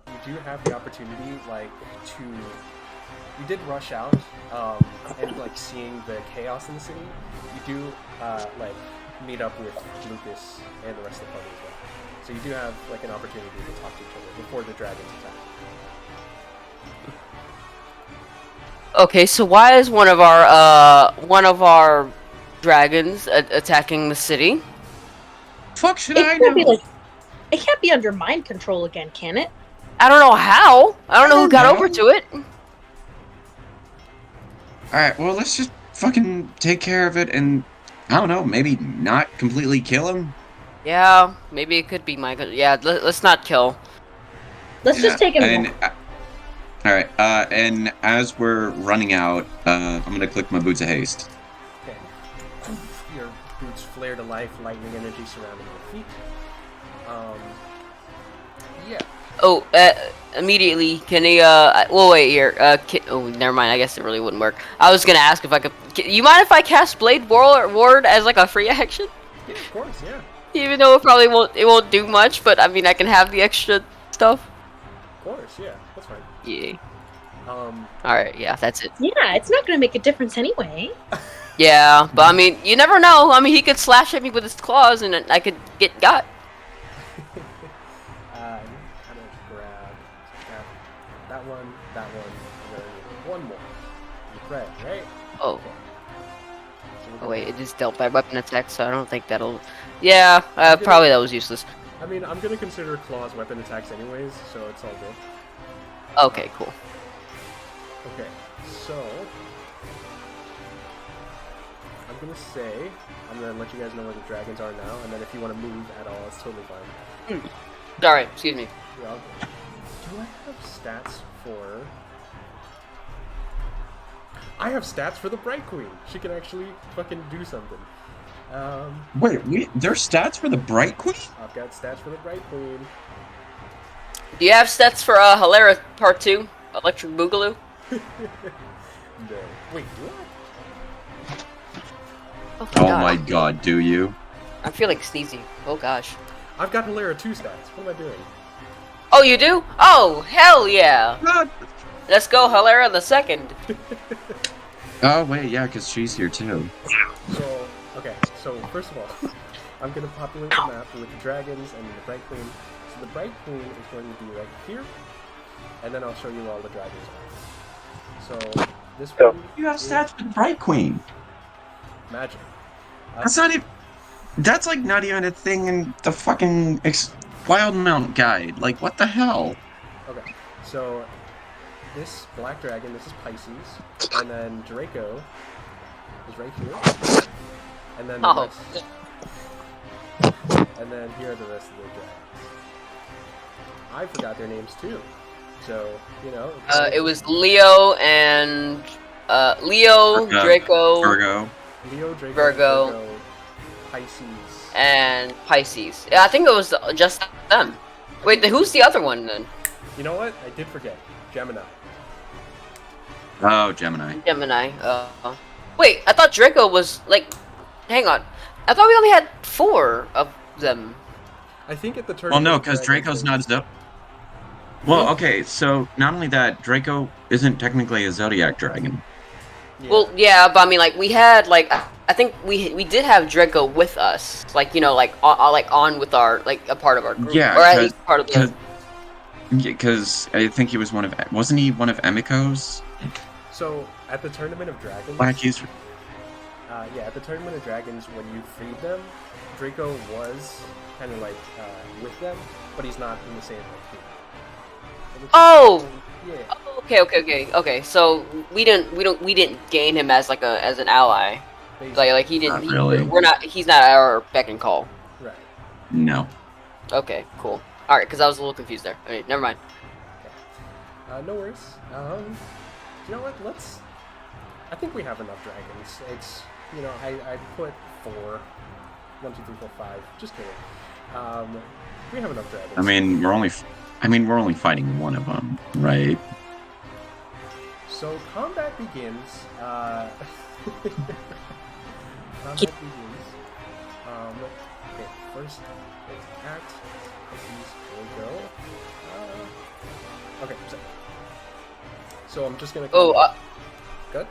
A: you do have the opportunity, like to. You did rush out, and like seeing the chaos in the city. You do like meet up with Lucas and the rest of the party as well. So you do have like an opportunity to talk to each other before the dragons attack.
B: Okay, so why is one of our dragons attacking the city?
C: fuck should
E: It
C: I
E: can't be
C: know?
E: like, it can't be under mind control again, can it?
B: I don't know how. I don't know who got
C: know.
B: over to it.
C: Alright, well, let's just fucking take care of it and, I don't know, maybe not completely kill him?
B: Yeah, maybe it could be my. Yeah, let's not kill.
E: Let's just take him.
C: And all right. And as we're running out, I'm gonna click my boots of haste.
A: Okay. Your boots flare to life, lightning energy surrounding your feet. Yeah.
B: Oh, immediately, can he, well, wait, here, oh, never mind, I guess it really wouldn't work. I was gonna ask if I could, you mind if I cast Blade Ward as, like, a free action?
A: Yeah, of course, yeah.
B: Even though it won't do much, but, I mean, I can have the extra stuff.
A: Of course, yeah, that's fine.
B: Yeah.
A: Um,
B: Alright, yeah, that's it.
E: Yeah, it's not gonna make a difference anyway.
B: Yeah, but, I mean, you never know. I mean, he could slash at me with his claws, and I could get got.
A: kind of grab that one, and then one more. You pray, right?
B: Oh.
A: Okay. So we're
B: Oh, wait,
A: gonna-
B: it is dealt by weapon attack, so I don't think that'll... Yeah, probably that was useless.
A: I mean, I'm gonna consider claws weapon attacks anyways, so it's all good.
B: Okay, cool.
A: Okay, so I'm gonna say I'm gonna let you guys know where the dragons are now, and then if you want to move at all, it's totally fine.
B: Alright, excuse me.
A: You're all good. Do I have stats for? I have stats for the Bright Queen. She can actually fucking do something.
C: Wait, there's stats for the Bright Queen?
A: I've got stats for the Bright Queen.
B: Do you have stats for Hilera Part 2? Electric Boogaloo?
A: No. Wait, do I?
C: Oh my god, do you?
B: I feel like sneezing. Oh gosh.
A: I've got Hilera 2 stats. What am I doing?
B: Oh, you do? Oh, hell yeah!
C: God.
B: Let's go, Hilera the second.
C: Oh wait, yeah, because she's here too.
A: So, okay, so first of all, I'm gonna populate the map with the dragons and the Bright Queen. So the Bright Queen is going to be right here, and then I'll show you all the dragons are. So, this one
C: You have
A: is
C: stats for the Bright Queen.
A: magic.
C: That's not even. That's like not even a thing in the fucking Wildmount guide. Like, what the hell?
A: Okay, so this black dragon, this is Pisces, and then Draco is right here, and then the
B: Oh.
A: rest, and then here are the rest of the dragons. I forgot their names too, so you know.
B: It was Leo and Leo,
C: Virgo.
B: Draco,
C: Virgo.
A: Leo, Draco,
B: Virgo.
A: Pisces.
B: and Pisces. Yeah, I think it was just them. Wait, who's the other one then?
A: You know what? I did forget. Gemini.
C: Oh, Gemini.
B: Gemini. Wait, I thought Draco was like. Hang on. I thought we only had 4 of them.
A: I think at the turn.
C: Well, no, because Draco's not a Zodiac. Well, okay, so not only that, Draco isn't technically a Zodiac dragon.
A: Yeah.
B: Well, yeah, but I mean, like we had like I think we did have Draco with us, like you know, like on with our like a part of our group,
C: Yeah,
B: or at least part of the.
C: Because I think he was wasn't he one of Emiko's?
A: So at the tournament of dragons.
C: Blackies.
A: Yeah, at the tournament of dragons, when you freed them, Draco was kind of like with them, but he's not in the same like team.
B: Oh!
A: Yeah.
B: Okay. So we didn't gain him as like as an ally.
A: Basically.
B: Like he didn't.
C: Not really.
B: He's not our beck and call.
A: Right.
C: No.
B: Okay, cool. All right, because I was a little confused there. Okay, never mind.
A: No worries. You know what? I think we have enough dragons. It's I put 4. 1, 2, 3, 4, 5. Just kidding. We have enough dragons.
C: I mean, we're only fighting one of them, right?
A: So combat begins. Combat begins. Okay, first let's act. Here we go. Okay, so I'm just gonna. Good.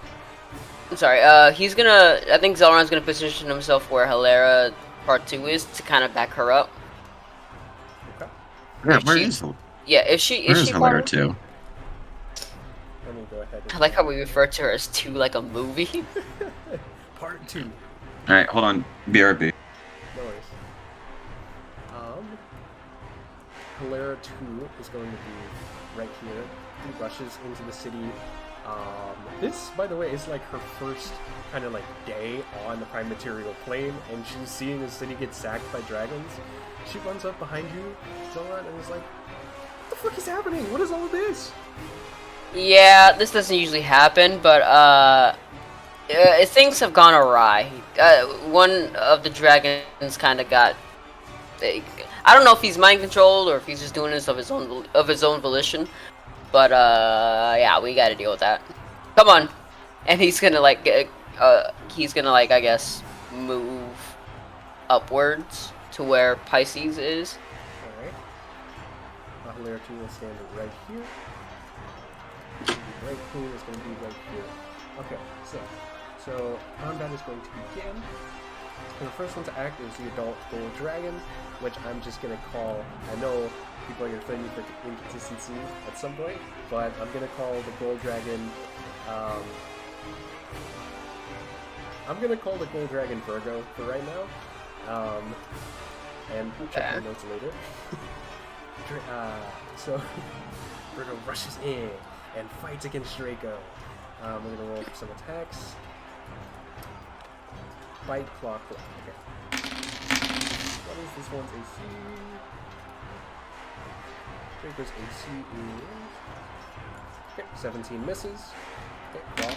B: I'm sorry. He's gonna. I think Zelron's gonna position himself where Hilera Part 2 is to kind of back her up.
A: Okay.
C: Yeah,
B: If
C: where
B: she-
C: is
B: Yeah, if she
C: where
B: is
C: is
B: she
C: Hilera
B: part-
C: too?
A: Let me go ahead.
B: I like how we refer to her as 2 like a movie.
A: Part 2.
C: All right, hold on. BRB.
A: No worries. Hilera 2 is going to be right here. He rushes into the city. This, by the way, is like her first kind of like day on the Prime Material plane, and she's seeing the city get sacked by dragons. She runs up behind you, Zoran, and is like, "What the fuck is happening? What is all of this?
B: Yeah, this doesn't usually happen, but things have gone awry. One of the dragons kind of got. I don't know if he's mind controlled or if he's just doing this of his own volition, but yeah, we got to deal with that. Come on, and he's gonna like I guess move upwards to where Pisces is.
A: Alright. Popularity will stand right here. The Bright Queen is going to be right here. Okay, so combat is going to begin. And the first one to act is the adult gold dragon, which I'm just going to call. I know people are going to flame me for inconsistency at some point, but I'm going to call the gold dragon. I'm going to call the gold dragon Virgo for right now. And we'll check my notes later. So Virgo rushes in and fights against Draco. We're gonna roll for some attacks. Bite, claw, claw. Okay. What is this one's AC? Draco's AC is... Okay, 17 misses. Okay, claw.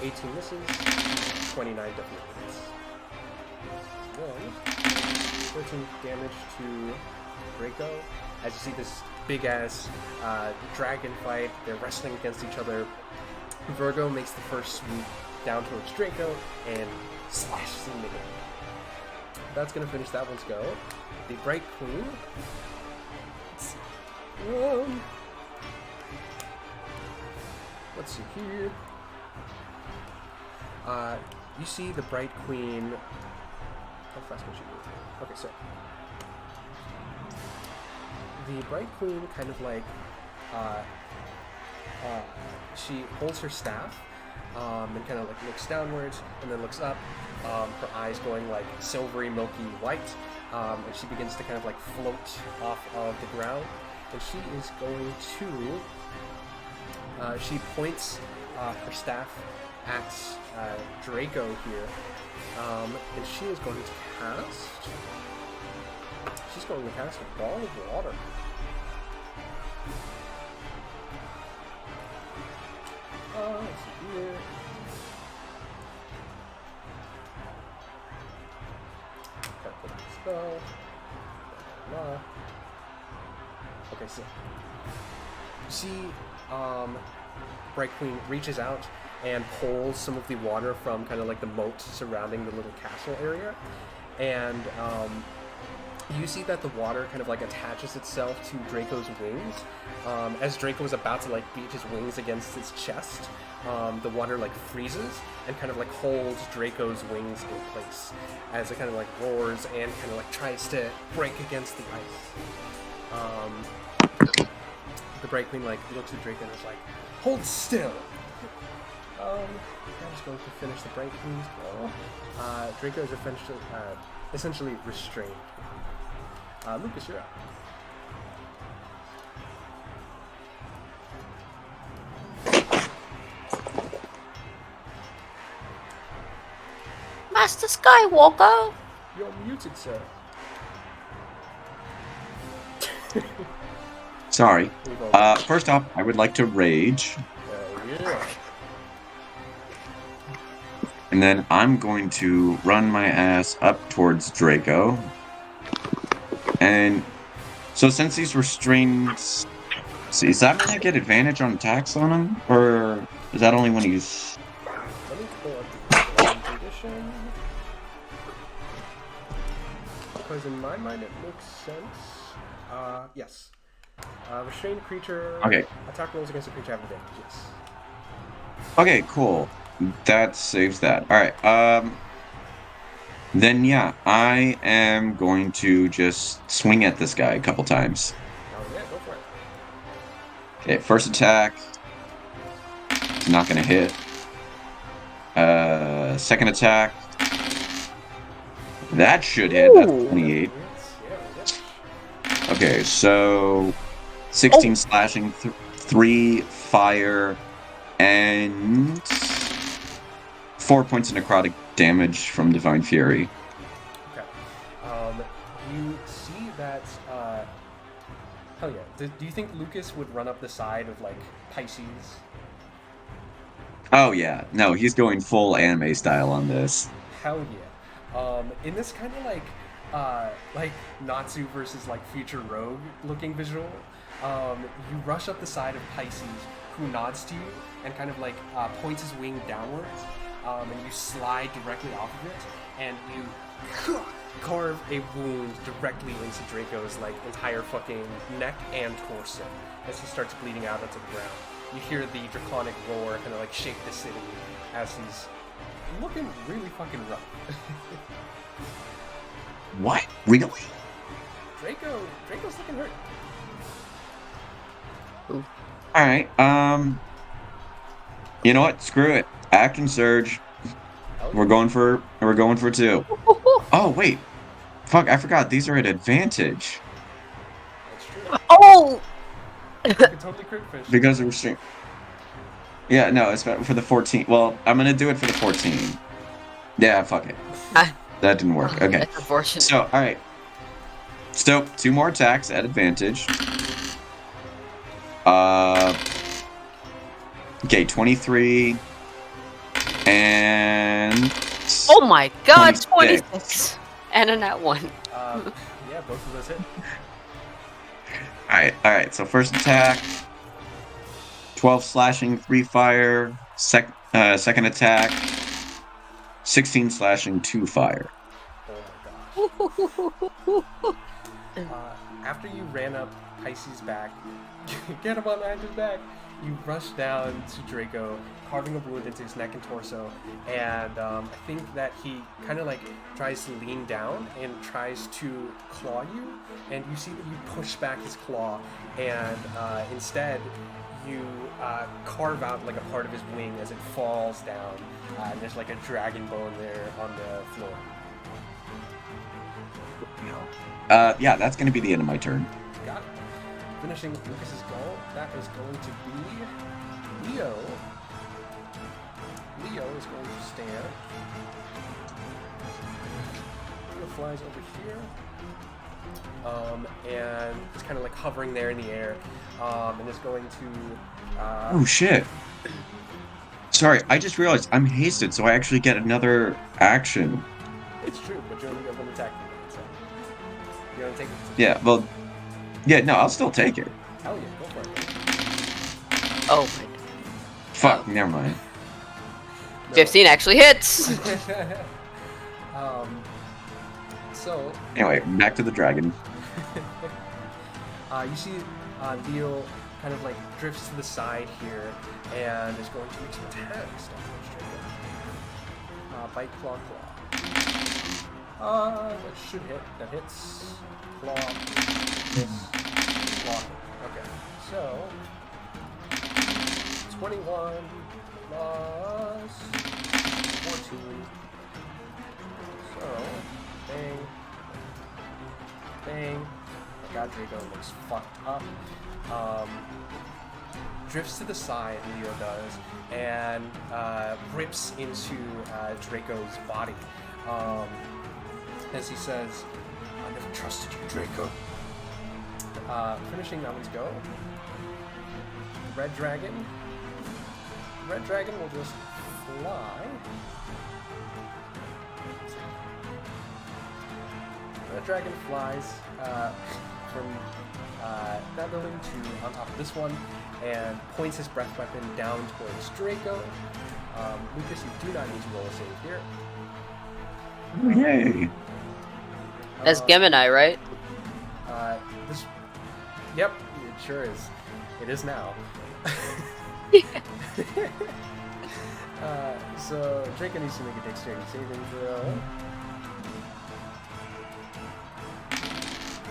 A: 18 misses. 29 definitely hits. Then, 13 damage to Draco. As you see this big-ass dragon fight, they're wrestling against each other. Virgo makes the first swoop down towards Draco and slashes him in the head. That's going to finish that one's go. The Bright Queen. Let's see here. You see the Bright Queen. How fast can she move? Okay, so the Bright Queen kind of like she holds her staff and kind of like looks downwards and then looks up, her eyes going like silvery milky white, and she begins to kind of like float off of the ground, and she is going to she points her staff at Draco here, and she is going to cast a ball of water. Let's see here. Gotta put the spell. Blah, blah. Okay, so see, Bright Queen reaches out and pulls some of the water from kind of like the moat surrounding the little castle area, and you see that the water kind of like attaches itself to Draco's wings. As Draco is about to like beat his wings against his chest, the water like freezes and kind of like holds Draco's wings in place as it kind of like roars and kind of like tries to break against the ice. The Bright Queen like looks at Draco and is like, "Hold still." I'm just going to finish the Bright Queen's blow. Draco is essentially restrained. Lucas, you're up.
B: Master Skywalker!
A: You're muted, sir.
C: Sorry. First off, I would like to rage.
A: Yeah.
C: And then I'm going to run my ass up towards Draco. And so since he's restrained, is that when I get advantage on attacks on him? Or is that only when he's...
A: Let me pull up the condition. Because in my mind it makes sense. Yes. Restrained creature.
C: Okay.
A: Attack rolls against a creature have advantage, yes.
C: Okay, cool. That saves that. Alright, then yeah, I am going to just swing at this guy a couple times.
A: Oh yeah, go for it.
C: Okay, first attack. It's not gonna hit. Second attack. That should hit. That's 28. Okay, so 16 slashing, 3 fire, and 4 points of necrotic damage from Divine Fury.
A: Okay. You see that Hell yeah. Do you think Lucas would run up the side of, like, Pisces?
C: Oh yeah, no, he's going full anime style on this.
A: Hell yeah. In this kind of like Natsu versus like future Rogue looking visual, you rush up the side of Pisces, who nods to you and kind of like points his wing downwards, and you slide directly off of it, and you carve a wound directly into Draco's like entire fucking neck and torso as he starts bleeding out onto the ground. You hear the draconic roar kind of like shake the city as he's looking really fucking rough.
C: What? Really?
A: Draco's looking hurt.
C: All right. You know what? Screw it. Action surge. We're going for 2. Oh wait. Fuck! I forgot. These are at advantage
A: That's true.
B: Oh!
A: You can totally crit fish.
C: because of restraint. Yeah, no, it's for the 14. Well, I'm gonna do it for the 14. Yeah, fuck it. That didn't work. Okay.
B: That's unfortunate.
C: So, all right. So, 2 more attacks at advantage. Okay, 23 and
B: Oh my god,
C: 26.
B: 26! And a nat 1.
A: Yeah, both of those hit.
C: All right. So first attack, 12 slashing, 3 fire. Second attack, 16 slashing, 2 fire.
A: Oh my gosh. After you ran up Pisces' back, get him on his back. You rush down to Draco, carving a wound into his neck and torso, and I think that he kind of like tries to lean down and tries to claw you, and you see that you push back his claw, and instead you carve out like a part of his wing as it falls down, and there's like a dragon bone there on the floor.
C: Yeah, that's gonna be the end of my turn.
A: Got it. Finishing Lucas's goal, that is going to be Leo. Leo is going to stand. Leo flies over here. And is kind of like hovering there in the air. And is going to...
C: Oh shit. Sorry, I just realized I'm hasted, so I actually get another action.
A: It's true, but you only get one attack from it, so... You want to take it?
C: Yeah, well... Yeah, no, I'll still take it.
A: Hell yeah, go for it.
B: Oh my.
C: Fuck, never mind.
A: No.
B: 15 actually hits!
A: So...
C: Anyway, back to the dragon.
A: You see Leo kind of like drifts to the side here and is going to make some attacks. Bite, claw, claw. That should hit. That hits. Claw. Miss. Claw. Okay. So 21 plus 14. So bang. Bang. God, Draco looks fucked up. Drifts to the side, Leo does, and rips into Draco's body. As he says, I never trusted you, Draco. Finishing that one's go. Red Dragon. Red Dragon will just fly. Red Dragon flies from that building to on top of this one and points his breath weapon down towards Draco. Lucas, you do not need to roll a save here.
C: Yay.
B: That's Gemini, right?
A: This, yep, it sure is. It is now. So Draco needs to make a dexterity saving throw.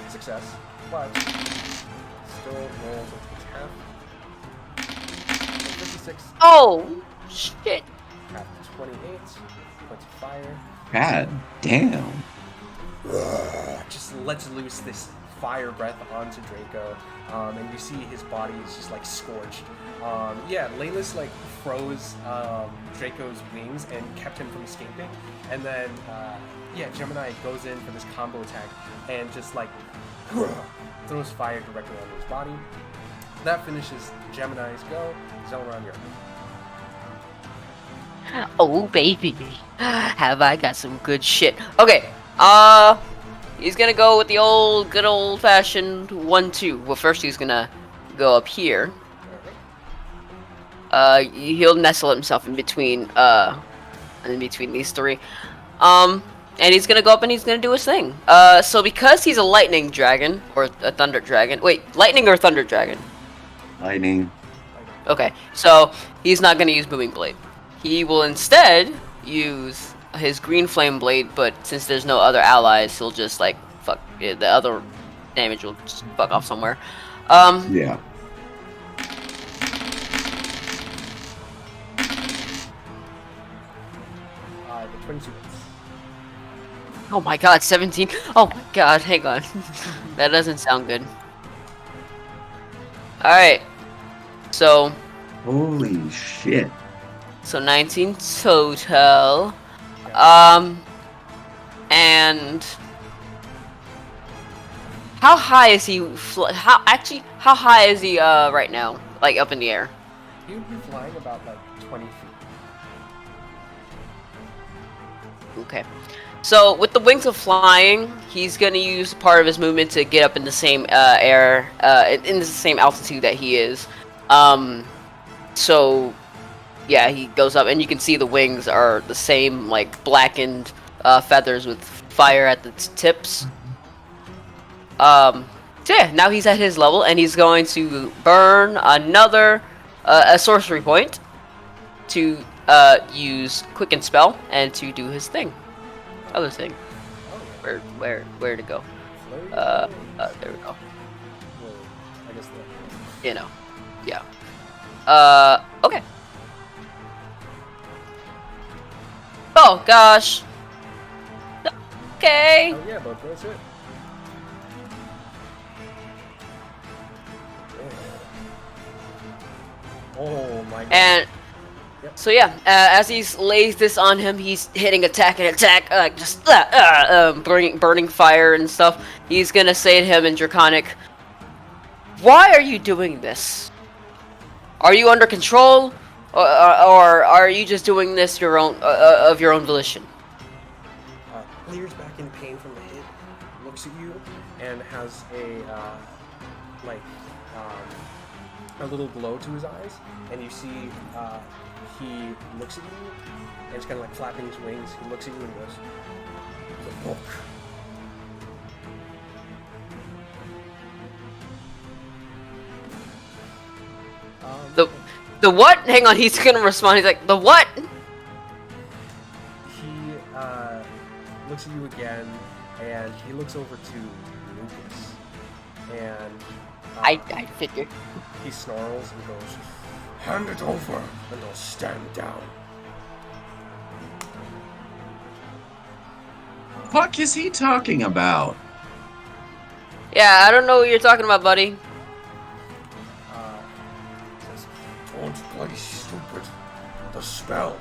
A: Success, but still rolls with half. 56.
B: Oh, shit.
A: Half 28. Points of fire.
C: God damn.
A: Just lets loose this fire breath onto Draco, and you see his body is just like scorched. Yeah, Layla's like froze Draco's wings and kept him from escaping, and then yeah, Gemini goes in for this combo attack and just like throws fire directly onto his body. That finishes Gemini's go. Zelron, you're up.
B: Oh baby, have I got some good shit? Okay, he's gonna go with the good old fashioned 1-2. Well, first he's gonna go up here. He'll nestle himself in between these three. And he's gonna go up and he's gonna do his thing. So because he's a lightning dragon or a thunder dragon, wait, lightning or thunder dragon?
C: Lightning.
B: Okay, so he's not gonna use booming blade. He will instead use his green flame blade, but since there's no other allies, he'll just like fuck yeah, the other damage will just fuck off somewhere.
C: Yeah.
A: The twin suits.
B: Oh my god, 17. Oh my god, hang on. That doesn't sound good. Alright. So
C: Holy shit.
B: 19 total. And how high is he how high is he right now? Like up in the air?
A: He would be flying about like 20 feet.
B: Okay. So with the wings of flying, he's gonna use part of his movement to get up in the same air, in the same altitude that he is. So yeah, he goes up, and you can see the wings are the same, like blackened feathers with fire at the tips. So yeah, now he's at his level, and he's going to burn another a sorcery point to use Quicken Spell and to do his thing. Other thing. Where to go? There we go.
A: Well, I guess that.
B: You know. Yeah. Okay. Oh gosh. Okay.
A: Oh yeah, but that's it. Oh my god.
B: And so yeah, as he lays this on him, he's hitting attack and attack, just burning fire and stuff. He's gonna say to him in Draconic, "Why are you doing this? Are you under control, or are you just doing this of your own volition?"
A: Leers back in pain from the hit, looks at you, and has a little glow to his eyes, and you see he looks at you, and he's kind of like flapping his wings. He looks at you and goes, "The book."
B: The what? Hang on, he's gonna respond. He's like, "The what?"
A: He looks at you again, and he looks over to Lucas, and
B: I figured.
A: he snarls and goes, "Hand it over, and I'll stand down."
C: Fuck is he talking about?
B: Yeah, I don't know what you're talking about, buddy.
A: Says, "Don't play stupid. The spell."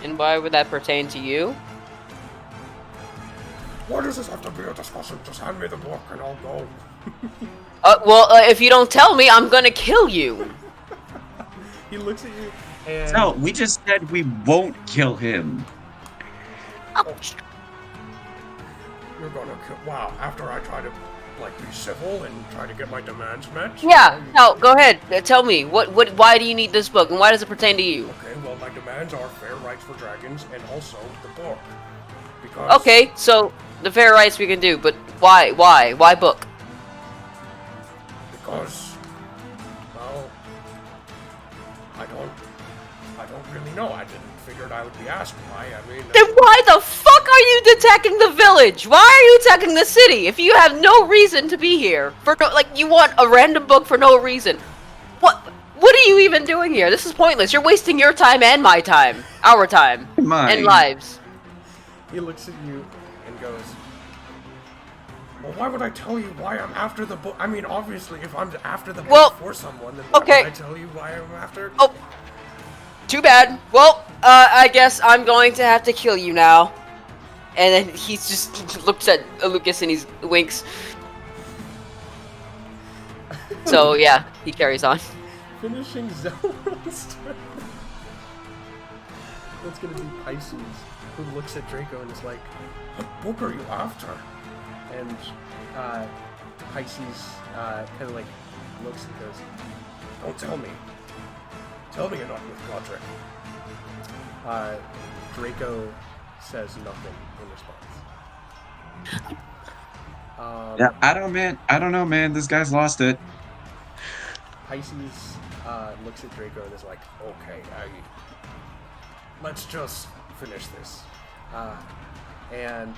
B: And why would that pertain to you?
A: Why does this have to be a discussion? Just hand me the book and I'll go.
B: Well, if you don't tell me, I'm gonna kill you.
A: He looks at you and...
C: No, we just said we won't kill him.
A: You're gonna kill... Wow, after I try to, like, be civil and try to get my demands met?
B: Yeah, no, go ahead. Tell me, why do you need this book, and why does it pertain to you?
A: Okay, well, my demands are fair rights for dragons and also the book. Because...
B: Okay, so the fair rights we can do, but why book?
A: Because... Well... I don't really know. I didn't figured I would be asked why. I mean...
B: Then why the fuck are you attacking the village? Why are you attacking the city if you have no reason to be here? You want a random book for no reason. What are you even doing here? This is pointless. You're wasting your time and my time. Our time.
C: Mine.
B: And lives.
A: He looks at you and goes, "Well, why would I tell you why I'm after the book? I mean, obviously, if I'm after the book for someone, then why would I tell you why I'm after?"
B: Oh, too bad. Well, I guess I'm going to have to kill you now. And then he just looks at Lucas and he winks. So yeah, he carries on.
A: Finishing Zelrun's turn. That's gonna be Pisces, who looks at Draco and is like, "What book are you after?" And Pisces kind of like looks and goes, "Don't tell me. Tell me you're not with Godric." Draco says nothing in response.
C: Yeah, I don't know, man. This guy's lost it.
A: Pisces looks at Draco and is like, "Okay, let's just finish this." And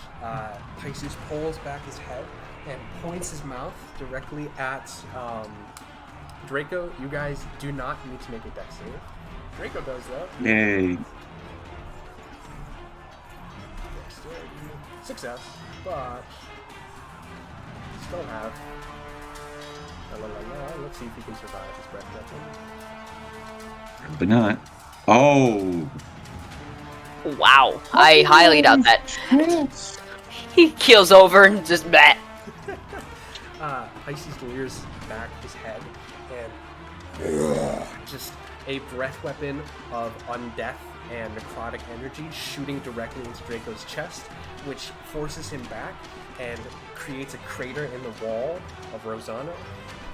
A: Pisces pulls back his head and points his mouth directly at Draco. You guys do not need to make a dex save. Draco does though.
C: Yay.
A: Dexterity. Success, but still have. Let's see if he can survive his breath weapon.
C: But not. Oh.
B: Wow, I highly doubt that. He keels over and just bleh.
A: Pisces leers back his head and just a breath weapon of undeath and necrotic energy shooting directly into Draco's chest, which forces him back and creates a crater in the wall of Rosohna.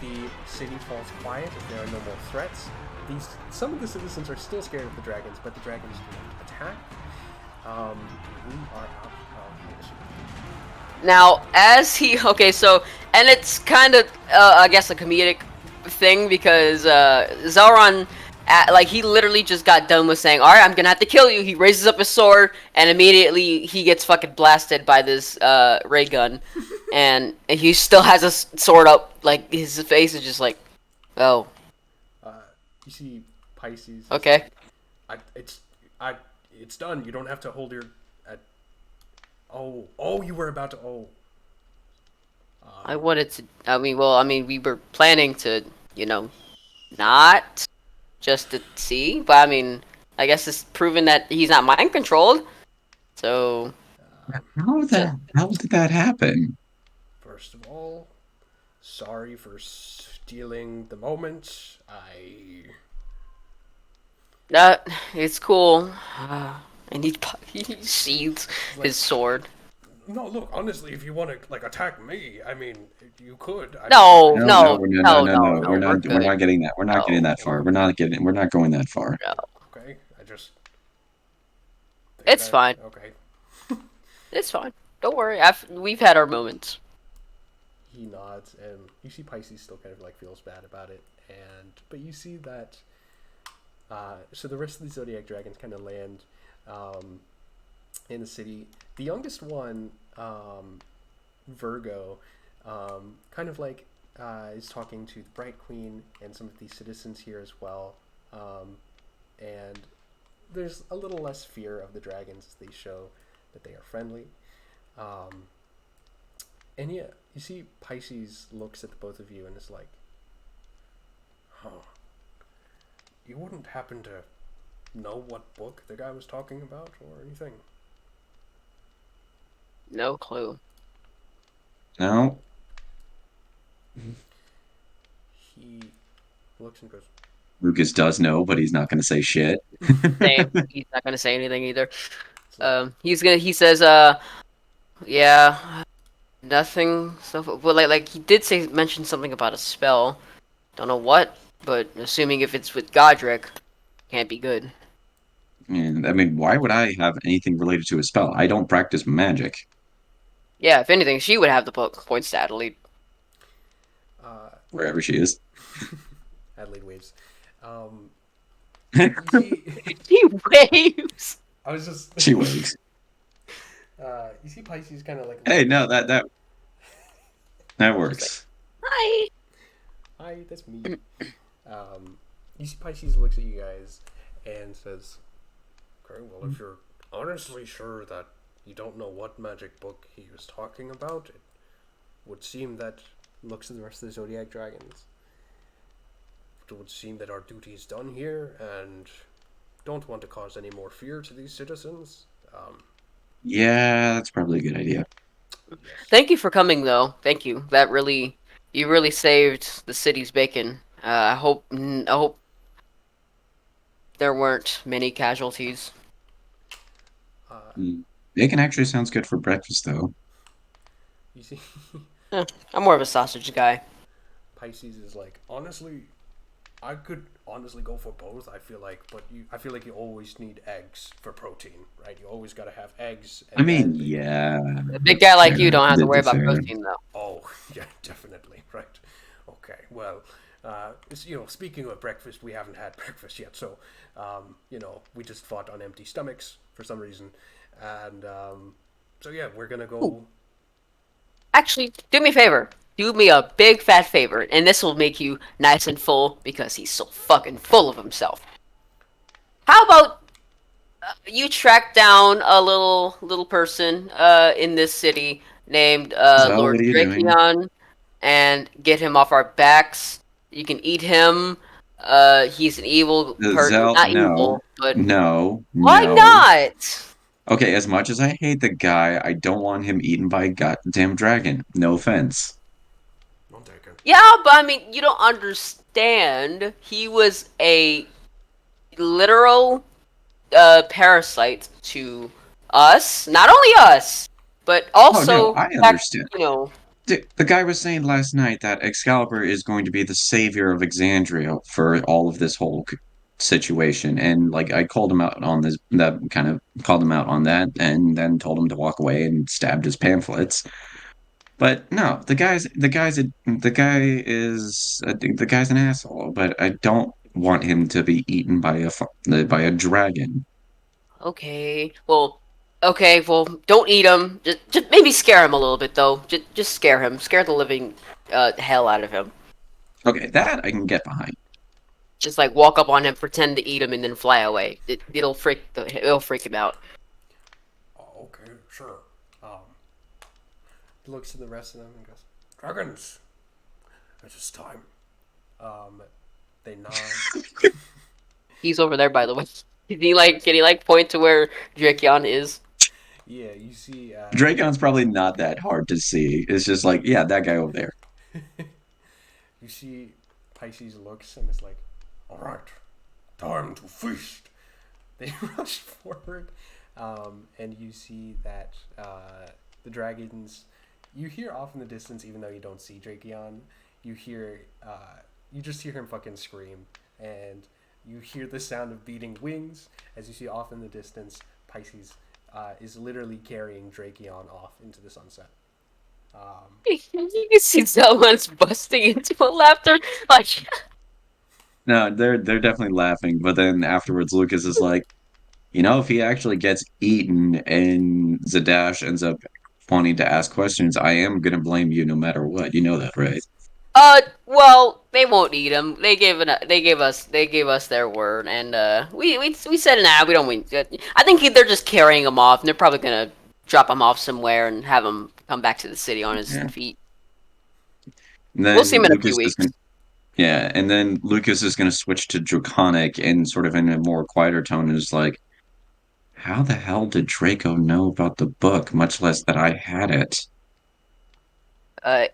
A: The city falls quiet if there are no more threats. Some of the citizens are still scared of the dragons, but the dragons do not attack. We are out of initiative.
B: Now, so, and it's kind of, I guess, a comedic thing because Zelron, he literally just got done with saying, "All right, I'm gonna have to kill you." He raises up his sword, and immediately he gets fucking blasted by this ray gun, and he still has a sword up. Like his face is just like, oh,
A: You see Pisces.
B: okay.
A: It's done. You don't have to hold your. You were about to.
B: I wanted to. We were planning to, not just to see, but I guess it's proven that he's not mind controlled. So.
C: How did that happen?
A: First of all, sorry for stealing the moment.
B: It's cool. And he sheathes his sword.
A: No, look, honestly, if you want to attack me, you could.
B: No,
C: We're
B: we're
C: not getting that. We're not getting that far. We're not going that far.
B: No.
A: Okay, I just.
B: It's fine.
A: Okay.
B: It's fine. Don't worry. We've had our moments.
A: He nods, and you see Pisces still kind of feels bad about it, but you see that. So the rest of the Zodiac Dragons kind of land in the city. The youngest one, Virgo, is talking to the Bright Queen and some of the citizens here as well. And there's a little less fear of the dragons as they show that they are friendly. And yeah, you see Pisces looks at the both of you and is like, you wouldn't happen to know what book the guy was talking about or anything?
B: No clue.
C: No.
A: He looks and goes,
C: Lucas does know, but he's not going to say shit.
B: Same. He's not gonna say anything either. He says, yeah, nothing. So, well, he did mention something about a spell. Don't know what, but assuming if it's with Godric, can't be good.
C: And why would I have anything related to a spell? I don't practice magic.
B: Yeah, if anything, she would have the book. Points to Adelaide.
C: Wherever she is.
A: Adelaide waves.
B: He waves.
A: I was just.
C: She waves.
A: You see Pisces kind of
C: Hey, no, that works.
B: Hi.
A: Hi, that's me. You see Pisces looks at you guys and says, "Okay, well, if you're honestly sure that you don't know what magic book he was talking about, it would seem that," looks at the rest of the Zodiac Dragons, "it would seem that our duty is done here, and don't want to cause any more fear to these citizens.
C: Yeah, that's probably a good idea.
A: Yes.
B: Thank you for coming, though. Thank you. You really saved the city's bacon. I hope there weren't many casualties.
A: Uh,
C: Mm. Bacon actually sounds good for breakfast, though.
A: you see,
B: Eh, I'm more of a sausage guy.
A: Pisces is like, honestly, I could honestly go for both. I feel like, but I feel like you always need eggs for protein, right? You always got to have eggs,
C: I
A: and
C: mean,
A: then
C: yeah,
B: A big
C: that's
B: guy like you
C: fair.
B: don't have to worry
C: That's
B: about
C: fair.
B: protein, though.
A: oh yeah, definitely, right? Okay, well, speaking of breakfast, we haven't had breakfast yet, so we just fought on empty stomachs for some reason, and so yeah, we're gonna
B: Ooh.
A: go.
B: Actually, do me a favor. Do me a big fat favor, and this will make you nice and full because he's so fucking full of himself. How about you track down a little person in this city named
C: Zell, what
B: Lord
C: are you doing?
B: Drakeon and get him off our backs. You can eat him. He's an evil person,
C: Zell,
B: not
C: no,
B: evil, but
C: no,
B: why
C: no.
B: not?
C: Okay, as much as I hate the guy, I don't want him eaten by a goddamn dragon. No offense.
A: One second.
B: Yeah, but I mean, you don't understand. He was a literal parasite to us. Not only us, but
C: Oh no,
B: also
C: I
B: back,
C: understand.
B: you know.
C: The guy was saying last night that Excalibur is going to be the savior of Exandria for all of this whole situation, and like I called him out on this, that kind of called him out on that, and then told him to walk away and stabbed his pamphlets. But no, the guy's an asshole. But I don't want him to be eaten by by a dragon.
B: Okay, well, don't eat him. Just maybe scare him a little bit, though. Just scare him. Scare the living hell out of him.
C: Okay, that I can get behind.
B: Just like walk up on him, pretend to eat him, and then fly away. It'll freak him out.
A: Oh, okay, sure. He looks at the rest of them and goes, "Dragons, it is time." Um, they nod.
B: He's over there, by the way. Can he like point to where Drakeon is?
A: Yeah, you see.
C: Dragon's probably not that hard to see. It's just like, yeah, that guy over there.
A: You see, Pisces looks and is like, "All right, time to feast." They rush forward, and you see that the dragons. You hear off in the distance, even though you don't see Drakeon. You hear, you just hear him fucking scream, and you hear the sound of beating wings as you see off in the distance. Pisces is literally carrying Drakeon off into the sunset.
B: You can see someone's busting into a laughter. Like,
C: No, they're definitely laughing, but then afterwards, Lucas is like, if he actually gets eaten and Zadash ends up wanting to ask questions, I am gonna blame you no matter what. You know that, right?
B: well, they won't eat him. They gave us their word, and we said nah, we don't. I think they're just carrying him off, and they're probably gonna drop him off somewhere and have him come back to the city on his
C: Yeah.
B: feet.
C: And
B: We'll see
C: then
B: him in a few weeks.
C: Yeah, and then Lucas is gonna switch to Draconic and sort of in a more quieter tone and is like, how the hell did Draco know about the book, much less that I had it?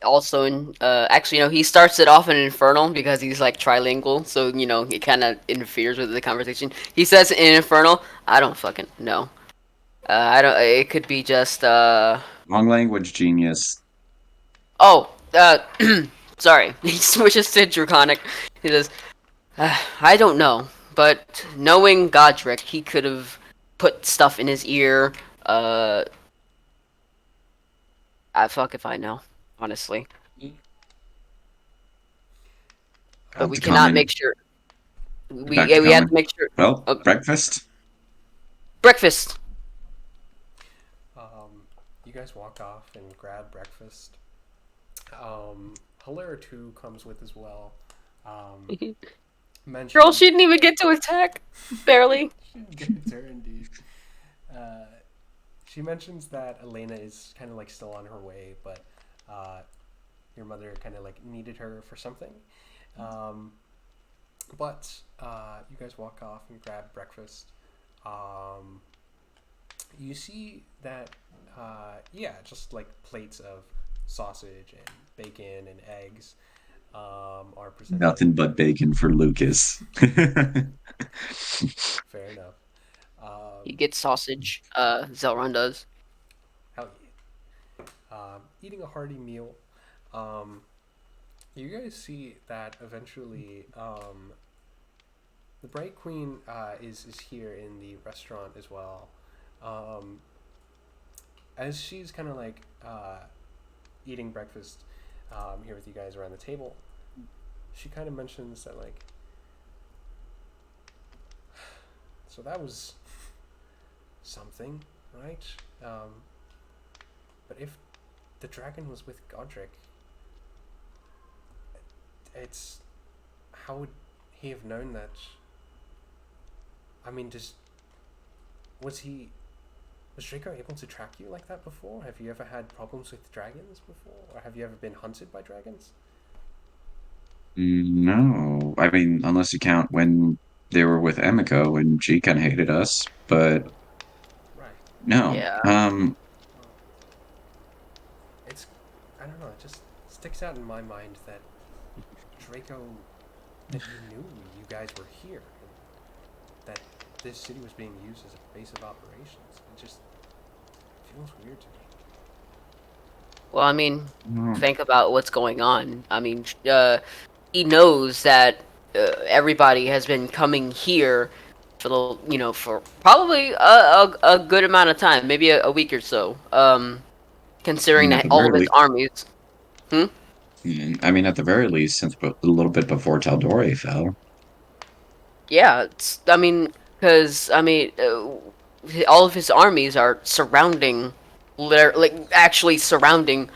B: Also, actually, he starts it off in Infernal because he's like trilingual, so it kind of interferes with the conversation. He says in Infernal, I don't fucking know. I don't. It could be just.
C: Long language genius.
B: Oh. Sorry. He switches to Draconic. He says, I don't know, but knowing Godric, he could have put stuff in his ear. I fuck if I know, honestly. But
C: Not
B: we
C: to
B: cannot
C: comment.
B: make sure.
C: Back to
B: We have
C: comment.
B: to make sure.
C: Well,
B: Oh,
C: breakfast.
B: breakfast.
A: You guys walk off and grab breakfast. Hilaire too comes with as well.
B: Girl,
A: Mentions
B: she didn't even get to attack. Barely.
A: she gets her indeed. Uh, she mentions that Elena is kind of like still on her way, but your mother kind of like needed her for something. Um, but you guys walk off and grab breakfast. you see that, yeah, just like plates of sausage and bacon and eggs are presented.
C: Nothing but bacon for Lucas.
A: Fair enough.
B: He
A: Um,
B: gets sausage. Zelrun does.
A: hell yeah. Eating a hearty meal. Um, you guys see that eventually the Bright Queen is here in the restaurant as well. Um, as she's kind of like eating breakfast here with you guys around the table, she kind of mentions that like, so that was something, right? But if the dragon was with Godric, it's how would he have known that? I mean, just was he was Draco able to track you like that before? Have you ever had problems with dragons before, or have you ever been hunted by dragons?
C: No, I mean, unless you count when they were with Emiko and she kind of hated us, but
A: Right.
C: no.
B: Yeah.
A: Well, it's I don't know. It just sticks out in my mind that Draco that he knew you guys were here, and that this city was being used as a base of operations. It just feels weird to me.
B: Well, I mean,
C: No.
B: think about what's going on. I mean, he knows that everybody has been coming here for for probably a good amount of time, maybe a week or so.
C: I
B: Considering
C: mean, at
B: that
C: the
B: all
C: very
B: of his
C: least,
B: armies. Hmm?
C: I mean, at the very least, since a little bit before Taldori fell.
B: Yeah, I mean, because all of his armies are surrounding, like actually surrounding,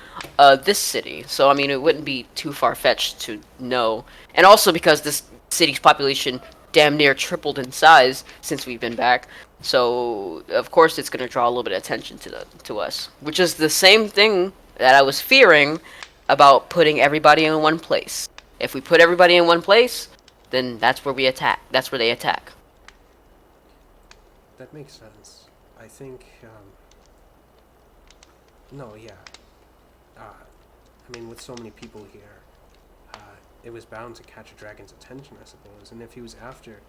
B: this city. So I mean, it wouldn't be too far fetched to know. And also because this city's population damn near tripled in size since we've been back. So of course it's gonna draw a little bit of attention to us, which is the same thing that I was fearing about putting everybody in one place. If we put everybody in one place, then that's where we attack. That's where they attack.
A: That makes sense. I think. No, yeah. I mean, with so many people here, it was bound to catch a dragon's attention, I suppose. And if he was after,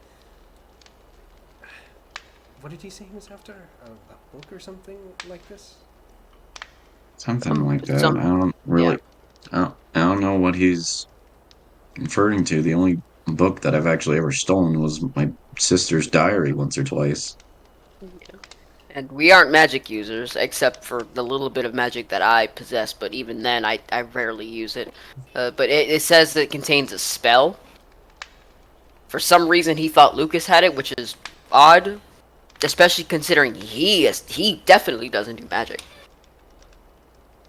A: what did he say he was after? A book or something like this?
C: Something like that. I
B: Some,
C: don't
B: yeah.
C: really, I don't know what he's referring to. The only book that I've actually ever stolen was my sister's diary once or twice.
B: And we aren't magic users, except for the little bit of magic that I possess. But even then, I rarely use it. But it says that it contains a spell. For some reason, he thought Lucas had it, which is odd, especially considering he definitely doesn't do magic.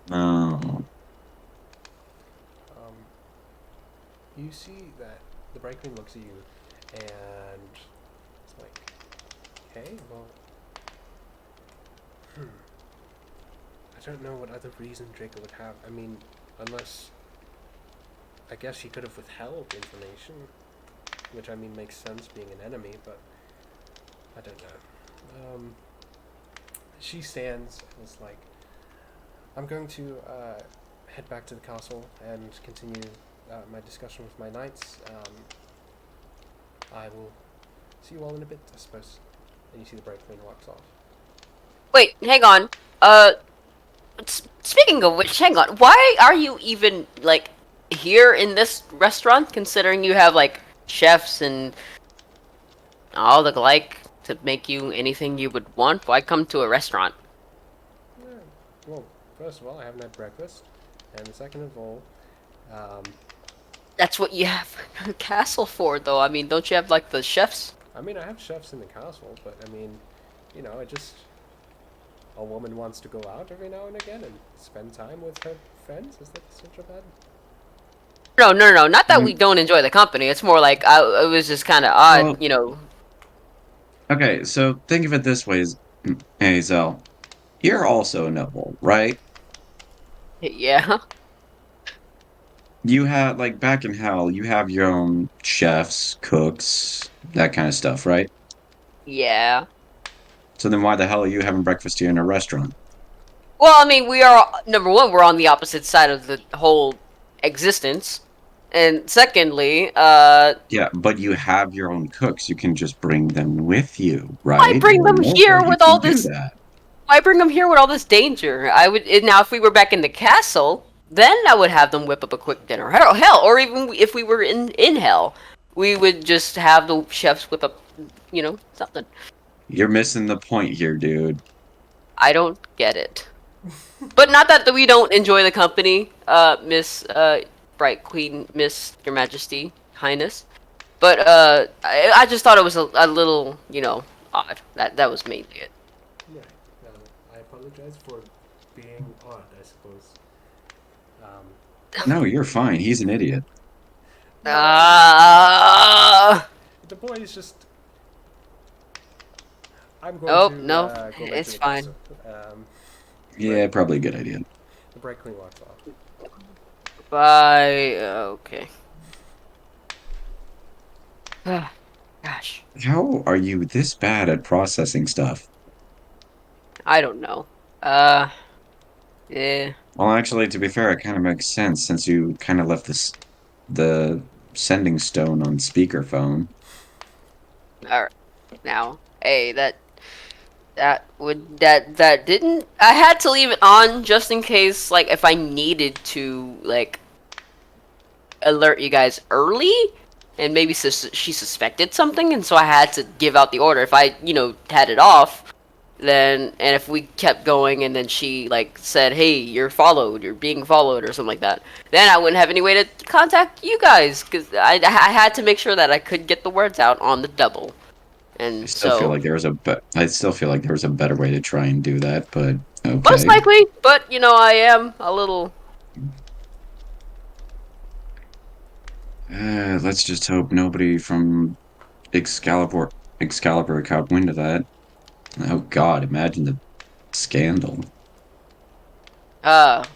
C: No.
A: Um, you see that the Bright Queen looks at you, and it's like, okay, well, I don't know what other reason Draco would have. I mean, unless I guess he could have withheld information, which I mean makes sense being an enemy, but I don't know. She stands and is like, I'm going to head back to the castle and continue my discussion with my knights. I will see you all in a bit, I suppose. And you see the Bright Queen walks off.
B: Wait, hang on. Speaking of which, hang on. Why are you even like here in this restaurant? Considering you have like chefs and all the like to make you anything you would want. Why come to a restaurant?
A: Yeah. Well, first of all, I haven't had breakfast, and second of all, um,
B: That's what you have a castle for, though. I mean, don't you have like the chefs?
A: I mean, I have chefs in the castle, but I mean, you know, a woman wants to go out every now and again and spend time with her friends. Is that such a bad?
B: No, no, no. Not that we
C: Mm,
B: don't enjoy the company. It's more like it was just kind of
C: Well,
B: odd, you know.
C: okay, so think of it this way, Hazel. You're also a noble, right?
B: Yeah,
C: You have, like, back in hell, you have your own chefs, cooks, that kind of stuff, right?
B: yeah.
C: So then why the hell are you having breakfast here in a restaurant?
B: Well, I mean, we are number one. We're on the opposite side of the whole existence, and secondly,
C: Yeah, but you have your own cooks. You can just bring them with you,
B: I
C: right?
B: bring
C: You're a
B: them
C: Nova.
B: here
C: You
B: with
C: can
B: all
C: do
B: this.
C: that.
B: I bring them here with all this danger. I would now if we were back in the castle, then I would have them whip up a quick dinner. Hell, or even if we were in hell, we would just have the chefs whip up, something.
C: You're missing the point here, dude.
B: I don't get it. But not that we don't enjoy the company, Miss Bright Queen, Miss Your Majesty, Highness. But I just thought it was a little, odd. That was mainly it.
A: Right. I apologize for being odd, I suppose.
C: No, you're fine. He's an idiot.
B: Ah.
A: The point is just. I'm going
B: Oh,
A: to
B: no,
A: go back
B: it's
A: to the
B: fine.
A: castle.
C: Yeah, probably a good idea.
A: The Bright Queen walks off.
B: Bye. Okay. Gosh,
C: How are you this bad at processing stuff?
B: I don't know. Yeah.
C: Well, actually, to be fair, it kind of makes sense since you kind of left the sending stone on speakerphone.
B: All right. Now, hey, that didn't. I had to leave it on just in case, like, if I needed to, like, alert you guys early, and maybe she suspected something, and so I had to give out the order. If I, had it off, then, and if we kept going, and then she, like, said, hey, you're being followed, or something like that, then I wouldn't have any way to contact you guys, because I had to make sure that I could get the words out on the double.
C: I
B: And
C: still feel
B: so,
C: like I still feel like there was a better way to try and do that, but
B: most
C: okay.
B: likely, but, I am a little...
C: Let's just hope nobody from Excalibur caught wind of that. Oh God, imagine the scandal.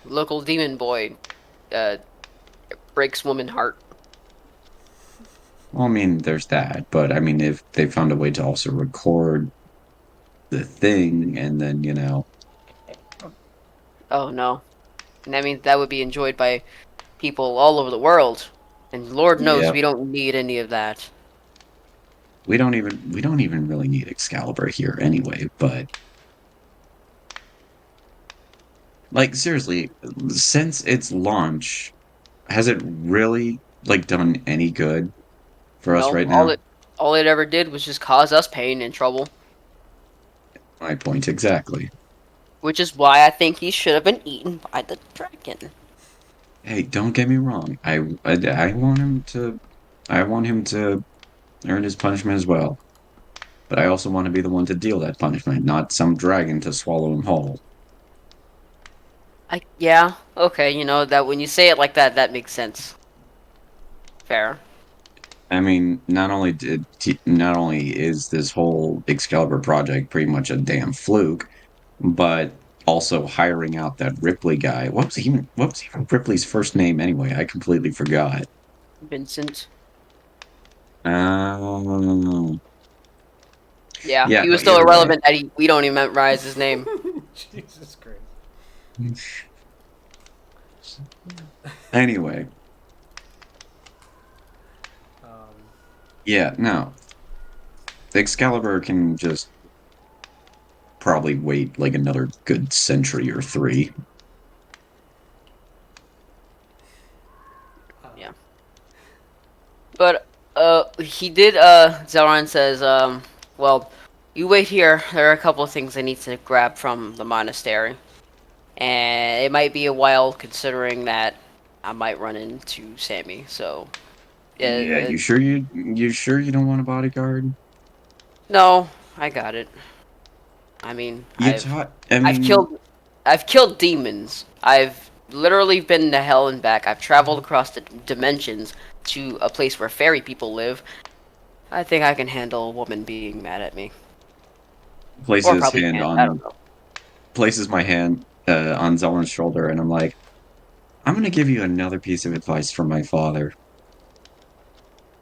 B: Local demon boy, uh, breaks woman heart.
C: Well, I mean, there's that, but I mean, if they found a way to also record the thing, and then
B: Oh no. And I mean, that would be enjoyed by people all over the world. And Lord knows
C: yeah,
B: we don't need any of that.
C: we don't even really need Excalibur here anyway. But like seriously, since its launch, has it really like done any good for us
B: No,
C: right now?
B: all it ever did was just cause us pain and trouble.
C: My point exactly.
B: Which is why I think he should have been eaten by the dragon.
C: Hey, don't get me wrong. I want him to earn his punishment as well. But I also want to be the one to deal that punishment, not some dragon to swallow him whole.
B: Yeah, okay, that when you say it like that, that makes sense. Fair.
C: I mean, not only is this whole Excalibur project pretty much a damn fluke, but also hiring out that Ripley guy. What was even Ripley's first name anyway? I completely forgot.
B: Vincent.
C: Um,
B: Yeah,
C: yeah,
B: he
C: no,
B: was so
C: either way.
B: irrelevant that we don't even memorize his name.
A: Jesus Christ.
C: Anyway,
A: Um,
C: yeah, no. Excalibur can just probably wait like another good century or three.
B: Yeah. But he did. Zelran says, well, you wait here. There are a couple of things I need to grab from the monastery, and it might be a while considering that I might run into Sammy. So,
C: Yeah,
B: uh,
C: you sure you don't want a bodyguard?
B: no, I got it. I mean,
C: You taught. I
B: I've
C: mean,
B: killed, I've killed demons. I've literally been to hell and back. I've traveled across the dimensions to a place where fairy people live. I think I can handle a woman being mad at me. Or
C: places
B: probably
C: hand
B: can't. I
C: on
B: don't know.
C: places my hand on Zellen's shoulder, and I'm like, I'm gonna give you another piece of advice from my father.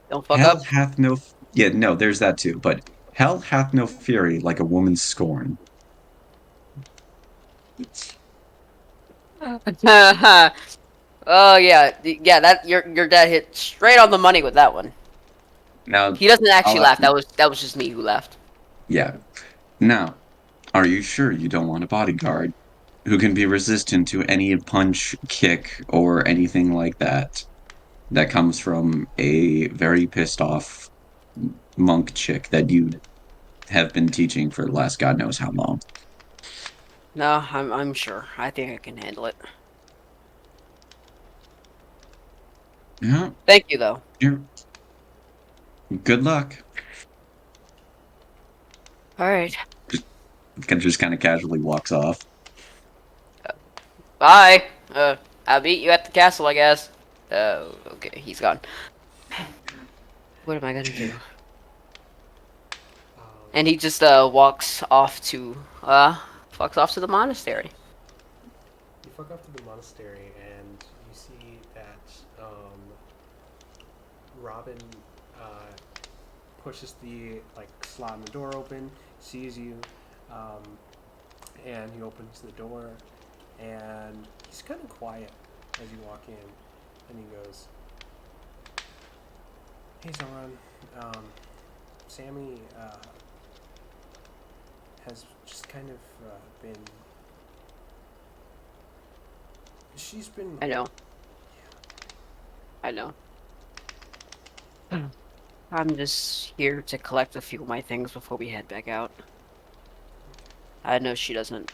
B: Don't fuck
C: Hell
B: up.
C: hath no. Yeah, no, there's that too. But Hell hath no fury like a woman's scorn.
B: Oh yeah, yeah. That your dad hit straight on the money with that one.
C: Now,
B: He doesn't
C: I'll
B: actually
C: have
B: laugh.
C: to,
B: That was just me who laughed.
C: yeah. Now, are you sure you don't want a bodyguard who can be resistant to any punch, kick, or anything like that that comes from a very pissed off monk chick that you have been teaching for the last God knows how long?
B: No, I'm sure. I think I can handle it.
C: Yeah,
B: Thank you though.
C: you're, good luck.
B: All right.
C: Just kind of casually walks off.
B: Bye. I'll meet you at the castle, I guess. Okay, he's gone. What am I gonna do? And he just walks off to the monastery.
A: You fuck off to the monastery and you see that Robin uh, pushes the like slot in the door open, sees you, um, and he opens the door, and he's kind of quiet as you walk in, and he goes, "Hey, Zoran, Sammy has just kind of been. She's been.
B: I know. I know. I'm just here to collect a few of my things before we head back out. I know she doesn't.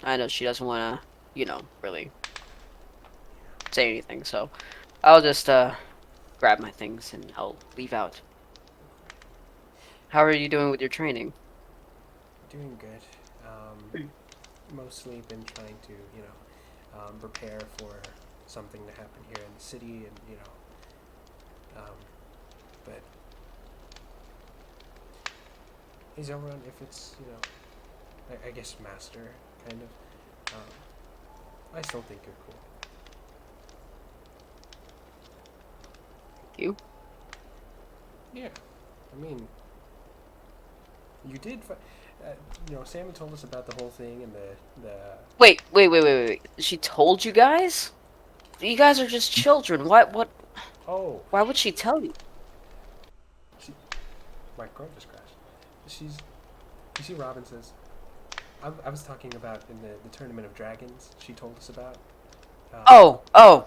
B: I know she doesn't want to, really say anything. So I'll just grab my things and I'll leave out. How are you doing with your training?
A: Doing good. Mostly been trying to, prepare for something to happen here in the city, and but he's around if it's, I guess master kind of. I still think you're cool.
B: You?
A: Yeah, I mean, you did. Sammy told us about the whole thing and the.
B: Wait. She told you guys? You guys are just children. What?
A: Oh,
B: Why would she tell you?
A: my car just crashed. She's. You see, Robin says. I was talking about in the Tournament of Dragons. She told us about.
B: Oh.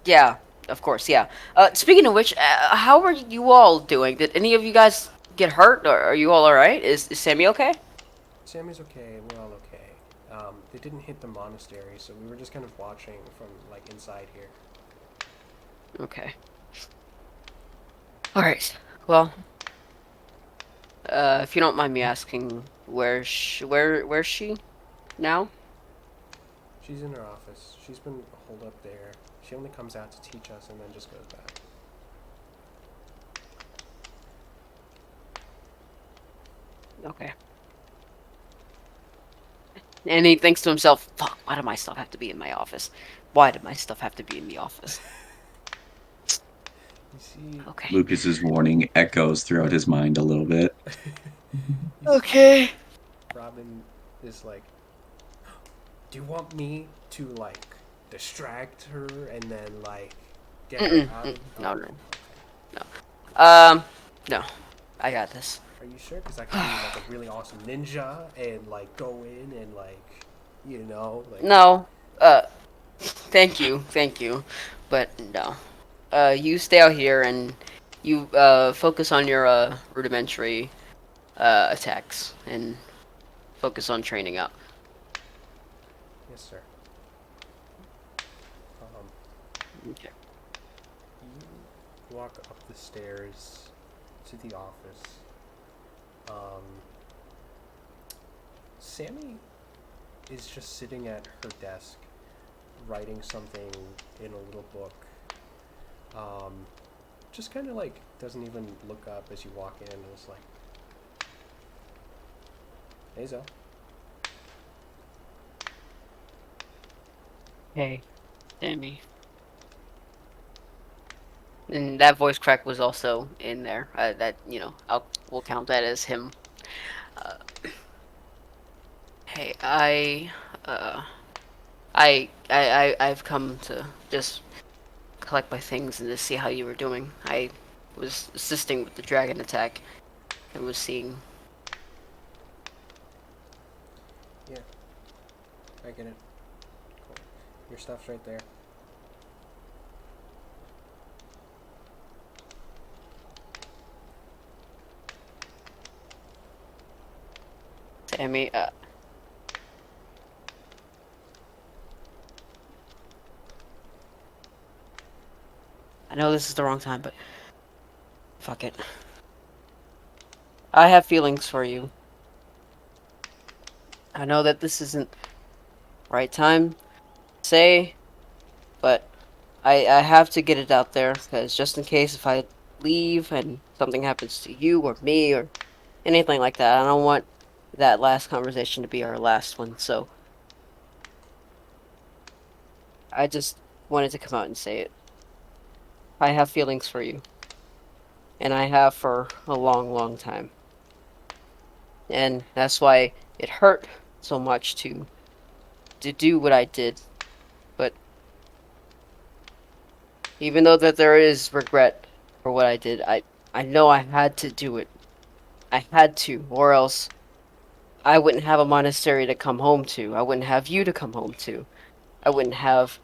B: Yeah, of course, yeah. Speaking of which, how are you all doing? Did any of you guys get hurt, or are you all alright? Is Sammy okay?
A: Sammy's okay. We're all okay. They didn't hit the monastery, so we were just kind of watching from like inside here.
B: Okay. Alright, well, if you don't mind me asking, where's she now?
A: She's in her office. She's been holed up there. She only comes out to teach us and then just goes back.
B: Okay. And he thinks to himself, fuck, why do my stuff have to be in my office? Why did my stuff have to be in the office?
A: You see,
B: Okay.
C: Lucas's warning echoes throughout his mind a little bit.
B: Okay.
A: Robin is like, do you want me to like distract her and then like get her out of
B: No. No. I got this.
A: Are you sure? Because I could be like a really awesome ninja and like go in and like, like.
B: No. Thank you. But no. You stay out here and you focus on your rudimentary attacks and focus on training up.
A: Yes, sir.
B: Okay.
A: You walk up the stairs to the office. Sammy is just sitting at her desk, writing something in a little book. Just kind of like doesn't even look up as you walk in, and it's like, "Hey, Zo."
B: Hey, Sammy. And that voice crack was also in there. We'll count that as him. Uh, hey, uh, I've come to just collect my things and to see how you were doing. I was assisting with the dragon attack and was seeing.
A: Yeah, I get it. Cool. Your stuff's right there.
B: Sammy, I know this is the wrong time, but fuck it. I have feelings for you. I know that this isn't right time to say, but I have to get it out there because just in case if I leave and something happens to you or me or anything like that, I don't want that last conversation to be our last one. So I just wanted to come out and say it. I have feelings for you, and I have for a long, long time, and that's why it hurt so much to do what I did. But even though that there is regret for what I did, I know I had to do it. I had to, or else I wouldn't have a monastery to come home to. I wouldn't have you to come home to. I wouldn't have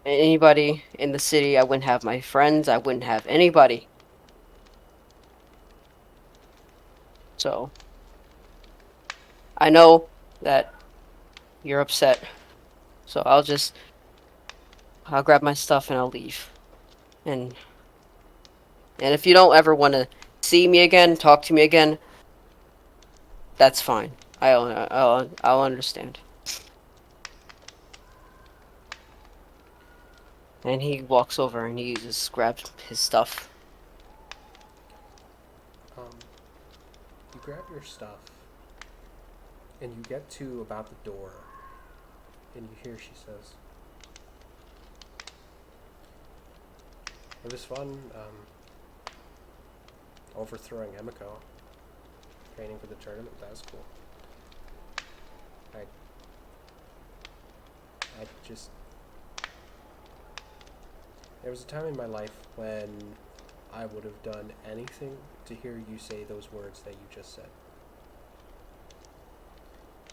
B: anybody in the city. I wouldn't have my friends. I wouldn't have anybody. So I know that you're upset. So I'll grab my stuff and I'll leave. And if you don't ever want to see me again, talk to me again, that's fine. I'll understand. And he walks over and he just grabs his stuff.
A: You grab your stuff, and you get to about the door, and you hear she says, "It was fun, overthrowing Emiko, training for the tournament. That was cool. I just... There was a time in my life when I would have done anything to hear you say those words that you just said.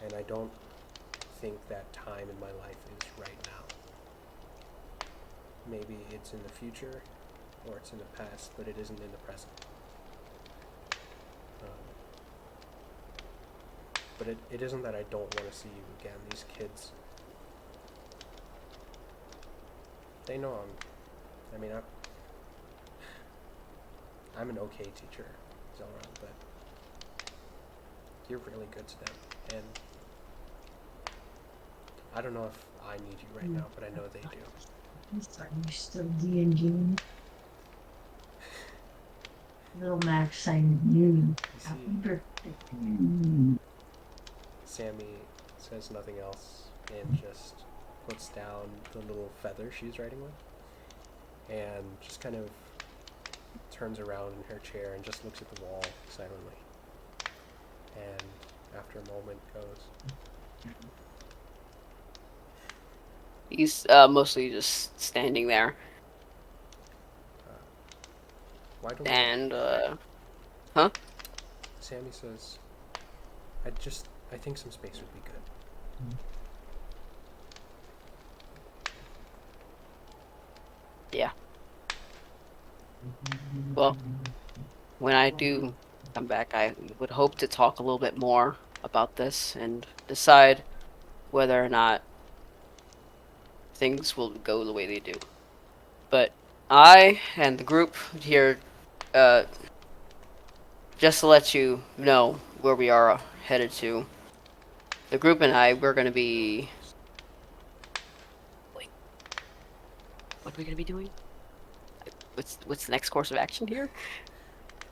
A: And I don't think that time in my life is right now. Maybe it's in the future, or it's in the past, but it isn't in the present. But it isn't that I don't want to see you again. These kids, they know I'm an okay teacher, Zelra, but you're really good to them, and I don't know if I need you right now, but I know they do.
F: Are you still D&D? Little Max signed you. Happy birthday.
A: Sammy says nothing else and just puts down the little feather she's writing with and just kind of turns around in her chair and just looks at the wall silently. And after a moment goes,
B: He's mostly just standing there.
A: why don't
B: And,
A: Sammy says, I think some space would be good.
B: yeah. Well, when I do come back, I would hope to talk a little bit more about this and decide whether or not things will go the way they do. But I and the group here, just to let you know where we are headed to, the group and I, we're going to be... Wait. What are we going to be doing? What's the next course of action here?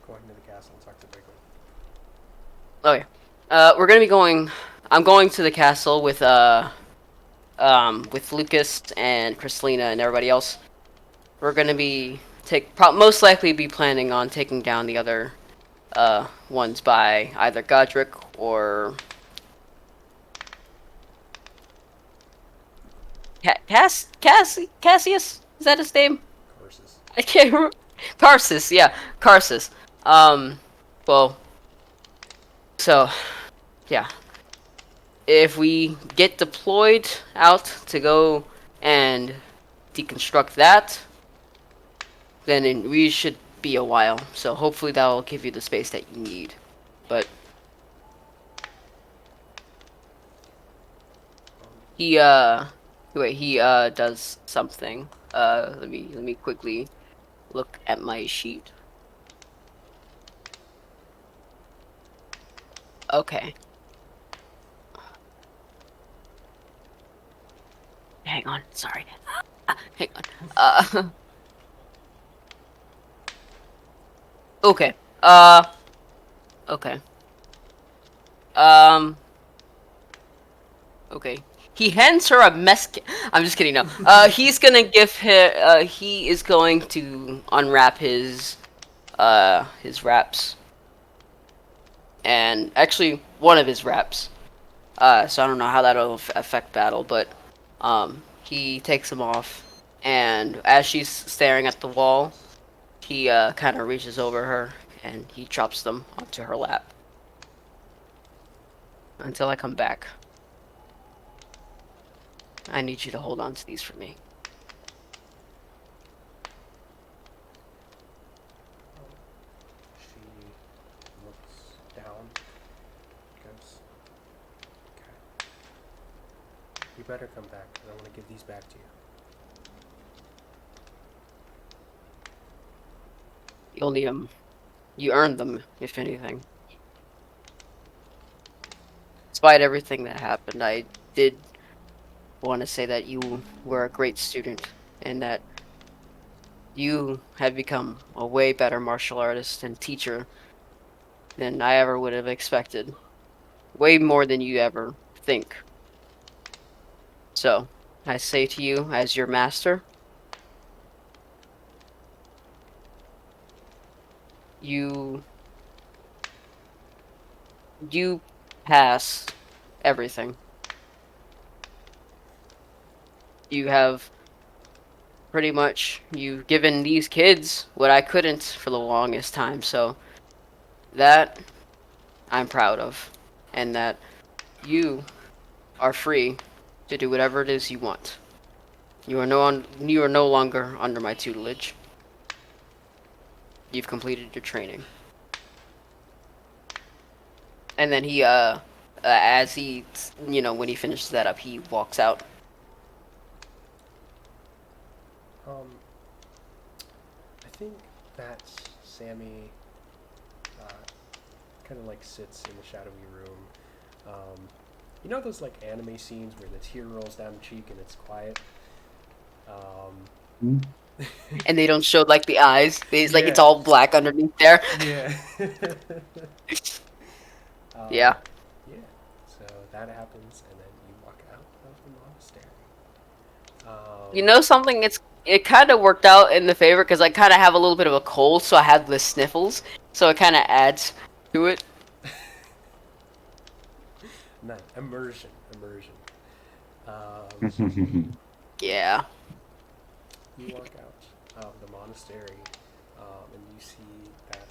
A: Going to the castle and talk to Bigwin.
B: Oh yeah. We're gonna be going. I'm going to the castle with Lucas and Chrislina and everybody else. We're gonna be most likely be planning on taking down the other ones by either Godric or Cassius. Is that his name?
A: Courses.
B: I can't remember. Karsus, yeah, Karsus. Well, so yeah, if we get deployed out to go and deconstruct that, then we should be a while. So hopefully that will give you the space that you need. But he does something. Let me quickly look at my sheet. Okay. Hang on, sorry. Hang on. Okay. Okay. Um. Okay. He hands her a mess. I'm just kidding. No. He's gonna give her. He is going to unwrap his wraps, and actually one of his wraps. So I don't know how that'll affect battle, but he takes them off, and as she's staring at the wall, he kind of reaches over her and he drops them onto her lap. Until I come back, I need you to hold on to these for me.
A: She looks down, goes, okay. You better come back, because I want to give these back to you.
B: You'll need them. You earned them, if anything. Despite everything that happened, I did want to say that you were a great student, and that you have become a way better martial artist and teacher than I ever would have expected. Way more than you ever think. So, I say to you, as your master, you pass everything. You have pretty much you've given these kids what I couldn't for the longest time, so that I'm proud of, and that you are free to do whatever it is you want. You are no longer under my tutelage. You've completed your training. And then he as he when he finishes that up, he walks out.
A: I think that Sammy kind of like sits in the shadowy room. You know those like anime scenes where the tear rolls down the cheek and it's quiet?
B: And they don't show like the eyes. It's like it's
A: Yeah.
B: all black underneath there.
A: Yeah.
B: Yeah.
A: Yeah. So that happens, and then you walk out of the monastery.
B: You know something? It kind of worked out in the favor because I kind of have a little bit of a cold, so I have the sniffles. So it kind of adds to it.
A: Nice. Immersion.
B: Yeah.
A: You walk out of the monastery, and you see that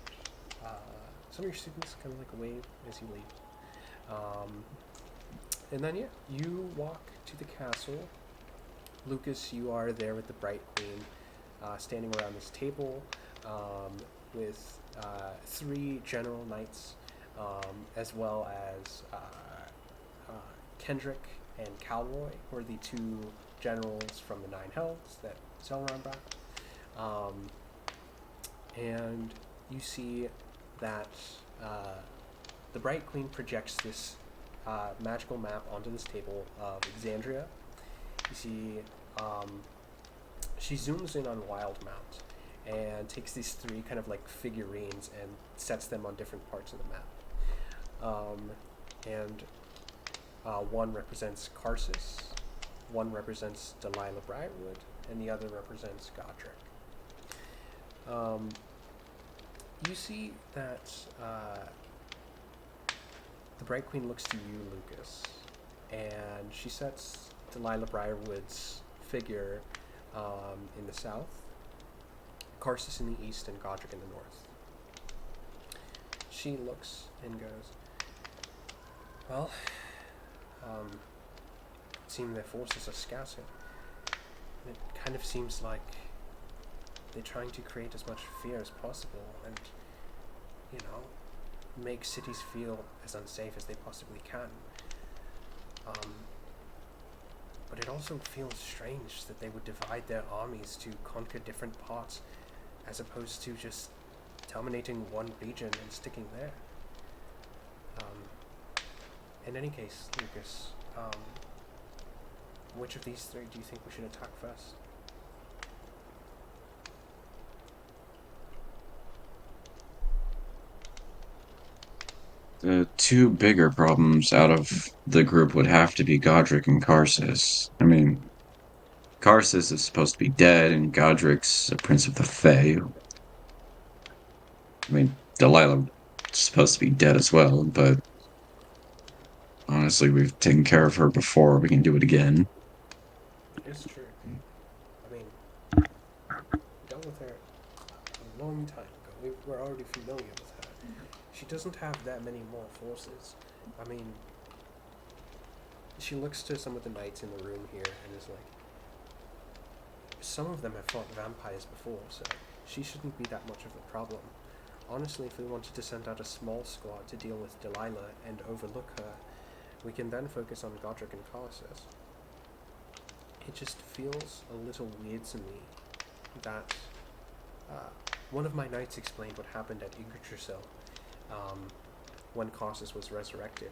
A: some of your students kind of like wave as you leave. And then, yeah, you walk to the castle. Lucas, you are there with the Bright Queen, standing around this table with 3 general knights, as well as Kendrick and Calroy, who are the 2 generals from the 9 Hells that Zelron brought. And you see that the Bright Queen projects this magical map onto this table of Exandria. You see she zooms in on Wildmount and takes these 3 kind of like figurines and sets them on different parts of the map. And one represents Karsus, one represents Delilah Briarwood, and the other represents Godric. Um, you see that the Bright Queen looks to you, Lucas, and she sets Delilah Briarwood's figure in the south, Karsus in the east, and Godric in the north. She looks and goes, well, it seems their forces are scattered. And it kind of seems like they're trying to create as much fear as possible and, you know, make cities feel as unsafe as they possibly can. But it also feels strange that they would divide their armies to conquer different parts as opposed to just dominating one region and sticking there. In any case, Lucas, which of these three do you think we should attack first?
C: The two bigger problems out of the group would have to be Godric and Karsus. I mean, Karsus is supposed to be dead, and Godric's a prince of the Fae. I mean, Delilah is supposed to be dead as well, but honestly, we've taken care of her before. We can do it again.
A: It's true. I mean, we dealt with her a long time ago. We're already familiar with her. She doesn't have that many more forces. I mean, she looks to some of the knights in the room here and is like, some of them have fought vampires before, so she shouldn't be that much of a problem. Honestly, if we wanted to send out a small squad to deal with Delilah and overlook her, we can then focus on Godric and Karsus. It just feels a little weird to me that one of my knights explained what happened at Yggdrasil when Karsus was resurrected.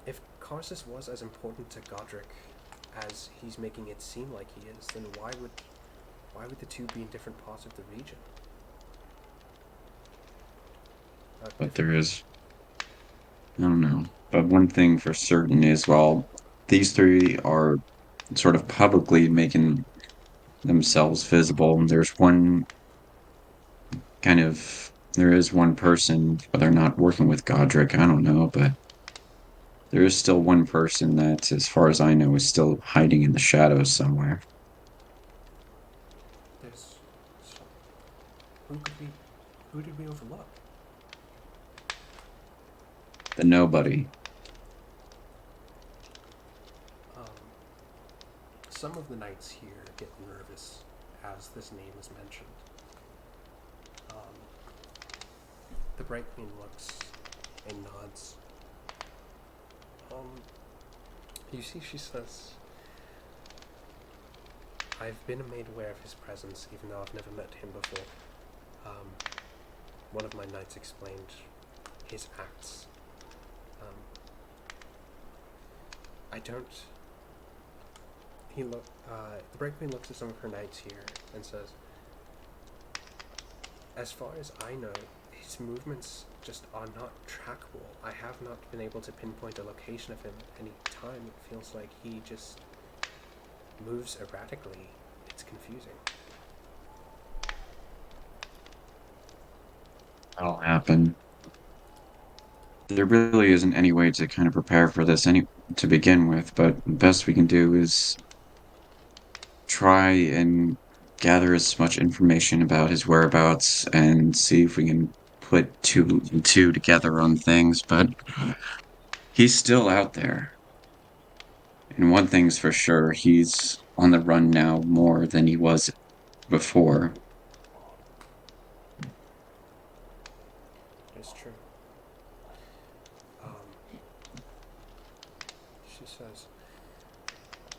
A: If Karsus was as important to Godric as he's making it seem like he is, then why would the two be in different parts of the region?
C: But there is, I don't know. But one thing for certain is, well, these three are sort of publicly making themselves visible. And there is one person, whether or not working with Godric, I don't know, but there is still one person that, as far as I know, is still hiding in the shadows somewhere.
A: There's so, who could we who did we overlook?
C: The nobody.
A: Um, some of the knights here get nervous as this name is mentioned. The Bright Queen looks and nods. You see, she says, I've been made aware of his presence, even though I've never met him before. One of my knights explained his acts. I don't. The Bright Queen looks at some of her knights here and says, as far as I know, his movements just are not trackable. I have not been able to pinpoint a location of him at any time. It feels like he just moves erratically. It's confusing.
C: That'll happen. There really isn't any way to kind of prepare for this to begin with, but the best we can do is try and gather as much information about his whereabouts and see if we can put two and two together on things, but he's still out there. And one thing's for sure, he's on the run now more than he was before.
A: It's true. Um, she says,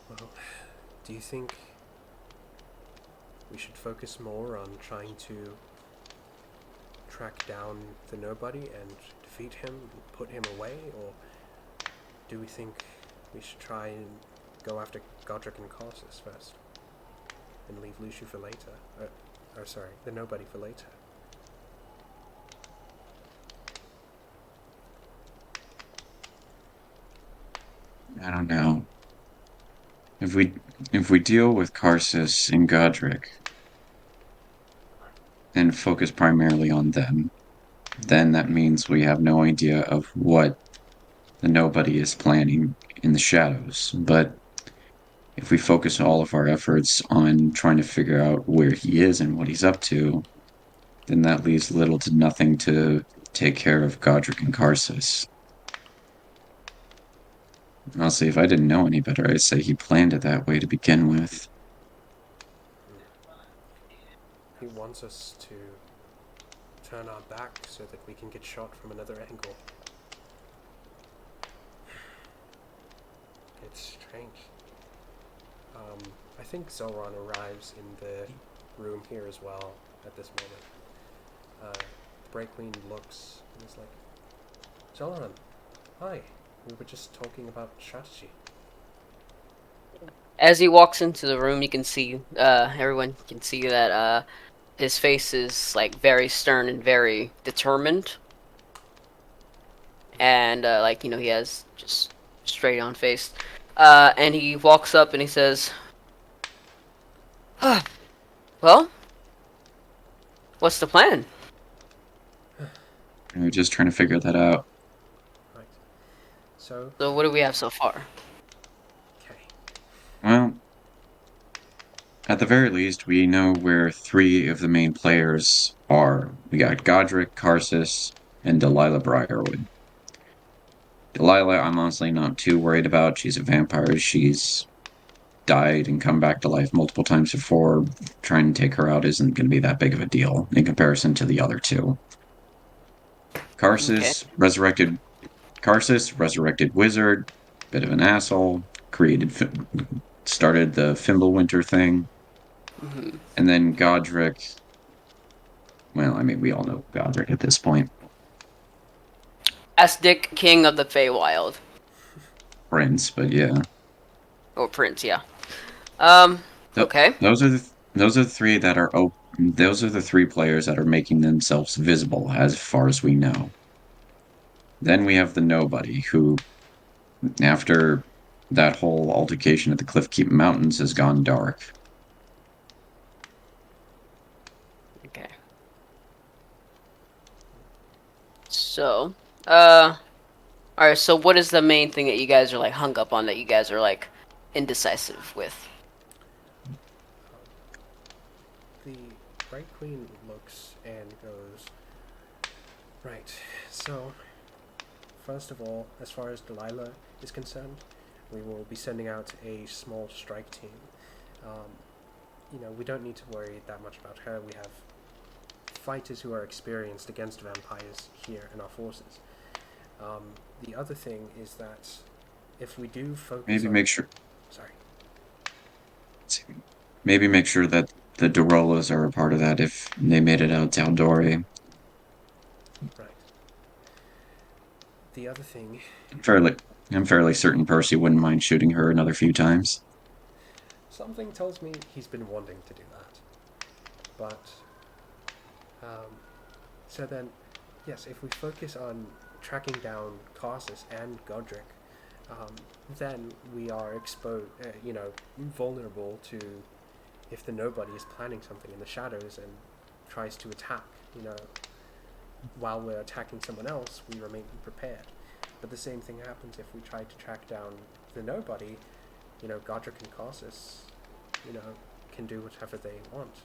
A: well, do you think we should focus more on trying to track down the nobody and defeat him and put him away, or do we think we should try and go after Godric and Karsus first and leave Luciu for later? The nobody for later.
C: I don't know. If we deal with Karsus and Godric and focus primarily on them, then that means we have no idea of what the Nobody is planning in the shadows. But if we focus all of our efforts on trying to figure out where he is and what he's up to, then that leaves little to nothing to take care of Godric and Karsus. Honestly, if I didn't know any better, I'd say he planned it that way to begin with.
A: He wants us to turn our back so that we can get shot from another angle. It's strange. I think Zelron arrives in the room here as well at this moment. Bright Queen looks and is like, Zelron, hi. We were just talking about strategy.
B: As he walks into the room, you can see, everyone can see that, his face is, like, very stern and very determined. And, like, you know, he has just straight on face. And he walks up and he says, well, what's the plan?
C: We're just trying to figure that out.
A: Right. So,
B: So what do we have so far?
A: okay.
C: Well, at the very least, we know where three of the main players are. We got Godric, Karsus, and Delilah Briarwood. Delilah, I'm honestly not too worried about. She's a vampire. She's died and come back to life multiple times before. Trying to take her out isn't going to be that big of a deal in comparison to the other two.
B: Okay.
C: Karsus, resurrected wizard, bit of an asshole, started the Fimbulwinter thing,
B: Mm-hmm.
C: and then Godric. Well, I mean, we all know Godric at this point.
B: As Dick, King of the Feywild.
C: Prince, but yeah.
B: Or Prince, yeah.
C: Th-
B: Okay.
C: Those are the three that are those are the three players that are making themselves visible as far as we know. Then we have the Nobody, who, after that whole altercation at the Cliffkeep Mountains, has gone dark.
B: Okay. So, alright, so what is the main thing that you guys are, like, hung up on, that you guys are, like, indecisive with?
A: The Bright Queen looks and goes, right, so, first of all, as far as Delilah is concerned, we will be sending out a small strike team. We don't need to worry that much about her. We have fighters who are experienced against vampires here in our forces. The other thing is that if we do focus
C: Maybe
A: on...
C: make sure.
A: Sorry.
C: Maybe make sure that the Dorolas are a part of that if they made it out to Aldori.
A: Right. The other thing...
C: I'm fairly certain Percy wouldn't mind shooting her another few times.
A: Something tells me he's been wanting to do that. But, so then, yes, if we focus on tracking down Karsus and Godric, then we are vulnerable to if the Nobody is planning something in the shadows and tries to attack, while we're attacking someone else, we remain prepared. But the same thing happens if we try to track down the Nobody. Godric and Karsus, can do whatever they want.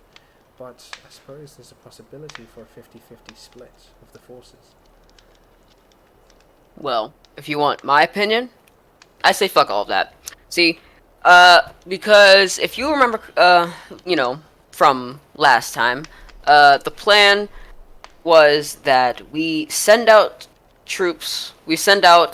A: But I suppose there's a possibility for a 50-50 split of the forces.
B: Well, if you want my opinion, I say fuck all of that. See, because if you remember, from last time, the plan was that we send out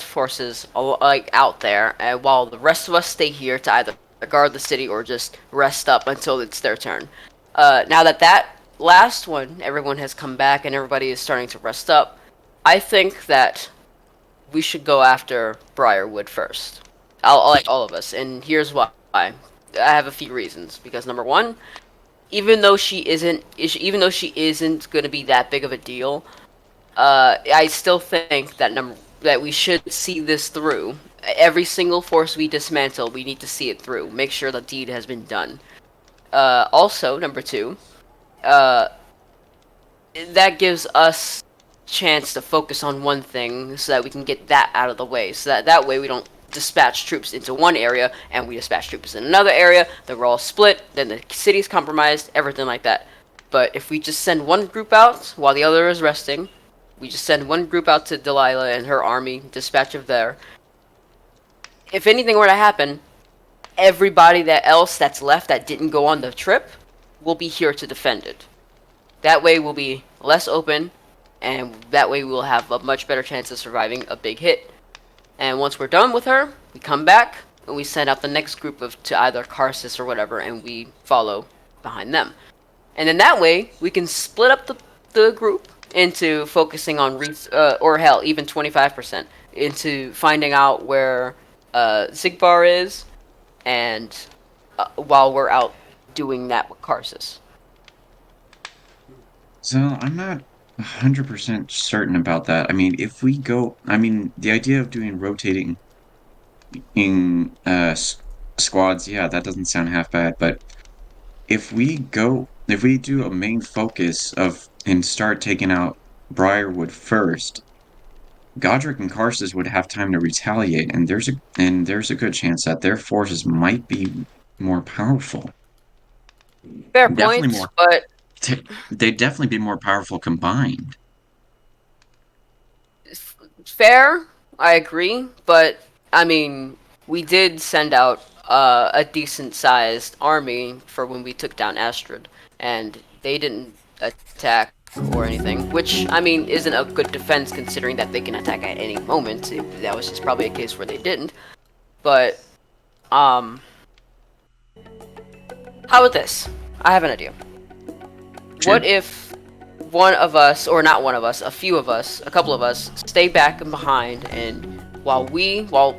B: forces, like, out there, and while the rest of us stay here to either guard the city or just rest up until it's their turn. Now that last one, everyone has come back and everybody is starting to rest up, I think that we should go after Briarwood first. Like, all of us, and here's why. I have a few reasons. Because number one, even though she isn't going to be that big of a deal, I still think that we should see this through, every single force we dismantle, we need to see it through. Make sure the deed has been done. Also, number two, uh, that gives us chance to focus on one thing so that we can get that out of the way. So that way we don't dispatch troops into one area and we dispatch troops in another area, then we're all split, then the city's compromised, everything like that. But if we just send one group out while the other is resting, we just send one group out to Delilah and her army, dispatch of there. If anything were to happen, everybody that's left that didn't go on the trip will be here to defend it. That way we'll be less open, and that way we'll have a much better chance of surviving a big hit. And once we're done with her, we come back and we send out the next group to either Karsus or whatever, and we follow behind them. And then that way we can split up the group into focusing on or hell, even 25% into finding out where Zigbar is, and while we're out doing that with Karsus.
C: So I'm not 100% certain about that. I mean, if we go, I mean, the idea of doing rotating in squads, yeah, that doesn't sound half bad. But if we do a main focus of and start taking out Briarwood first, Godric and Karsus would have time to retaliate, and there's a good chance that their forces might be more powerful.
B: Fair
C: Definitely
B: points,
C: more.
B: but
C: They'd definitely be more powerful combined.
B: fair, I agree, but I mean, we did send out a decent-sized army for when we took down Astrid, and they didn't attack or anything, which I mean isn't a good defense considering that they can attack at any moment. That was just probably a case where they didn't. But how about this? I have an idea.
C: Sure.
B: What if one of us, or not one of us, a few of us, a couple of us, stay back and behind, and while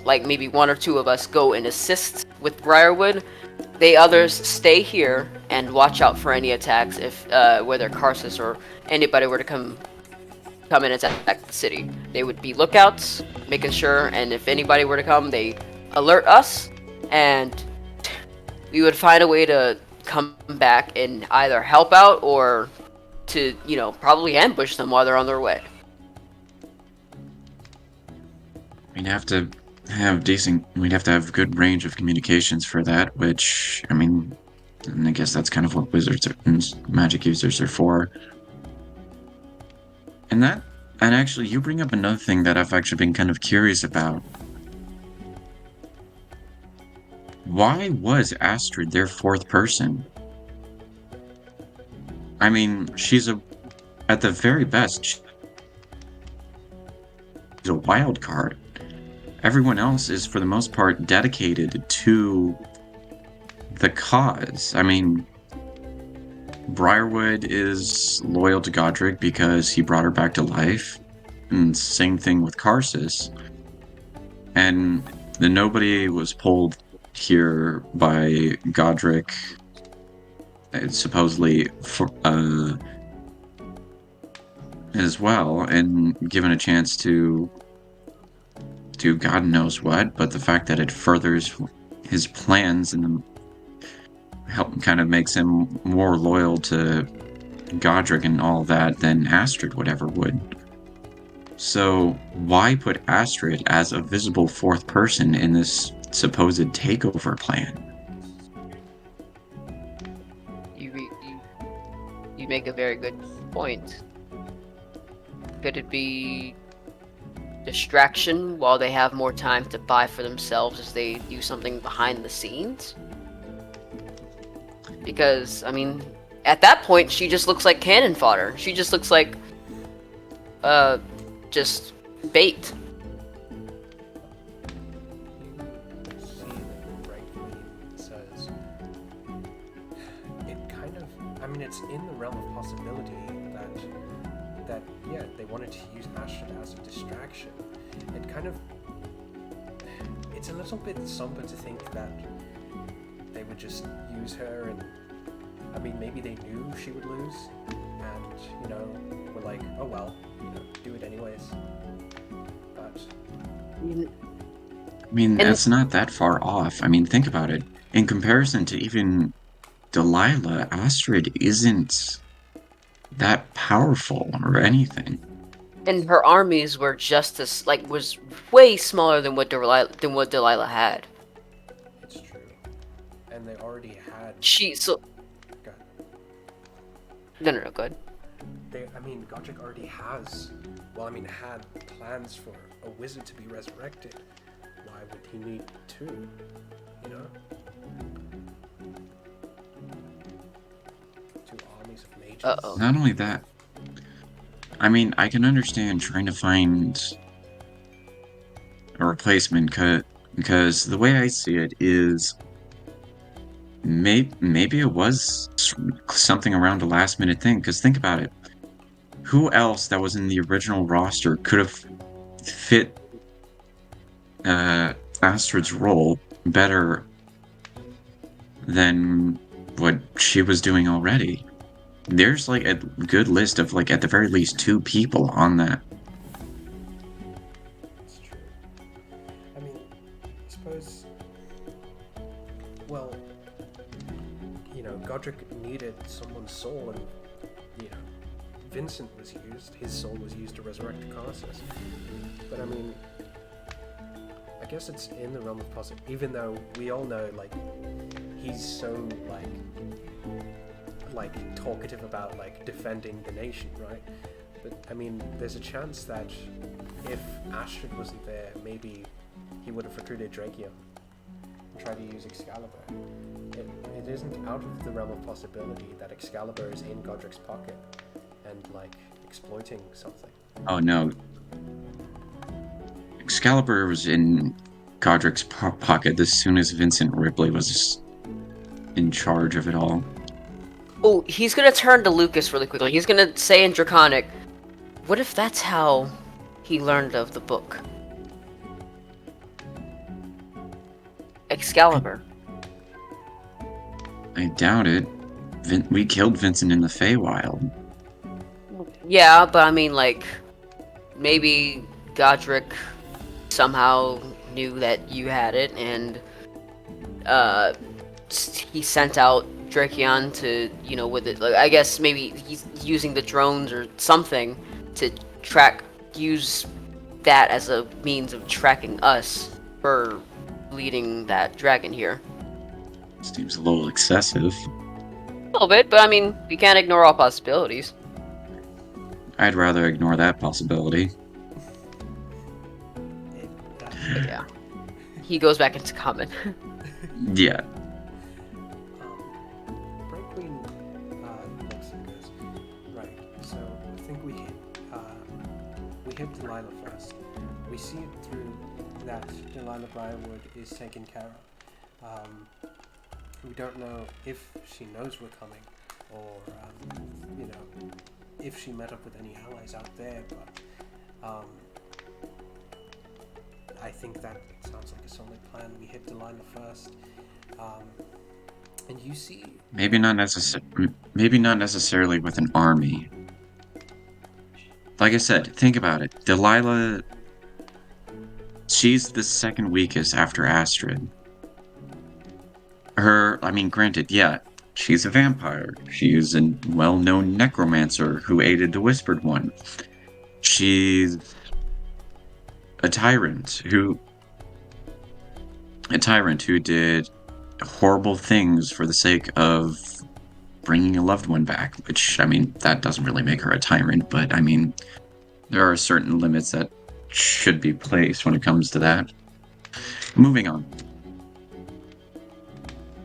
B: like maybe one or two of us go and assist with Briarwood, the others stay here and watch out for any attacks if whether Karsus or anybody were to come in and attack the city. They would be lookouts, making sure, and if anybody were to come, they alert us, and we would find a way to come back and either help out or to, probably ambush them while they're on their way.
C: We'd have to have good range of communications for that, which, I mean, and I guess that's kind of what wizards and magic users are for. And actually, you bring up another thing that I've actually been kind of curious about. Why was Astrid their fourth person? I mean, at the very best, she's a wild card. Everyone else is, for the most part, dedicated to the cause. I mean, Briarwood is loyal to Godric because he brought her back to life. And same thing with Karsus. And nobody was pulled here by Godric, supposedly, as well, and given a chance to do God knows what, but the fact that it furthers his plans and kind of makes him more loyal to Godric and all that than Astrid would ever would. So why put Astrid as a visible fourth person in this supposed takeover plan?
B: You make a very good point. Could it be distraction while they have more time to buy for themselves as they do something behind the scenes? Because, I mean, at that point, she just looks like cannon fodder. She just looks like, just bait.
A: You see that rightfully says it kind of, I mean, it's in the realm of possibility that yeah, they wanted to use Astrid as a distraction. It kind of, it's a little bit somber to think that they would just use her, and I mean, maybe they knew she would lose, and were like, oh well, do it anyways. But
C: I mean,
B: And-
C: that's not that far off. I mean, think about it. In comparison to even Delilah, Astrid isn't that powerful or anything.
B: And her armies were just as was way smaller than what Delilah had.
A: It's true. And they already had.
B: So
A: Go ahead.
B: no, go ahead.
A: Godric already had plans for a wizard to be resurrected. Why would he need two? You know? Two armies of mages.
B: Uh-oh.
C: Not only that, I mean, I can understand trying to find a replacement because the way I see it is maybe it was something around a last minute thing. Because think about it. Who else that was in the original roster could have fit Astrid's role better than what she was doing already? There's like a good list of like at the very least 2 people on that.
A: It's true. I mean, I suppose. Well, Godric needed someone's soul, and Vincent was used. His soul was used to resurrect the Colossus. But I mean, I guess it's in the realm of possible. Even though we all know, he's so talkative about defending the nation, right? But I mean, there's a chance that if Astrid wasn't there, maybe he would have recruited Drakion and tried to use Excalibur. It isn't out of the realm of possibility that Excalibur is in Godric's pocket and exploiting something.
C: Oh no. Excalibur was in Godric's pocket as soon as Vincent Ripley was in charge of it all.
B: Oh, he's gonna turn to Lucas really quickly. He's gonna say in Draconic, what if that's how he learned of the book? Excalibur.
C: I doubt it. We killed Vincent in the Feywild.
B: Yeah, but I mean, maybe Godric somehow knew that you had it, and he sent out Drakion to, with it. I guess maybe he's using the drones or something to use that as a means of tracking us for leading that dragon here.
C: Seems a little excessive.
B: A little bit, but I mean, we can't ignore all possibilities.
C: I'd rather ignore that possibility.
B: But yeah. He goes back into common.
C: Yeah.
A: Bright Queen looks and goes, right, so I think we hit Delilah first. We see it through that Delilah Briarwood is taken care of. We don't know if she knows we're coming, or if she met up with any allies out there, but I think that sounds like a solid plan. We hit Delilah first, and you see.
C: Maybe not necessarily with an army. Like I said, think about it. Delilah, she's the second weakest after Astrid. Granted, yeah, she's a vampire. She's a well-known necromancer who aided the Whispered One. She's a tyrant who did horrible things for the sake of bringing a loved one back, which, that doesn't really make her a tyrant, but, there are certain limits that should be placed when it comes to that. Moving on.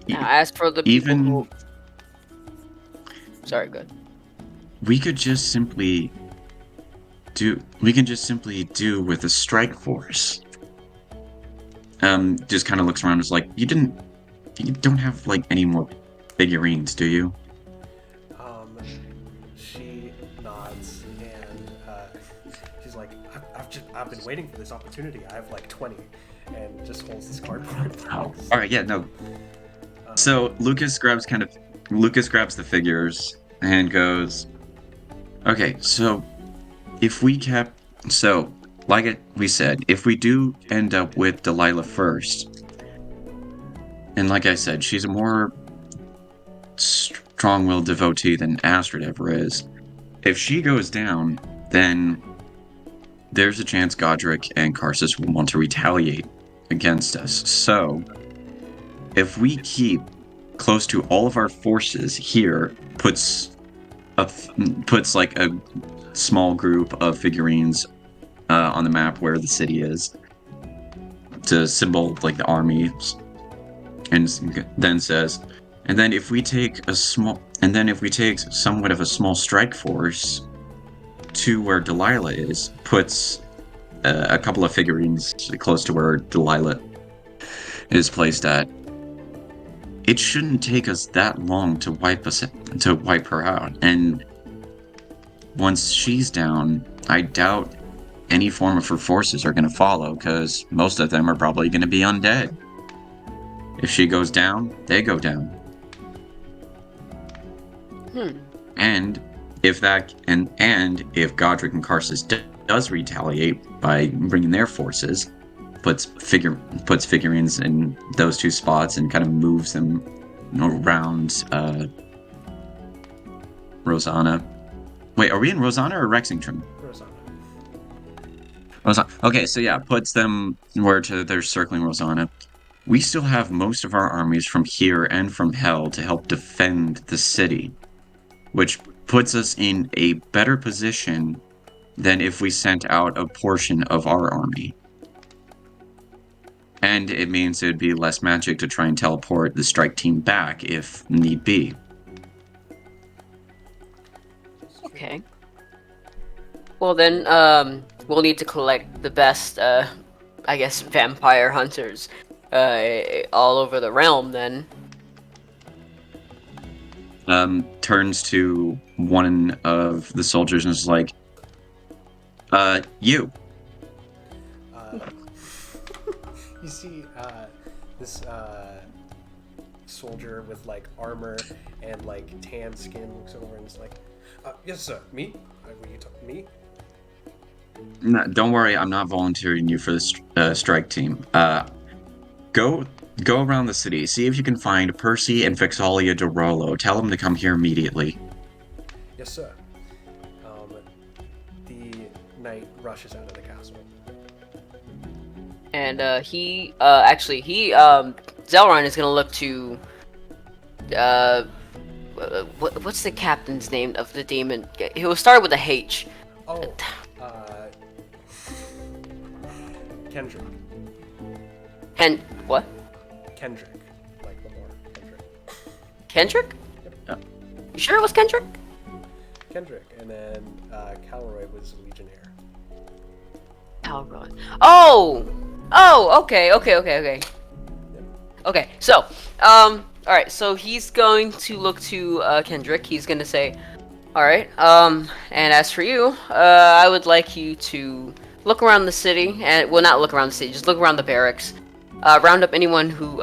B: Now, as for the people who... Sorry, good.
C: We could just simply do with a strike force. Just kind of looks around and is like, you don't have any more figurines, do you?
A: She nods and she's like, I've been waiting for this opportunity. I have 20, and just holds this cardboard.
C: Oh, all right, yeah, no. So Lucas grabs the figures and goes, okay, so we said, if we do end up with Delilah first, and like I said, she's a more strong-willed devotee than Astrid ever is. If she goes down, then there's a chance Godric and Karsus will want to retaliate against us. So, if we keep close to all of our forces here, puts like a small group of figurines on the map where the city is to symbol like the armies, and then says, and then if we take somewhat of a small strike force to where Delilah is, puts a couple of figurines close to where Delilah is placed at. It shouldn't take us that long to wipe her out. And once she's down, I doubt any form of her forces are going to follow, because most of them are probably going to be undead. If she goes down, they go down. And if Godric and Karsus does retaliate by bringing their forces, puts figurines in those two spots and kind of moves them around Rosohna. Wait, are we in Rosohna or Rexington? Rosohna. Okay, so yeah, puts them where they're circling Rosohna. We still have most of our armies from here and from Hell to help defend the city, which puts us in a better position than if we sent out a portion of our army. And it means it'd be less magic to try and teleport the strike team back if need be.
B: Okay. Well then, we'll need to collect the best, I guess, vampire hunters, all over the realm then.
C: Turns to one of the soldiers and is like, you.
A: You see this soldier with like armor and like tan skin looks over and is like, yes sir, me? Were you talking me?
C: No, don't worry, I'm not volunteering you for the strike team. Go around the city, see if you can find Percy and Vexalia de Rollo. Tell them to come here immediately.
A: Yes sir. The knight rushes out of the castle.
B: And Zelrond is gonna look to, what's the captain's name of the demon? He will start with a H.
A: Oh, Kendrick.
B: What?
A: Kendrick. Like Lamar. Kendrick.
B: Kendrick?
C: Yep.
B: You sure it was Kendrick?
A: Kendrick. And then Calroy was Legionnaire.
B: Calroy. Oh, okay. Okay, so, alright, so he's going to look to, Kendrick. He's gonna say, alright, and as for you, I would like you to look around the city, and, well, not look around the city, just look around the barracks. Round up anyone who,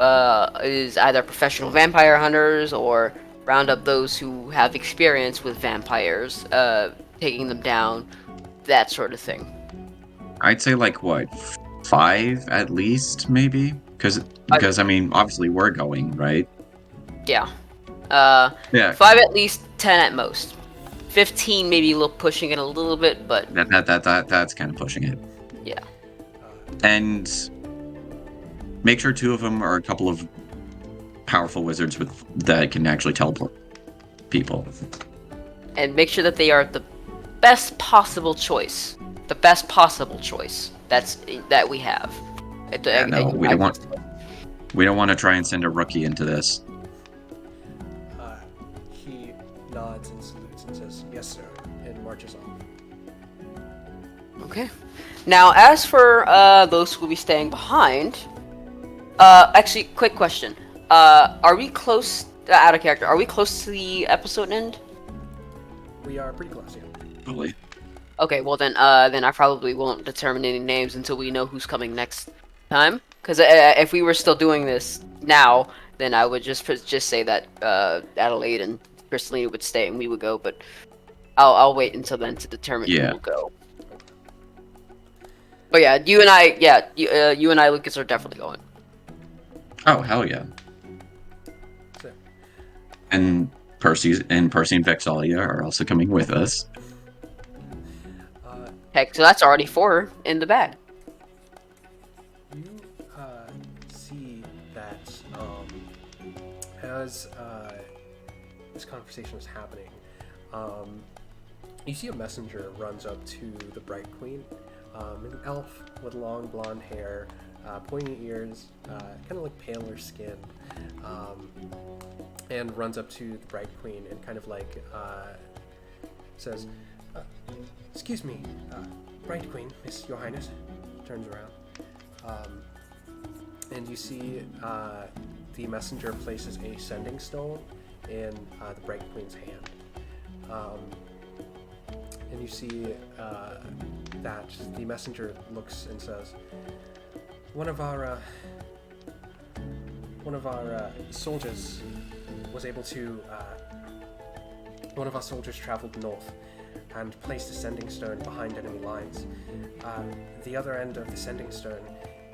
B: is either professional vampire hunters, or round up those who have experience with vampires, taking them down, that sort of thing.
C: I'd say like what, 5 at least, maybe? Because I mean, obviously we're going, right?
B: Yeah.
C: Yeah.
B: 5 at least, 10 at most. 15 maybe pushing it a little bit, but
C: That's kind of pushing it.
B: yeah.
C: And make sure 2 of them are a couple of powerful wizards that can actually teleport people.
B: And make sure that they are the best possible choice. The best possible choice that we have.
C: We don't want to try and send a rookie into this.
A: He nods and salutes and says, yes sir, and marches off.
B: Okay. Now, as for those who will be staying behind, actually, quick question. Are we close, out of character, are we close to the episode end?
A: We are pretty close, yeah.
C: Probably.
B: Okay, well then I probably won't determine any names until we know who's coming next time. Because if we were still doing this now, then I would just say that Adelaide and Crystalina would stay and we would go. But I'll wait until then to determine who will go. But yeah, you and I, you and I, Lucas, are definitely going.
C: Oh hell yeah!
A: So,
C: And Percy and Vexalia are also coming with us.
B: Heck, so that's already 4 in the bag.
A: you see that as this conversation is happening, you see a messenger runs up to the Bright Queen, an elf with long blonde hair, pointy ears, kind of like paler skin, and runs up to the Bright Queen and kind of like says, "Excuse me, Bright Queen, Miss Your Highness." Turns around, and you see the messenger places a sending stone in the Bright Queen's hand. And you see that the messenger looks and says, one of our soldiers was able to one of our soldiers traveled north and placed a sending stone behind enemy lines. The other end of the sending stone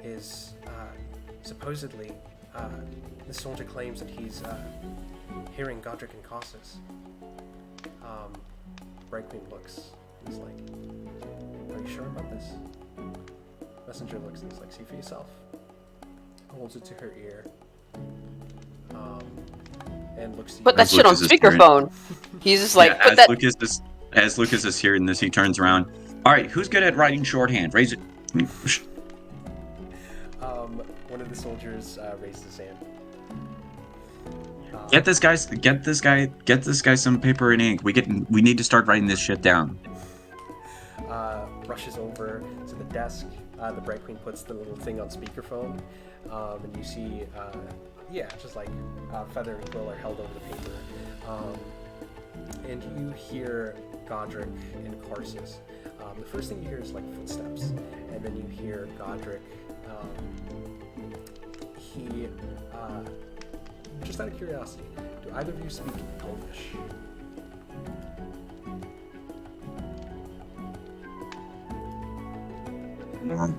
A: is supposedly the soldier claims that he's hearing Godric and Cossus. Bright Queen looks and is like, "Are you sure about this?" Messenger looks and is like, "See for yourself." Holds it to her ear. And looks to
B: Put
A: you.
B: that
C: As
B: shit on
C: Lucas is hearing-
B: speakerphone. He's just like,
C: Yeah,
B: put
C: as
B: that.
C: Lucas is hearing this, he turns around. All right, who's good at writing shorthand? Raise it.
A: One of the soldiers raises his hand.
C: Get this guy some paper and ink. We need to start writing this shit down.
A: Rushes over to the desk. The Bright Queen puts the little thing on speakerphone, and you see, just like feather and quill are held over the paper, and you hear Godric and Carsus. The first thing you hear is like footsteps, and then you hear Godric. He, just out of curiosity, do either of you speak Elvish?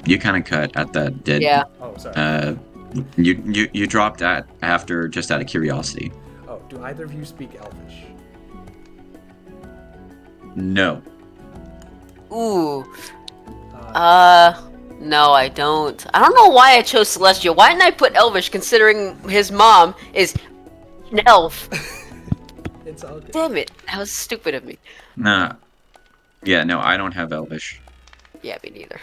C: You kind of cut at that. Did
B: Yeah.
A: Oh, sorry.
C: you dropped that after just out of curiosity?
A: Oh, do either of you speak Elvish?
C: No.
B: Ooh. No, I don't. I don't know why I chose Celestial. Why didn't I put Elvish, considering his mom is an elf?
A: It's all good.
B: Damn it. That was stupid of me.
C: Nah. Yeah, no, I don't have Elvish.
B: Yeah, me neither.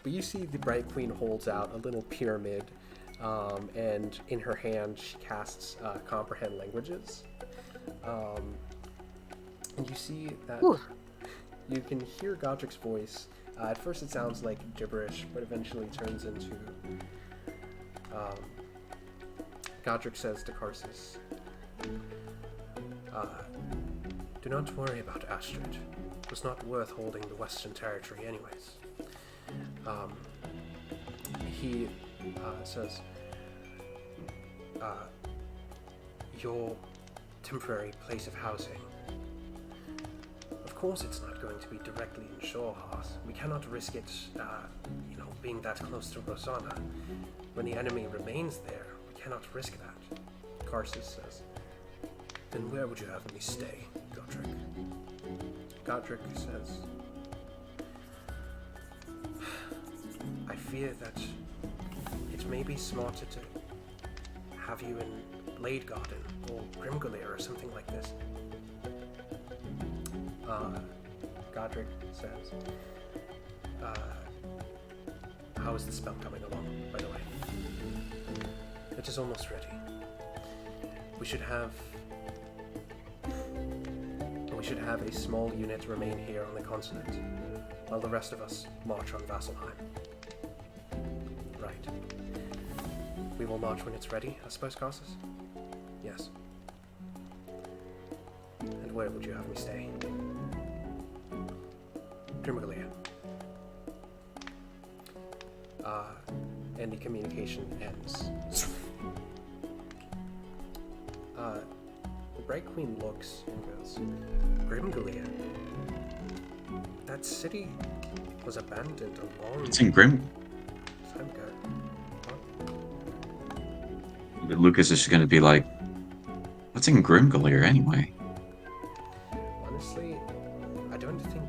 A: But you see the Bright Queen holds out a little pyramid, and in her hand she casts Comprehend Languages. And you see that
B: Ooh.
A: you can hear Godric's voice. At first it sounds like gibberish, but eventually turns into... Godric says to Carsus, "Do not worry about Astrid. It was not worth holding the Western Territory anyways." He says, "Your temporary place of housing. Of course it's not going to be directly in Shorehearth. We cannot risk it, being that close to Rosohna. When the enemy remains there, we cannot risk that." Carsus says, "Then where would you have me stay, Godric?" Godric says, "I fear that it may be smarter to have you in Blade Garden or Grimgulair or something like this." Godric says, "How is the spell coming along, by the way?" "It is almost ready. We should have a small unit remain here on the continent, while the rest of us march on Vasselheim." "Right. We will march when it's ready, I suppose, Carsus?" "Yes." "And where would you have me stay?" "Grimgulair." And the communication ends. The Bright Queen looks and goes, "Grimgulair? that city was abandoned a long
C: It's in Grim.
A: time ago.
C: Lucas is going to be like, what's in Grimglair anyway?
A: Honestly, I don't think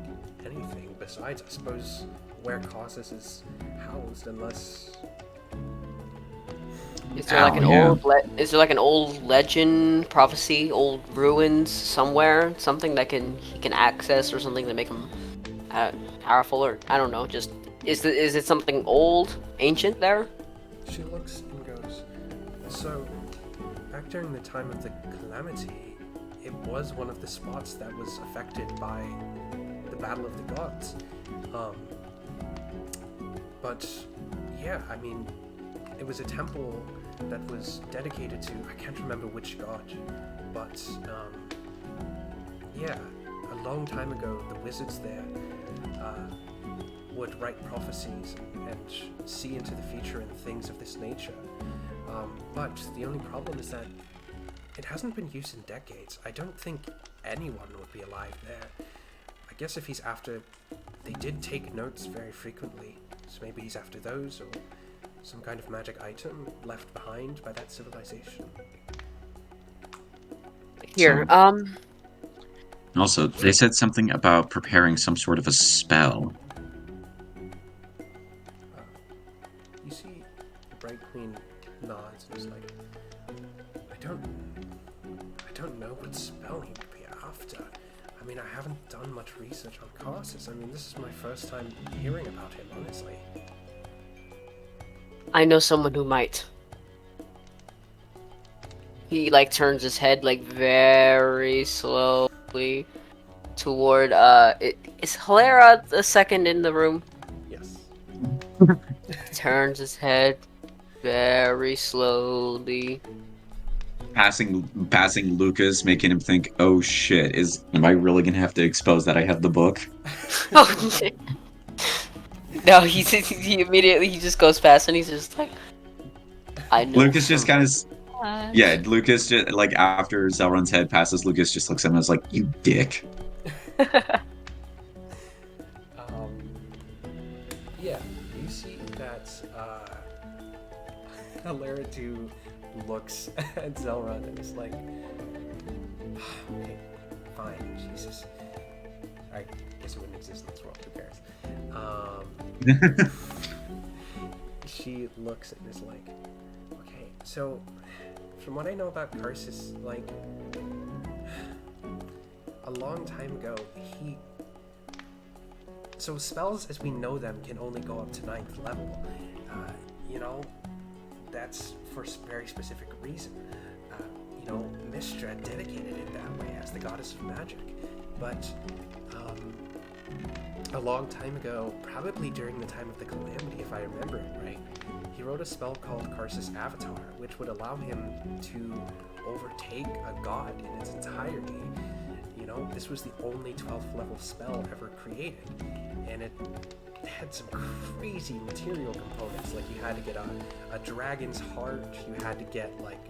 A: anything besides, I suppose, where Causus is housed, unless...
B: Is there like an is there like an old legend, prophecy, old ruins somewhere, something that he can access or something to make him powerful, or I don't know, just is it something old, ancient there?
A: She looks and goes, so, back during the time of the Calamity, it was one of the spots that was affected by the Battle of the Gods. But, yeah, I mean, it was a temple that was dedicated to, I can't remember which god, but, yeah, a long time ago, the wizards there would write prophecies and see into the future and things of this nature. But the only problem is that it hasn't been used in decades. I don't think anyone would be alive there. I guess if he's after... They did take notes very frequently, so maybe he's after those, or some kind of magic item left behind by that civilization.
B: Here,
C: Also, they said something about preparing some sort of a spell.
A: You see, the Bright Queen nods and is like, I don't know what spell he would be after. I mean, I haven't done much research on Causus. I mean, this is my first time hearing about him, honestly.
B: I know someone who might. He like turns his head like very slowly toward is Hilera the second in the room?
A: Yes.
B: Turns his head very slowly.
C: Passing Lucas, making him think, oh shit, am I really gonna have to expose that I have the book?
B: Oh, no, he immediately just goes past and he's just like, I know.
C: Lucas just kind of, yeah, Lucas just, like, after Zelrun's head passes, Lucas just looks at him and is like, you dick.
A: Yeah, you see that Hilaritu looks at Zelrun and is like, okay, fine, Jesus. I guess it wouldn't exist in this world, who cares? She looks and is like, okay, so from what I know about Karsus, like, a long time ago, so spells as we know them can only go up to 9th level. You know, that's for a very specific reason. You know, Mistra dedicated it that way as the goddess of magic. But a long time ago, probably during the time of the Calamity, if I remember it right, he wrote a spell called Karsus Avatar, which would allow him to overtake a god in its entirety. You know, this was the only 12th level spell ever created, and it had some crazy material components. Like, you had to get a dragon's heart, you had to get like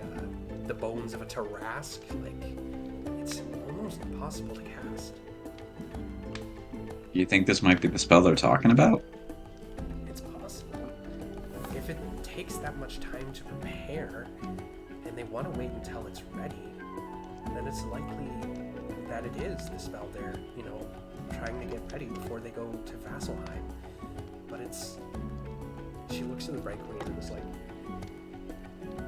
A: the bones of a Tarask. Like, it's almost impossible to cast.
C: You think this might be the spell they're talking about?
A: It's possible. If it takes that much time to prepare, and they want to wait until it's ready, then it's likely that it is the spell they're, you know, trying to get ready before they go to Vasselheim. But it's... She looks at the Bright Queen and is like,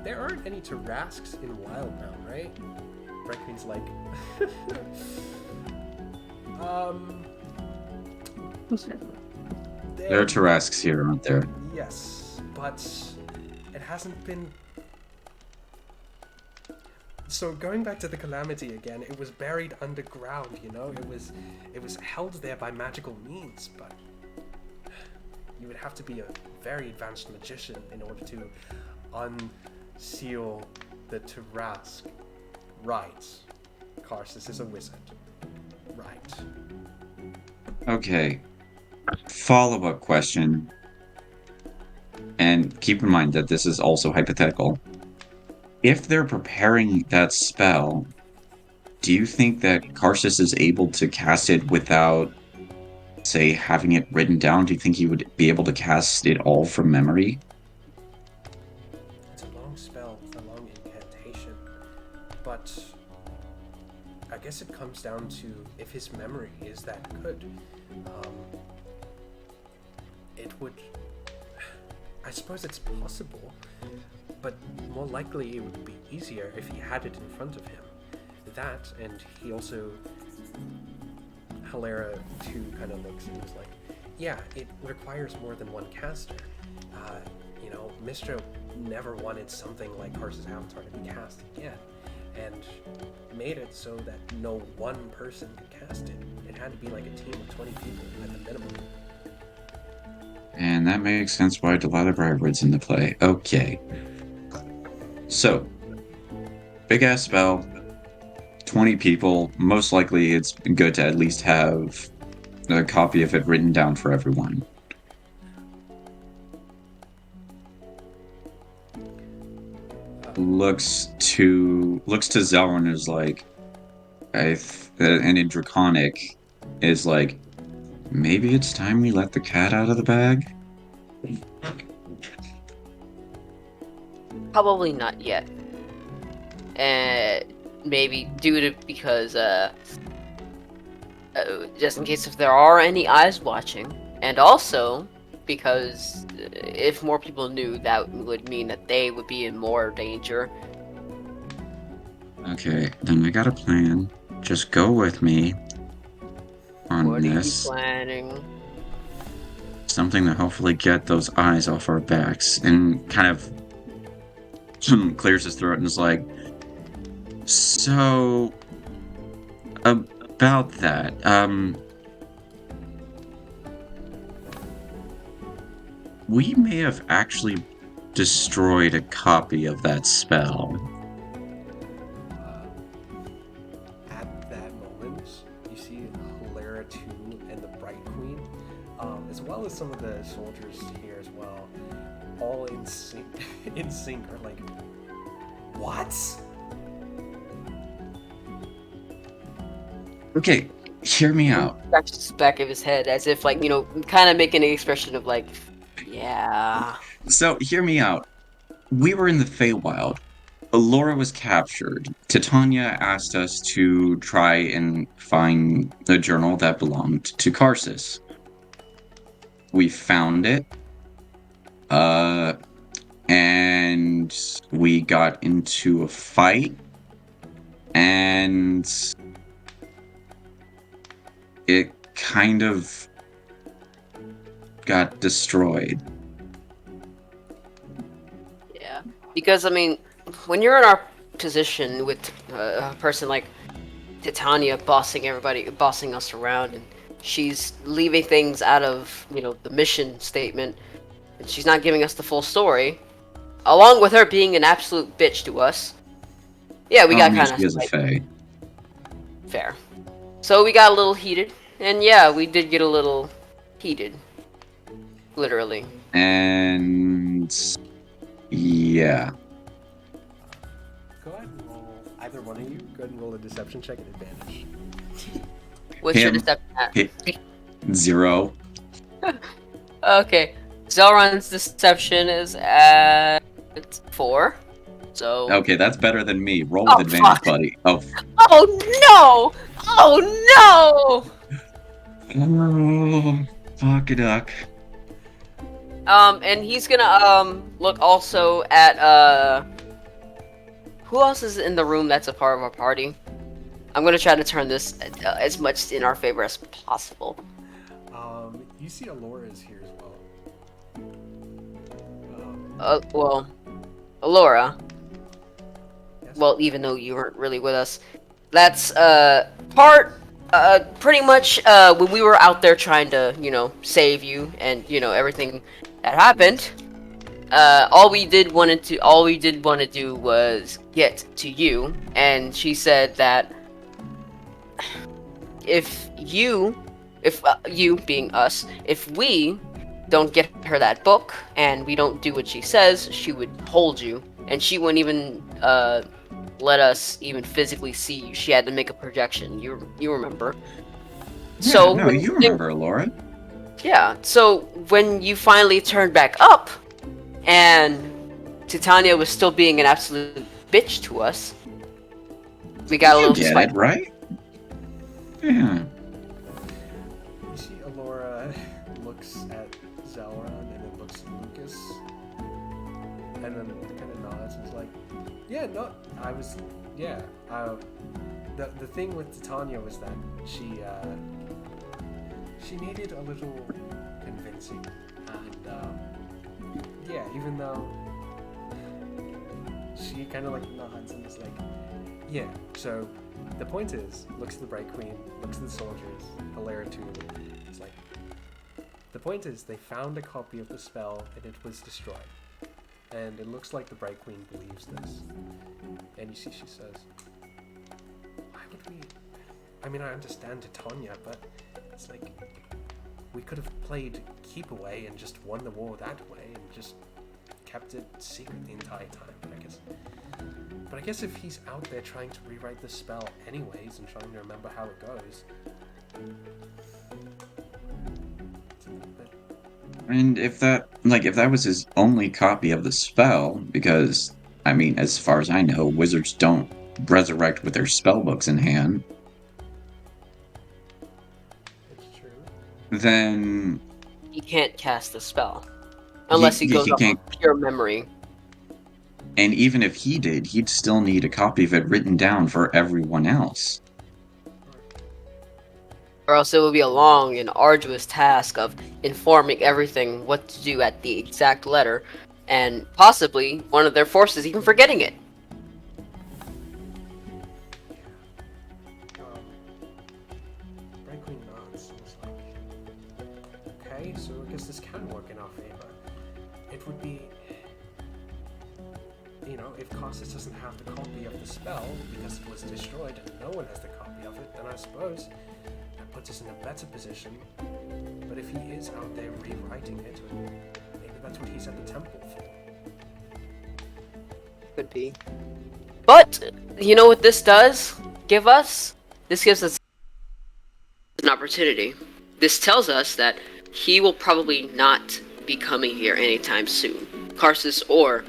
A: there aren't any Tarasks in Wildmount, right? Bright Queen's like,
C: There are Tarasks here, aren't there?
A: Yes, but it hasn't been... So going back to the Calamity again, it was buried underground, you know? It was held there by magical means, but you would have to be a very advanced magician in order to unseal the Tarask. Right. Karsus is a wizard. Right.
C: Okay. Follow-up question. And keep in mind that this is also hypothetical. If they're preparing that spell, do you think that Karsus is able to cast it without say, having it written down, do you think he would be able to cast it all from memory?
A: It's a long spell, a long incantation, but I guess it comes down to if his memory is that good. It would. I suppose it's possible, but more likely it would be easier if he had it in front of him. That, and he also. Hilera too kind of looks and is like, yeah, it requires more than one caster. Mistra never wanted something like Karsa's Avatar to be cast again, and made it so that no one person could cast it. It had to be like a team of 20 people at the minimum.
C: And that makes sense why Delilah Briarwood's in the play. Okay. So, big ass spell, 20 people. Most likely it's good to at least have a copy of it written down for everyone. Looks to Zelrun and is like, and in Draconic is like, maybe it's time we let the cat out of the bag?
B: Probably not yet. Maybe because just in case if there are any eyes watching, and also because if more people knew, that would mean that they would be in more danger.
C: Okay, then I got a plan. Just go with me on
B: What
C: this.
B: are you planning?
C: Something to hopefully get those eyes off our backs. And kind of clears his throat and is like, so about that, we may have actually destroyed a copy of that spell.
A: At that moment, you see Hilera 2 and the Bright Queen, as well as some of the soldiers here as well, all in sync, are like, what?
C: Okay, hear me out.
B: Scratches the back of his head as if, like, kind of making an expression of, like, yeah.
C: So, hear me out. We were in the Feywild. Laura was captured. Titania asked us to try and find a journal that belonged to Karsus. We found it. And we got into a fight. And it kind of got destroyed.
B: Yeah. Because, I mean, when you're in our position with a person like Titania bossing us around, and she's leaving things out of, the mission statement, and she's not giving us the full story, along with her being an absolute bitch to us. Yeah, we got kind of
C: She is a Fey.
B: fair. So we got a little heated, and yeah, we did get a little heated, literally.
C: And yeah.
A: Go ahead and roll, either one of you, go ahead and roll a deception check at advantage.
B: What's your
C: Him.
B: deception at?
C: 0.
B: Okay, Zelron's deception is at 4. So.
C: Okay, that's better than me. Roll with advantage,
B: fuck.
C: buddy. Oh.
B: Oh no! Oh
C: Oh, fuck a duck.
B: no! And he's gonna look also at who else is in the room that's a part of our party? I'm gonna try to turn this as much in our favor as possible.
A: You see Alora is here as well.
B: Well, Alora.
A: Yes.
B: Well, even though you weren't really with us, that's pretty much when we were out there trying to save you and everything that happened. All we did want to do was get to you, and she said that if you being us, if we don't get her that book and we don't do what she says, she would hold you, and she wouldn't even let us even physically see you. She had to make a projection. You remember? So
C: no,
B: when
C: you remember, Laura.
B: yeah, so when you finally turned back up, and Titania was still being an absolute bitch to us, we got a
C: You
B: little
C: get
B: spite.
C: it, right? Yeah.
A: You see Alora looks at Zelron and then looks at Lucas, and then kind of nods and is like, "Yeah, no, I was, yeah. The thing with Titania was that she needed a little convincing, and yeah, even though she kind of like nods and is like, yeah. So the point is, looks at the Bright Queen, looks at the soldiers, Alera too. It's like, the point is, they found a copy of the spell and it was destroyed. And it looks like the Bright Queen believes this. And you see, she says, why would we? I mean, I understand Titania, but it's like, we could have played keep away and just won the war that way and just kept it secret the entire time. But I guess if he's out there trying to rewrite the spell anyways and trying to remember how it goes, it's a little bit.
C: And if that was his only copy of the spell, because I mean, as far as I know, wizards don't resurrect with their spell books in hand,
A: It's true.
B: He
C: then
B: can't cast the spell unless he goes
C: he
B: off
C: can't.
B: of pure memory.
C: And even if he did, he'd still need a copy of it written down for everyone else.
B: Or else it will be a long and arduous task of informing everything what to do at the exact letter, and possibly one of their forces even forgetting it.
A: Bright Queen nods and is like, okay, so I guess this can work in our favor. It would be, if Cossus doesn't have the copy of the spell because it was destroyed and no one has the copy of it, then I suppose that puts us in a better position. But if he is out there rewriting it, maybe that's what he's at the temple for.
B: Could be. But you know what this does give us? This gives us an opportunity. This tells us that he will probably not be coming here anytime soon. Karsus or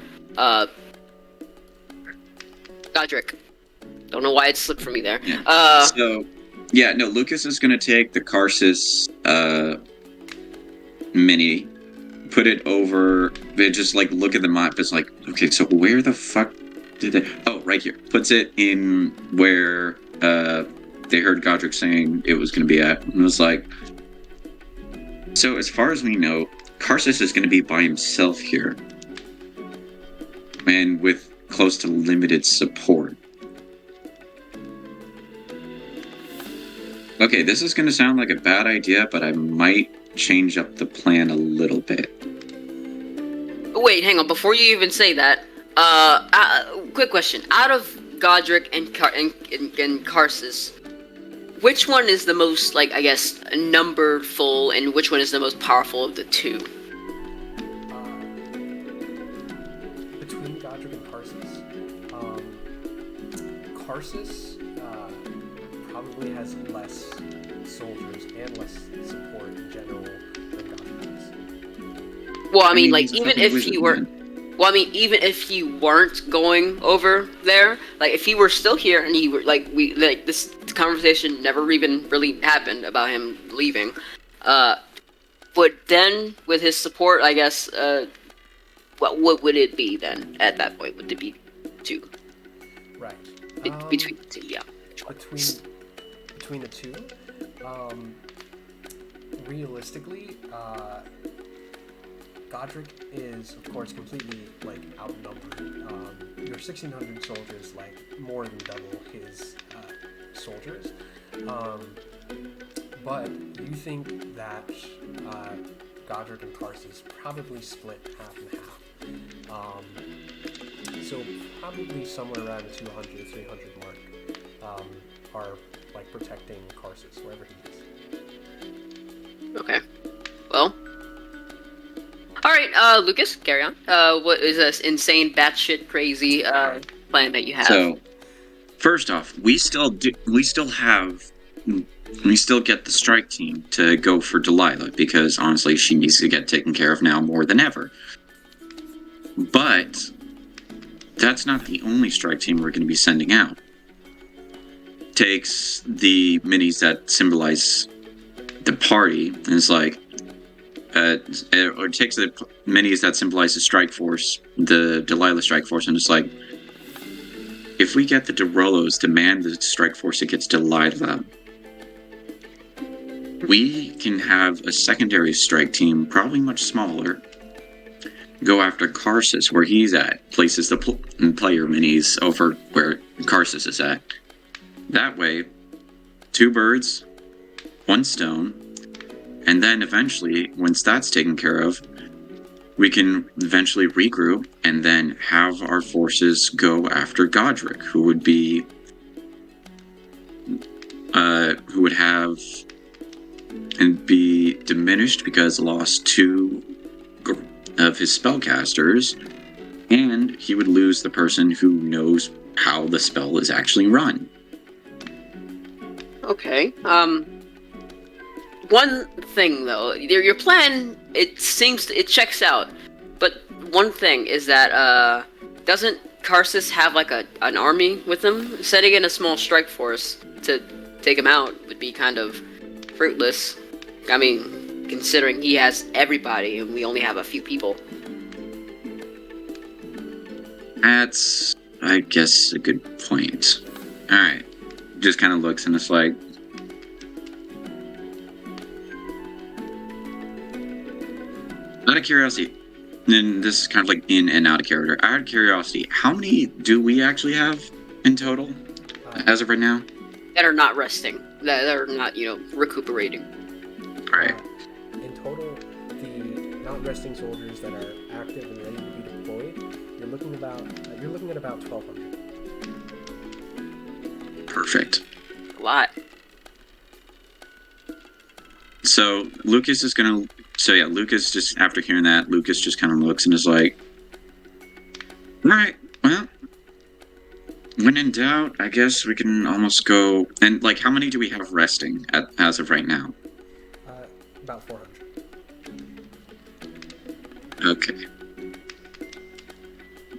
B: Godric. Don't know why it slipped from me there.
C: Yeah. No, Lucas is going to take the Karsus mini, put it over, they just like look at the map. It's like, okay, so where the fuck did it? Oh, right here. Puts it in where they heard Godric saying it was going to be at. And it was like, so as far as we know, Karsus is going to be by himself here. And with close to limited support. Okay, this is going to sound like a bad idea, but I might change up the plan a little bit.
B: Wait, hang on. Before you even say that, quick question. Out of Godric and Karsus, which one is the most, like, I guess, numbered full, and which one is the most powerful of the two?
A: Between Godric and Karsus, Karsus probably has less soldiers and less support in general than Godric does.
B: Well, I mean,
C: he's a
B: even
C: fucking
B: if
C: wizard,
B: he were...
C: man.
B: Well, I mean, even if he weren't going over there, like, if he were still here and he were, like, this conversation never even really happened about him leaving, but then, with his support, I guess, what would it be then, at that point? Would it be two?
A: Right.
B: Between the two, yeah.
A: Between the two, realistically, Godric is, of course, completely, like, outnumbered. Your 1,600 soldiers, like, more than double his soldiers. But you think that Godric and Karsus probably split half and half. So probably somewhere around the 200, 300 mark are, like, protecting Karsus, wherever he is.
B: Okay. Well. Alright, Lucas, carry on. What is this insane, batshit crazy plan that you have?
C: So, first off, we still have we still get the strike team to go for Delilah, because honestly, she needs to get taken care of now more than ever. But that's not the only strike team we're going to be sending out. Takes the minis that symbolize the party, and it's like, or takes the minis that symbolize the strike force, the Delilah strike force, and it's like, if we get the Derolos to man the strike force against Delilah, we can have a secondary strike team, probably much smaller, go after Karsus, where he's at, places the player minis over where Karsus is at. That way, 2 birds, 1 stone, and then eventually, once that's taken care of, we can eventually regroup and then have our forces go after Godric, who would be, who would have and be diminished because lost 2 of his spellcasters, and he would lose the person who knows how the spell is actually run.
B: Okay. One thing though, your plan, it checks out, but one thing is that doesn't Karsus have like an army with him? Setting in a small strike force to take him out would be kind of fruitless. I mean, considering he has everybody and we only have a few people.
C: That's, I guess, a good point. Alright. Just kind of looks and it's like, out of curiosity, and this is kind of like in and out of character, out of curiosity, how many do we actually have in total as of right now?
B: That are not resting. That are not, recuperating.
C: Alright.
A: In total, the not resting soldiers that are active and ready to be deployed, you're looking at about 1,200.
C: Perfect.
B: A lot.
C: So Lucas is gonna. So yeah, Lucas just after hearing that, Lucas just kind of looks and is like, "All right, well, when in doubt, I guess we can almost go." And like, how many do we have resting as of right now?
A: About 400.
C: Okay.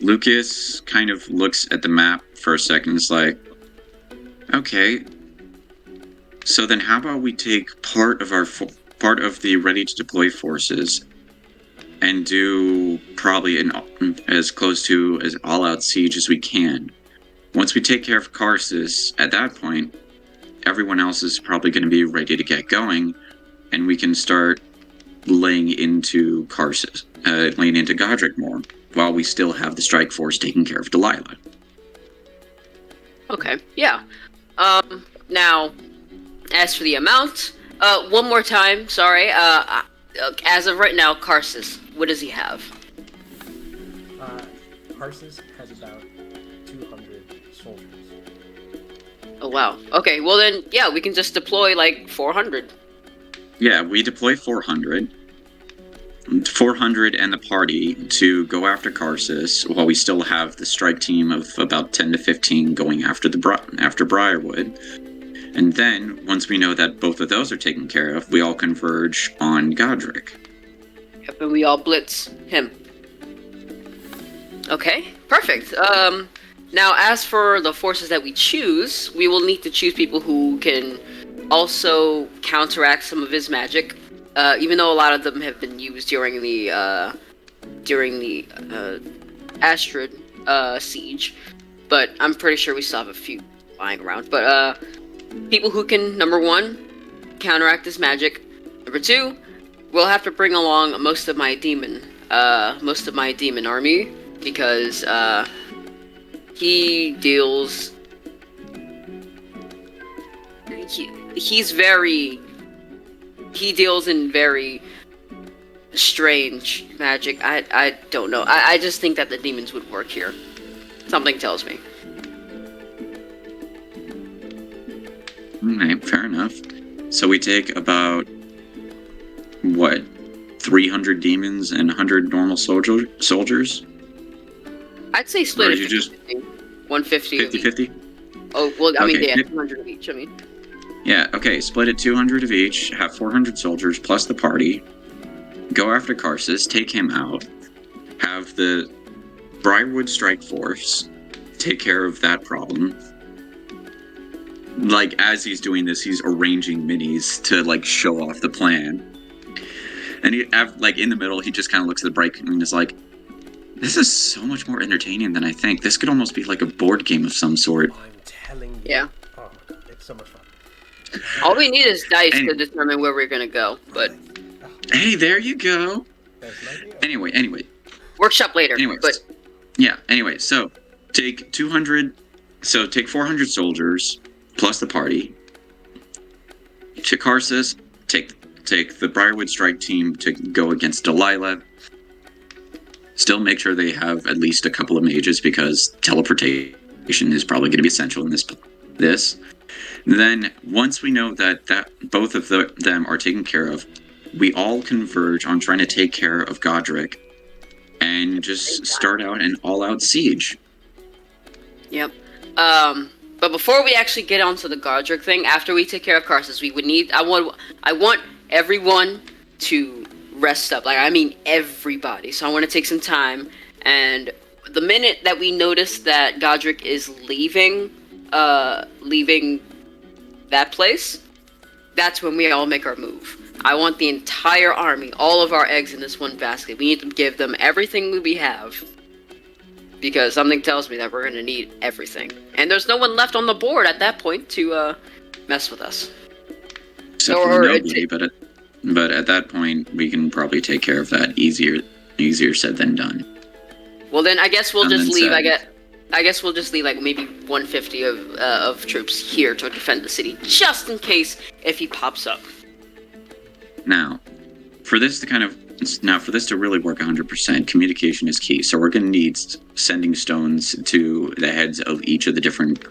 C: Lucas kind of looks at the map for a second. It's like, okay. So then, how about we take part of the ready to deploy forces and do probably as close to as all-out siege as we can. Once we take care of Karsus, at that point, everyone else is probably going to be ready to get going, and we can start laying into Karsus, laying into Godric more, while we still have the strike force taking care of Delilah.
B: Okay, yeah. Now, as for the amount, one more time, sorry, as of right now, Karsus, what does he have?
A: Karsus has about 200 soldiers.
B: Oh, wow. Okay, well then, yeah, we can just deploy, 400.
C: Yeah, we deploy 400. 400 and the party to go after Karsus, while we still have the strike team of about 10 to 15 going after after Briarwood. And then, once we know that both of those are taken care of, we all converge on Godric.
B: Yep, and we all blitz him. Okay, perfect. Now, as for the forces that we choose, we will need to choose people who can also counteract some of his magic. Even though a lot of them have been used during the Astrid siege, but I'm pretty sure we still have a few lying around. But people who can, number 1, counteract his magic. Number 2, we'll have to bring along most of my demon army, because he deals. He deals in very strange magic. I don't know. I just think that the demons would work here. Something tells me.
C: Alright, fair enough. So we take about, 300 demons and 100 normal soldiers?
B: I'd say split
C: Or
B: it
C: you
B: 50-50. 150
C: 50-50?
B: Oh, well, I mean,
C: Okay.
B: they have 200 of each, I mean.
C: Yeah, okay, split it 200 of each, have 400 soldiers plus the party, go after Karsus, take him out, have the Briarwood Strike Force take care of that problem. Like, as he's doing this, he's arranging minis to, like, show off the plan. And he, like, in the middle, he just kind of looks at the bright and is like, this is so much more entertaining than I think. This could almost be like a board game of some sort.
A: I'm telling you.
B: Yeah.
A: Oh my god, it's so much fun.
B: All we need is dice to determine where we're gonna go, but
C: Hey, there you go.
A: There's an idea.
C: Anyway.
B: workship later.
C: Anyways.
B: But
C: Yeah, anyway, so take 400 soldiers plus the party. To Karsus, take the Briarwood Strike team to go against Delilah. Still make sure they have at least a couple of mages because teleportation is probably going to be essential in this. Then, once we know that both of them are taken care of, we all converge on trying to take care of Godric and just start out an all-out siege.
B: Yep. But before we actually get onto the Godric thing, after we take care of Karsus, we would need. I want everyone to rest up. Like, I mean everybody. So I want to take some time, and the minute that we notice that Godric is leaving that place, that's when we all make our move. I want the entire army, all of our eggs in this one basket. We need to give them everything we have, because something tells me that we're gonna need everything. And there's no one left on the board at that point to mess with us.
C: Except for nobody, but at that point, we can probably take care of that easier said than done.
B: Well, then I guess we'll just leave.
C: Said.
B: I guess we'll just leave like maybe 150 of troops here to defend the city, just in case if he pops up.
C: Now, for this to really work 100%, communication is key. So we're going to need sending stones to the heads of each of the different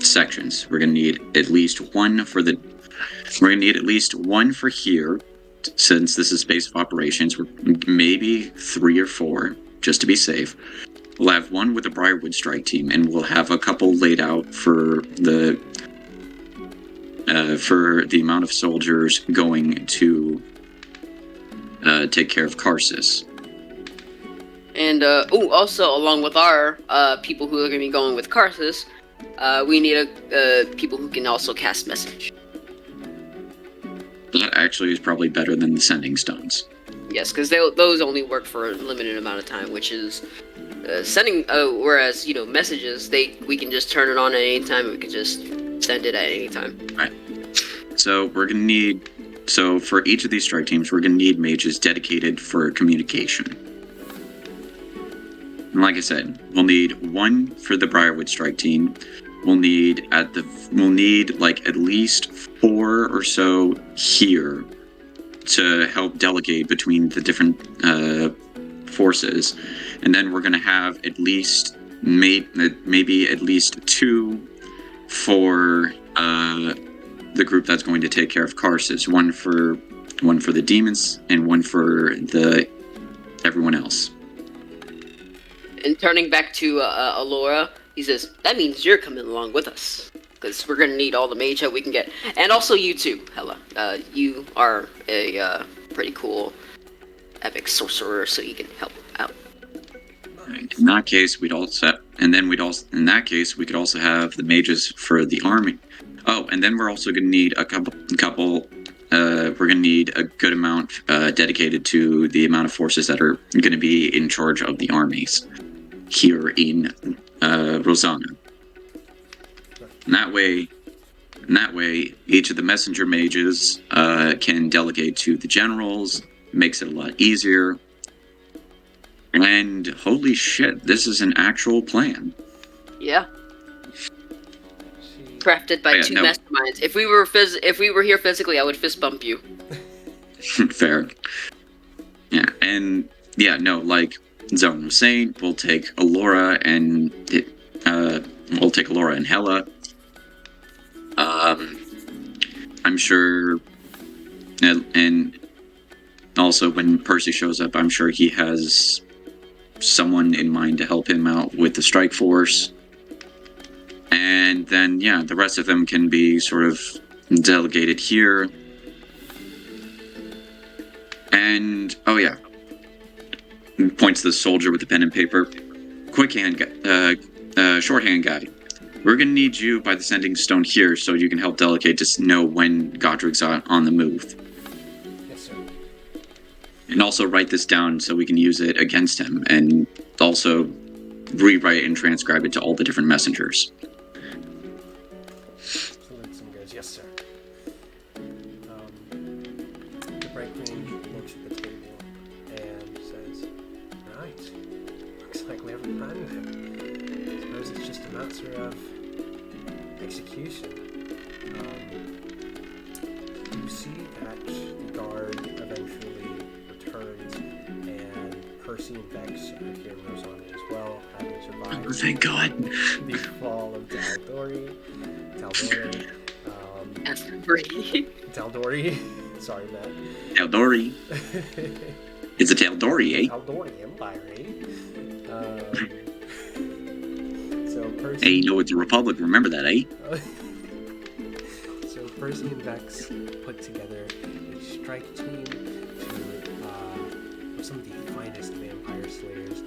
C: sections. We're going to need at least one for here, since this is base of operations. Maybe 3 or 4, just to be safe. We'll have one with the Briarwood Strike team, and we'll have a couple laid out for the amount of soldiers going to take care of Karsus.
B: And also along with our people who are going to be going with Karsus, we need people who can also cast message.
C: That actually is probably better than the sending stones.
B: Yes, because those only work for a limited amount of time, which is sending. Whereas messages, we can just turn it on at any time, and we can just send it at any time.
C: Right. So we're gonna need. So for each of these strike teams, we're gonna need mages dedicated for communication. And like I said, we'll need one for the Briarwood Strike team. We'll need like at least 4 or so here to help delegate between the different forces, and then we're going to have at least maybe at least 2 for the group that's going to take care of Karsus. One for the demons and one for everyone else.
B: And turning back to Alora, he says, "That means you're coming along with us, because we're gonna need all the mage help we can get, and also you too, Hella. You are a pretty cool epic sorcerer, so you can help out."
C: In that case, we could also have the mages for the army. Oh, and then we're also going to need a couple. We're going to need a good amount dedicated to the amount of forces that are going to be in charge of the armies here in Rosohna. And that way, each of the messenger mages can delegate to the generals. Makes it a lot easier. And holy shit, this is an actual plan.
B: Yeah. Crafted by two masterminds. If we were here physically, I would fist bump you.
C: Fair. Yeah, and like Zone was saying, we'll take Alora and Hella. I'm sure, and also when Percy shows up, I'm sure he has someone in mind to help him out with the strike force. And then, the rest of them can be sort of Delegated here. And, oh yeah. Points to the soldier with the pen and paper. Shorthand guy. We're gonna need you by the sending stone here so you can help delegate to know when Godric's on the move.
A: Yes, sir.
C: And also write this down so we can use it against him, and also rewrite and transcribe it to all the different messengers.
A: Salutes and goes, yes, sir. The Bright Queen looks at the table and says, right, looks like we have a plan then. Suppose it's just a matter of execution. You see that the guard eventually returns, and Percy and Vex are here in Rosohna as well, having survived
C: Oh, thank God.
A: the fall of Taldori. Taldori. Sorry, Matt.
C: Taldori. It's a Taldori, eh?
A: Taldori Empire, eh? So Percy.
C: Hey, you know it's a republic. Remember that, eh?
A: So Percy and Vex put together a strike team of some of the finest vampire slayers.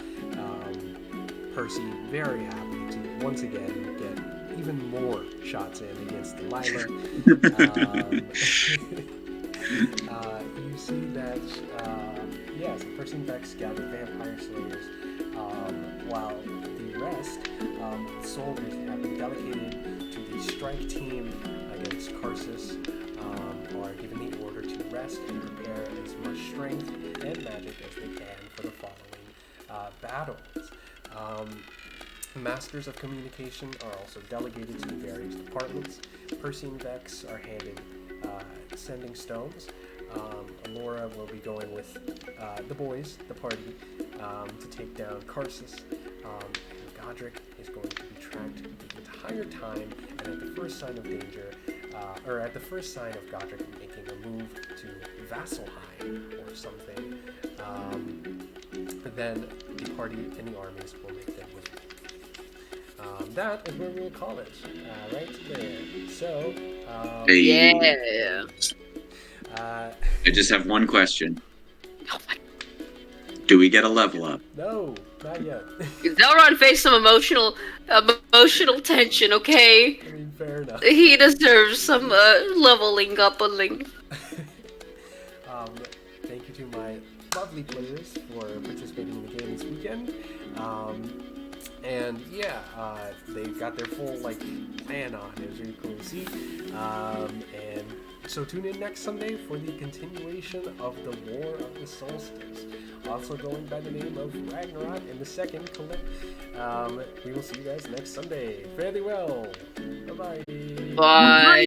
A: Percy very happy to once again get even more shots in against Delilah. You see that, so Percy and Vex gather vampire slayers, while the rest, the soldiers that have been delegated to the strike team against Karsus, are given the order to rest and prepare as much strength and magic as they can for the following battles. Masters of communication are also delegated to the various departments. Percy and Vex are handed sending stones. Alora will be going with the boys, the party, to take down Karsus. And Godric is going to be tracked the entire time, and at the first sign of danger, at the first sign of Godric making a move to Vasselheim or something, then the party and the armies will make their way. That is where we'll call it, right there. So,
B: Yeah.
C: I just have one question. Do we get a level up?
A: no, not yet.
B: Zelron faced some emotional tension, okay?
A: I mean, fair enough.
B: He deserves some leveling up a link.
A: Thank you to my lovely players for participating in the game this weekend. And yeah, they got their full plan on. It was really cool to see. And so tune in next Sunday for the continuation of the War of the Solstice, also going by the name of Ragnarok in the second clip. We will see you guys next Sunday. Fare thee well. Bye-bye.
B: Bye.